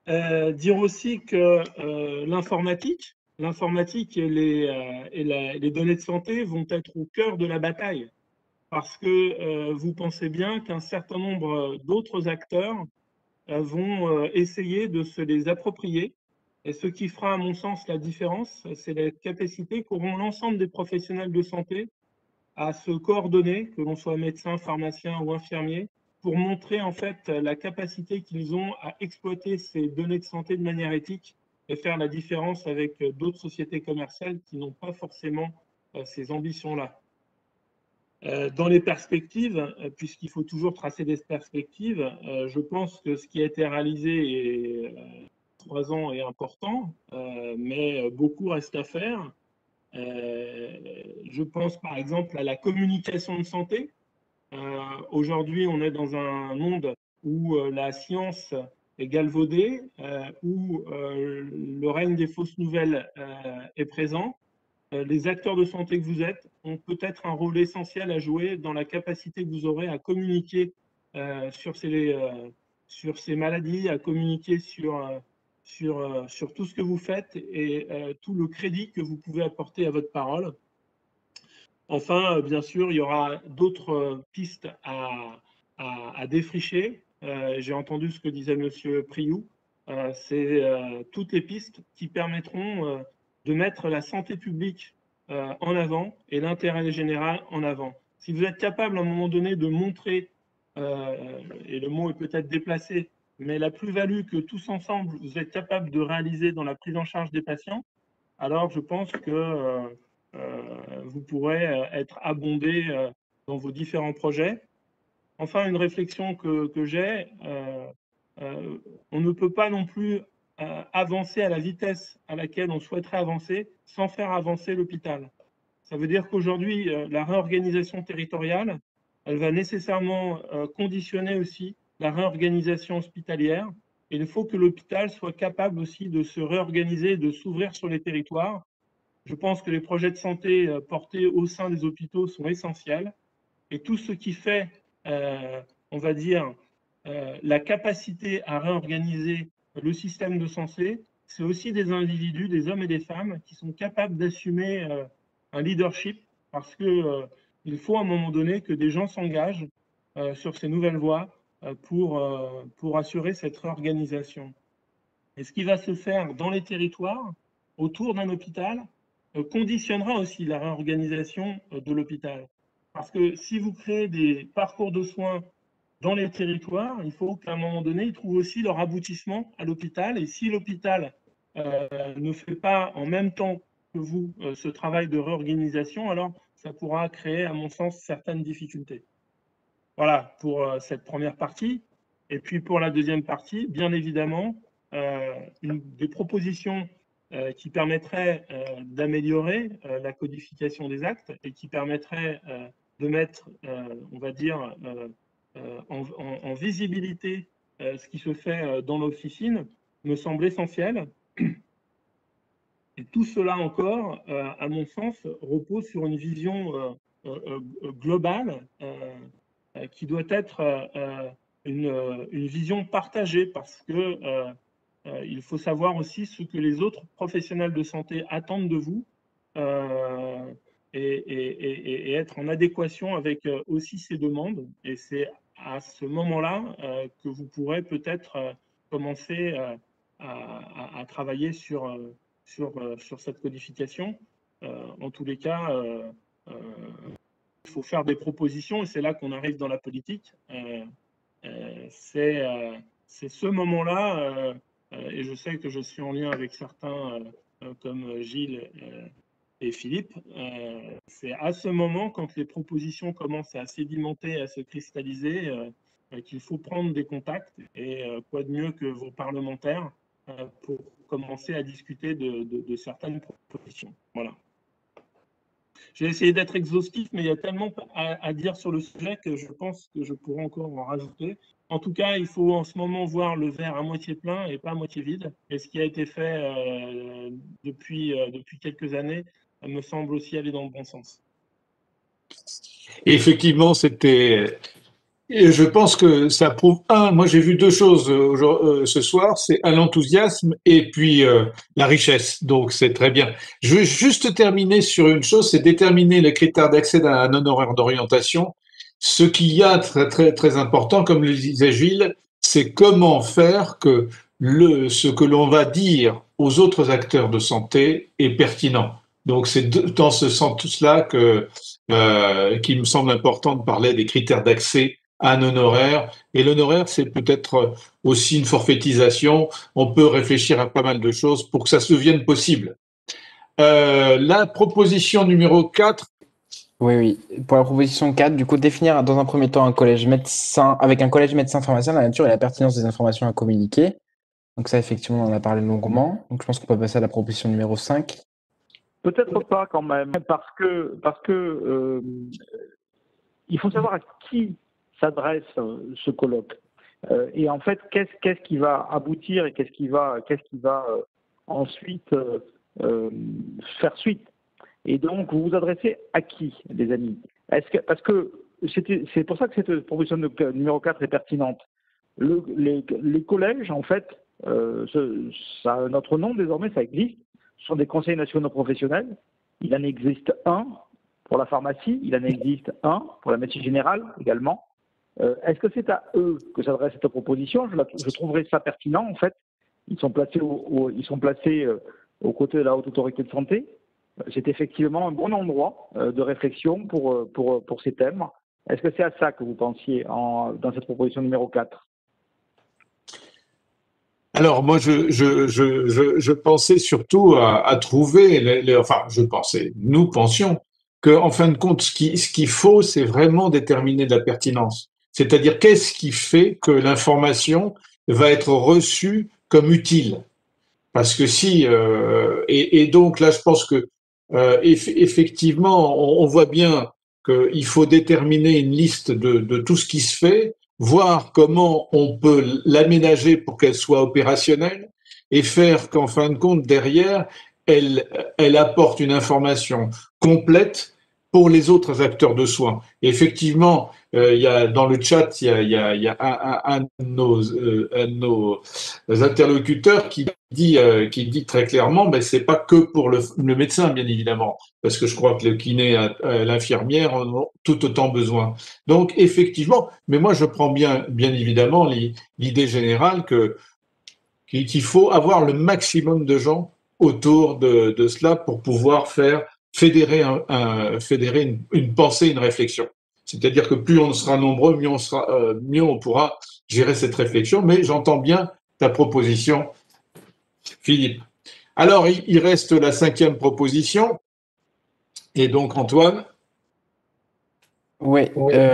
Dire aussi que l'informatique et les données de santé vont être au cœur de la bataille, parce que vous pensez bien qu'un certain nombre d'autres acteurs vont essayer de se les approprier. Et ce qui fera, à mon sens, la différence, c'est la capacité qu'auront l'ensemble des professionnels de santé à se coordonner, que l'on soit médecin, pharmacien ou infirmier, pour montrer en fait la capacité qu'ils ont à exploiter ces données de santé de manière éthique et faire la différence avec d'autres sociétés commerciales qui n'ont pas forcément ces ambitions-là. Dans les perspectives, puisqu'il faut toujours tracer des perspectives, je pense que ce qui a été réalisé 3 ans est important, mais beaucoup reste à faire. Je pense par exemple à la communication de santé. Aujourd'hui, on est dans un monde où la science est galvaudée, où le règne des fausses nouvelles est présent. Les acteurs de santé que vous êtes ont peut-être un rôle essentiel à jouer dans la capacité que vous aurez à communiquer sur ces maladies, à communiquer sur tout ce que vous faites et tout le crédit que vous pouvez apporter à votre parole. Enfin, bien sûr, il y aura d'autres pistes à défricher. J'ai entendu ce que disait M. Priou. C'est toutes les pistes qui permettront de mettre la santé publique en avant et l'intérêt général en avant. Si vous êtes capable à un moment donné de montrer, et le mot est peut-être déplacé, mais la plus-value que tous ensemble, vous êtes capable de réaliser dans la prise en charge des patients, alors je pense que vous pourrez être abondé dans vos différents projets. Enfin, une réflexion que j'ai, on ne peut pas non plus avancer à la vitesse à laquelle on souhaiterait avancer sans faire avancer l'hôpital. Ça veut dire qu'aujourd'hui, la réorganisation territoriale, elle va nécessairement conditionner aussi la réorganisation hospitalière. Et il faut que l'hôpital soit capable aussi de se réorganiser, de s'ouvrir sur les territoires. Je pense que les projets de santé portés au sein des hôpitaux sont essentiels. Et tout ce qui fait, on va dire, la capacité à réorganiser le système de santé, c'est aussi des individus, des hommes et des femmes qui sont capables d'assumer un leadership parce qu'il faut à un moment donné que des gens s'engagent sur ces nouvelles voies pour assurer cette réorganisation. Et ce qui va se faire dans les territoires, autour d'un hôpital, conditionnera aussi la réorganisation de l'hôpital. Parce que si vous créez des parcours de soins dans les territoires, il faut qu'à un moment donné, ils trouvent aussi leur aboutissement à l'hôpital. Et si l'hôpital ne fait pas en même temps que vous ce travail de réorganisation, alors ça pourra créer, à mon sens, certaines difficultés. Voilà pour cette première partie. Et puis pour la deuxième partie, bien évidemment, des propositions qui permettraient d'améliorer la codification des actes et qui permettraient de mettre, on va dire, en visibilité ce qui se fait dans l'officine me semble essentiel. Et tout cela encore, à mon sens, repose sur une vision globale qui doit être une vision partagée parce que il faut savoir aussi ce que les autres professionnels de santé attendent de vous et être en adéquation avec aussi ces demandes. Et c'est à ce moment-là que vous pourrez peut-être commencer à travailler sur cette codification. En tous les cas, il faut faire des propositions et c'est là qu'on arrive dans la politique. C'est ce moment-là, et je sais que je suis en lien avec certains comme Gilles et Philippe, c'est à ce moment, quand les propositions commencent à sédimenter, à se cristalliser, qu'il faut prendre des contacts et quoi de mieux que vos parlementaires pour commencer à discuter de certaines propositions. Voilà. J'ai essayé d'être exhaustif, mais il y a tellement à dire sur le sujet que je pense que je pourrais encore en rajouter. En tout cas, il faut en ce moment voir le verre à moitié plein et pas à moitié vide. Et ce qui a été fait depuis quelques années me semble aussi aller dans le bon sens. Effectivement, c'était... Et je pense que ça prouve, moi j'ai vu deux choses ce soir, c'est l'enthousiasme et puis la richesse, donc c'est très bien. Je veux juste terminer sur une chose, c'est déterminer les critères d'accès à un honoraire d'orientation. Ce qu'il y a très, très, très important, comme le disait Gilles, c'est comment faire que ce que l'on va dire aux autres acteurs de santé est pertinent. Donc c'est dans ce sens-là qu'il me semble important de parler des critères d'accès à un honoraire. Et l'honoraire, c'est peut-être aussi une forfaitisation. On peut réfléchir à pas mal de choses pour que ça se devienne possible. La proposition numéro 4. Oui. Pour la proposition 4, du coup, définir dans un premier temps un collège médecin, avec un collège médecin pharmacien, la nature et la pertinence des informations à communiquer. Donc ça, effectivement, on en a parlé longuement. Donc je pense qu'on peut passer à la proposition numéro 5. Peut-être pas quand même, parce que il faut savoir à qui s'adresse ce colloque. Et en fait, qu'est-ce qui va aboutir et qu'est-ce qui va ensuite faire suite. Et donc, vous vous adressez à qui, les amis? Parce que c'est pour ça que cette proposition numéro 4 est pertinente. Les collèges, en fait, ça a notre nom désormais, ça existe. Ce sont des conseils nationaux professionnels. Il en existe un pour la pharmacie, il en existe un pour la médecine générale également. Est-ce que c'est à eux que s'adresse cette proposition? Je trouverais ça pertinent, en fait. Ils sont placés aux côtés de la Haute Autorité de Santé. c'est effectivement un bon endroit de réflexion pour ces thèmes. Est-ce que c'est à ça que vous pensiez dans cette proposition numéro 4? Alors moi, je pensais surtout à trouver, enfin nous pensions qu'en fin de compte, ce qu'il faut, c'est vraiment déterminer de la pertinence. C'est-à-dire, qu'est-ce qui fait que l'information va être reçue comme utile? Parce que si, et donc là, je pense que effectivement, on voit bien qu'il faut déterminer une liste de tout ce qui se fait, voir comment on peut l'aménager pour qu'elle soit opérationnelle et faire qu'en fin de compte, derrière, elle apporte une information complète pour les autres acteurs de soins. Et effectivement, il y a dans le chat, il y a un de nos interlocuteurs qui dit très clairement, ben c'est pas que pour le médecin, bien évidemment, parce que je crois que le kiné, l'infirmière en ont tout autant besoin. Donc effectivement, mais moi je prends bien évidemment l'idée générale qu'il faut avoir le maximum de gens autour de cela pour pouvoir fédérer une pensée, une réflexion. C'est-à-dire que plus on sera nombreux, mieux on pourra gérer cette réflexion. Mais j'entends bien ta proposition, Philippe. Alors, il reste la 5e proposition. Et donc, Antoine? Oui,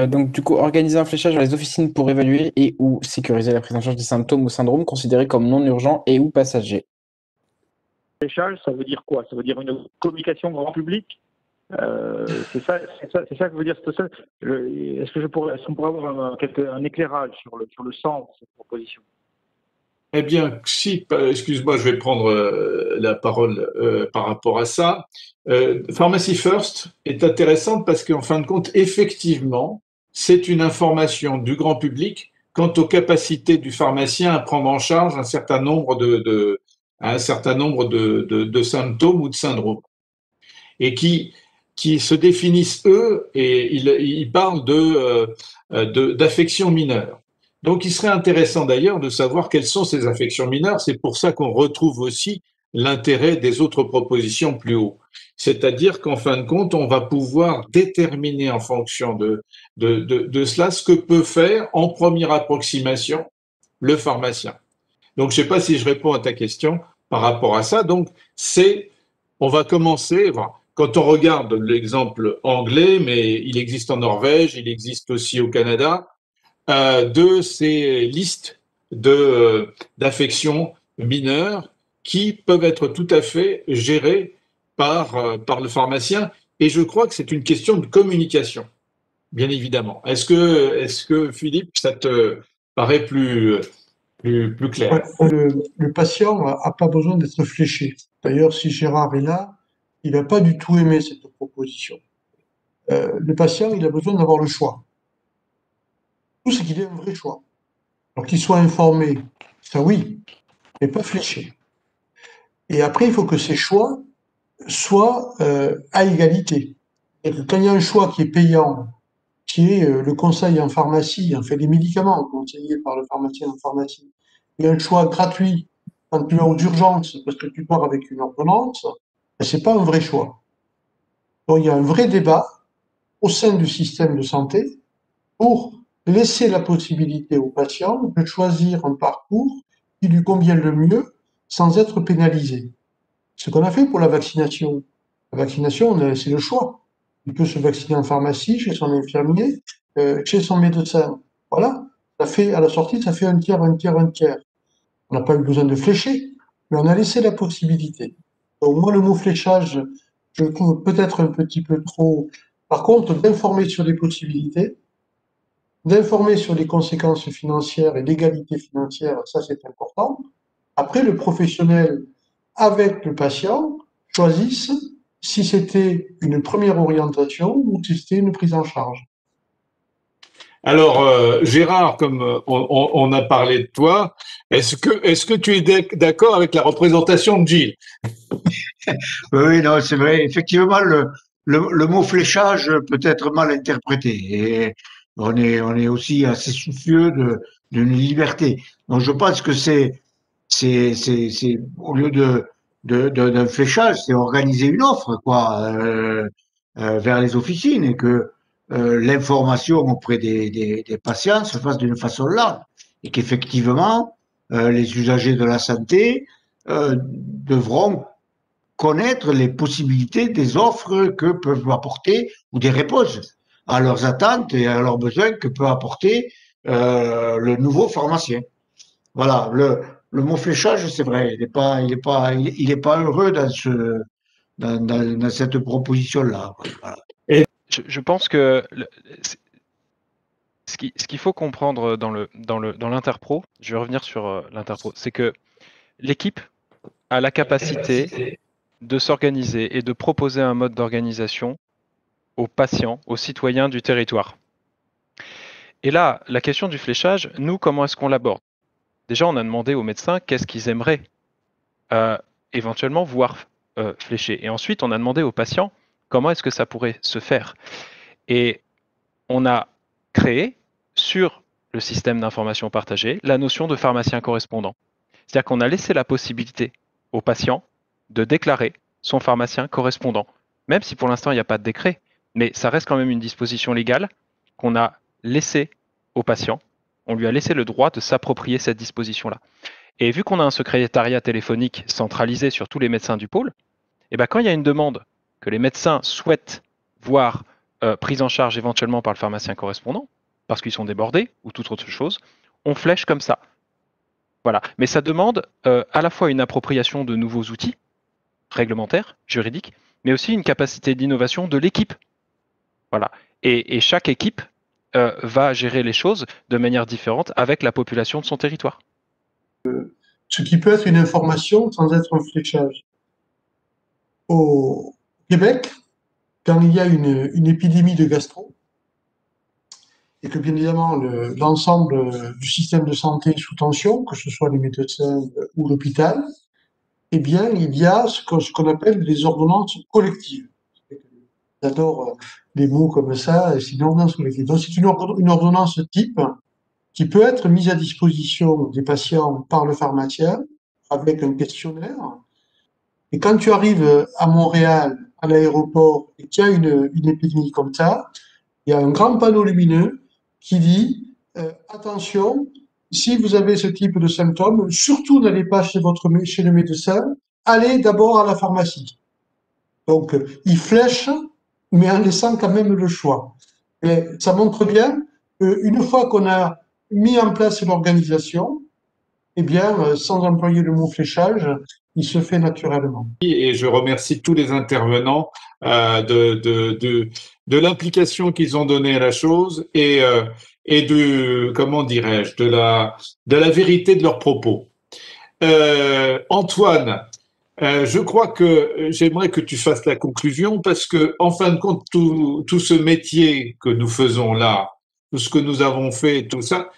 donc du coup, organiser un fléchage dans les officines pour évaluer et ou sécuriser la prise en charge des symptômes ou syndromes considérés comme non urgents et ou passagers. Fléchage, ça veut dire quoi? Ça veut dire une communication grand public? C'est ça que veut dire cette seule. Est-ce qu'on pourrait avoir un éclairage sur le sens de cette proposition? Eh bien, si, excuse-moi, je vais prendre la parole par rapport à ça. Pharmacy First est intéressante parce qu'en fin de compte, effectivement, c'est une information du grand public quant aux capacités du pharmacien à prendre en charge un certain nombre de symptômes ou de syndromes. Et qui se définissent eux, et ils parlent d'affections mineures. Donc, il serait intéressant d'ailleurs de savoir quelles sont ces affections mineures. C'est pour ça qu'on retrouve aussi l'intérêt des autres propositions plus haut. C'est-à-dire qu'en fin de compte, on va pouvoir déterminer en fonction de cela ce que peut faire en première approximation le pharmacien. Donc, je ne sais pas si je réponds à ta question par rapport à ça. Donc, on va commencer, quand on regarde l'exemple anglais, mais il existe en Norvège, il existe aussi au Canada, de ces listes d'affections mineures qui peuvent être tout à fait gérées par le pharmacien. Et je crois que c'est une question de communication, bien évidemment. Est-ce que Philippe, ça te paraît plus clair? Le patient n'a pas besoin d'être fléché. D'ailleurs, si Gérard est là, il n'a pas du tout aimé cette proposition. Le patient, il a besoin d'avoir le choix. Tout c'est qu'il ait un vrai choix. Alors qu'il soit informé, ça oui, mais pas fléché. Et après, il faut que ces choix soient à égalité. Et que quand il y a un choix qui est payant, qui est le conseil en pharmacie, en fait, les médicaments conseillés par le pharmacien en pharmacie, et un choix gratuit quand tu vas aux urgences parce que tu pars avec une ordonnance, c'est pas un vrai choix. Donc, il y a un vrai débat au sein du système de santé pour laisser la possibilité au patient de choisir un parcours qui lui convient le mieux sans être pénalisé. Ce qu'on a fait pour la vaccination. La vaccination, on a laissé le choix. Il peut se vacciner en pharmacie, chez son infirmier, chez son médecin. Voilà. Ça fait, à la sortie, ça fait un tiers, un tiers, un tiers. On n'a pas eu besoin de flécher, mais on a laissé la possibilité. Donc, moi, le mot fléchage, je le trouve peut-être un petit peu trop. Par contre, d'informer sur les possibilités, d'informer sur les conséquences financières et l'égalité financière, ça c'est important. Après, le professionnel, avec le patient, choisissent si c'était une première orientation ou si c'était une prise en charge. Alors, Gérard, comme on a parlé de toi, est-ce que tu es d'accord avec la représentation de Gilles? Oui, non, c'est vrai. Effectivement, le mot fléchage peut être mal interprété. Et on est aussi assez soucieux d'une liberté. Donc, je pense que c'est au lieu d'un fléchage, c'est organiser une offre, quoi, vers les officines et que l'information auprès des patients se fasse d'une façon large et qu'effectivement, les usagers de la santé devront connaître les possibilités des offres que peuvent apporter ou des réponses à leurs attentes et à leurs besoins que peut apporter le nouveau pharmacien. Voilà, le mot fléchage, c'est vrai, il est pas heureux dans cette proposition-là. Voilà. Je pense que ce qu'il faut comprendre dans l'interpro, je vais revenir sur l'interpro, c'est que l'équipe a la capacité de s'organiser et de proposer un mode d'organisation aux patients, aux citoyens du territoire. Et là, la question du fléchage, nous, comment est-ce qu'on l'aborde? Déjà, on a demandé aux médecins qu'est-ce qu'ils aimeraient éventuellement voir flécher. Et ensuite, on a demandé aux patients comment est-ce que ça pourrait se faire. Et on a créé sur le système d'information partagée la notion de pharmacien correspondant. C'est-à-dire qu'on a laissé la possibilité aux patients de déclarer son pharmacien correspondant, même si pour l'instant il n'y a pas de décret, mais ça reste quand même une disposition légale qu'on a laissée aux patients. On lui a laissé le droit de s'approprier cette disposition-là. Et vu qu'on a un secrétariat téléphonique centralisé sur tous les médecins du pôle, et ben quand il y a une demande que les médecins souhaitent voir prise en charge éventuellement par le pharmacien correspondant, parce qu'ils sont débordés ou toute autre chose, on flèche comme ça. Voilà. Mais ça demande à la fois une appropriation de nouveaux outils réglementaires, juridiques, mais aussi une capacité d'innovation de l'équipe. Voilà. Et chaque équipe va gérer les choses de manière différente avec la population de son territoire. Ce qui peut être une information sans être un fléchage. Au Québec, quand il y a une épidémie de gastro, et que bien évidemment l'ensemble du système de santé est sous tension, que ce soit les médecins ou l'hôpital, eh bien, il y a ce qu'on appelle des ordonnances collectives. J'adore des mots comme ça, c'est une ordonnance collective. Donc, c'est une ordonnance type qui peut être mise à disposition des patients par le pharmacien avec un questionnaire. Et quand tu arrives à Montréal, à l'aéroport, et qu'il y a une épidémie comme ça, il y a un grand panneau lumineux qui dit attention, si vous avez ce type de symptômes, surtout n'allez pas chez le médecin, allez d'abord à la pharmacie. Donc, il flèche, mais en laissant quand même le choix. Et ça montre bien qu'une fois qu'on a mis en place l'organisation, eh bien, sans employer le mot fléchage, il se fait naturellement. Et je remercie tous les intervenants de l'implication qu'ils ont donnée à la chose et de, comment dirais-je, de la vérité de leurs propos. Antoine, je crois que j'aimerais que tu fasses la conclusion parce que, en fin de compte, tout ce métier que nous faisons là, tout ce que nous avons fait, tout ça,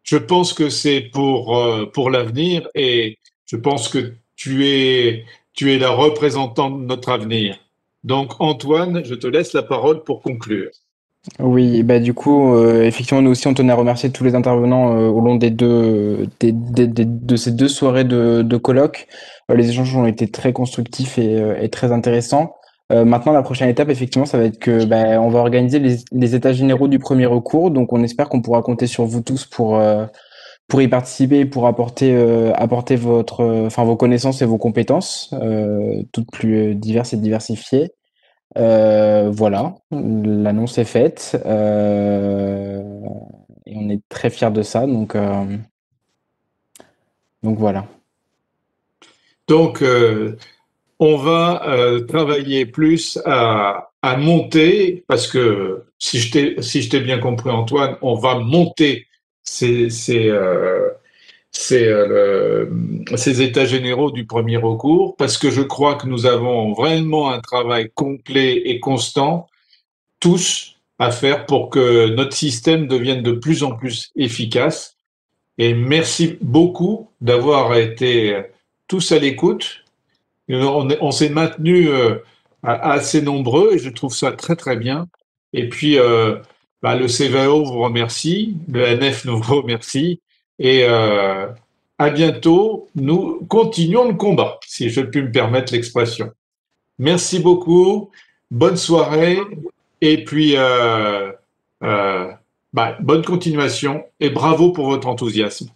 je pense que c'est pour l'avenir et je pense que tu es la représentante de notre avenir. Donc, Antoine, je te laisse la parole pour conclure. Oui, bah du coup, effectivement, nous aussi, on tenait à remercier tous les intervenants au long de ces deux soirées de colloque. Les échanges ont été très constructifs et très intéressants. Maintenant, la prochaine étape, effectivement, ça va être que on va organiser les états généraux du premier recours. Donc, on espère qu'on pourra compter sur vous tous pour y participer, pour apporter vos connaissances et vos compétences, toutes plus diverses et diversifiées. Voilà, l'annonce est faite et on est très fiers de ça, donc voilà. Donc, on va travailler plus à monter, parce que si je t'ai bien compris, Antoine, on va monter ces états généraux du premier recours, parce que je crois que nous avons vraiment un travail complet et constant, tous, à faire pour que notre système devienne de plus en plus efficace. Et merci beaucoup d'avoir été tous à l'écoute. On s'est maintenu assez nombreux et je trouve ça très très bien. Et puis, le CVAO vous remercie, le NF nous remercie et à bientôt. Nous continuons le combat, si je puis me permettre l'expression. Merci beaucoup. Bonne soirée. Et puis, bonne continuation. Et bravo pour votre enthousiasme.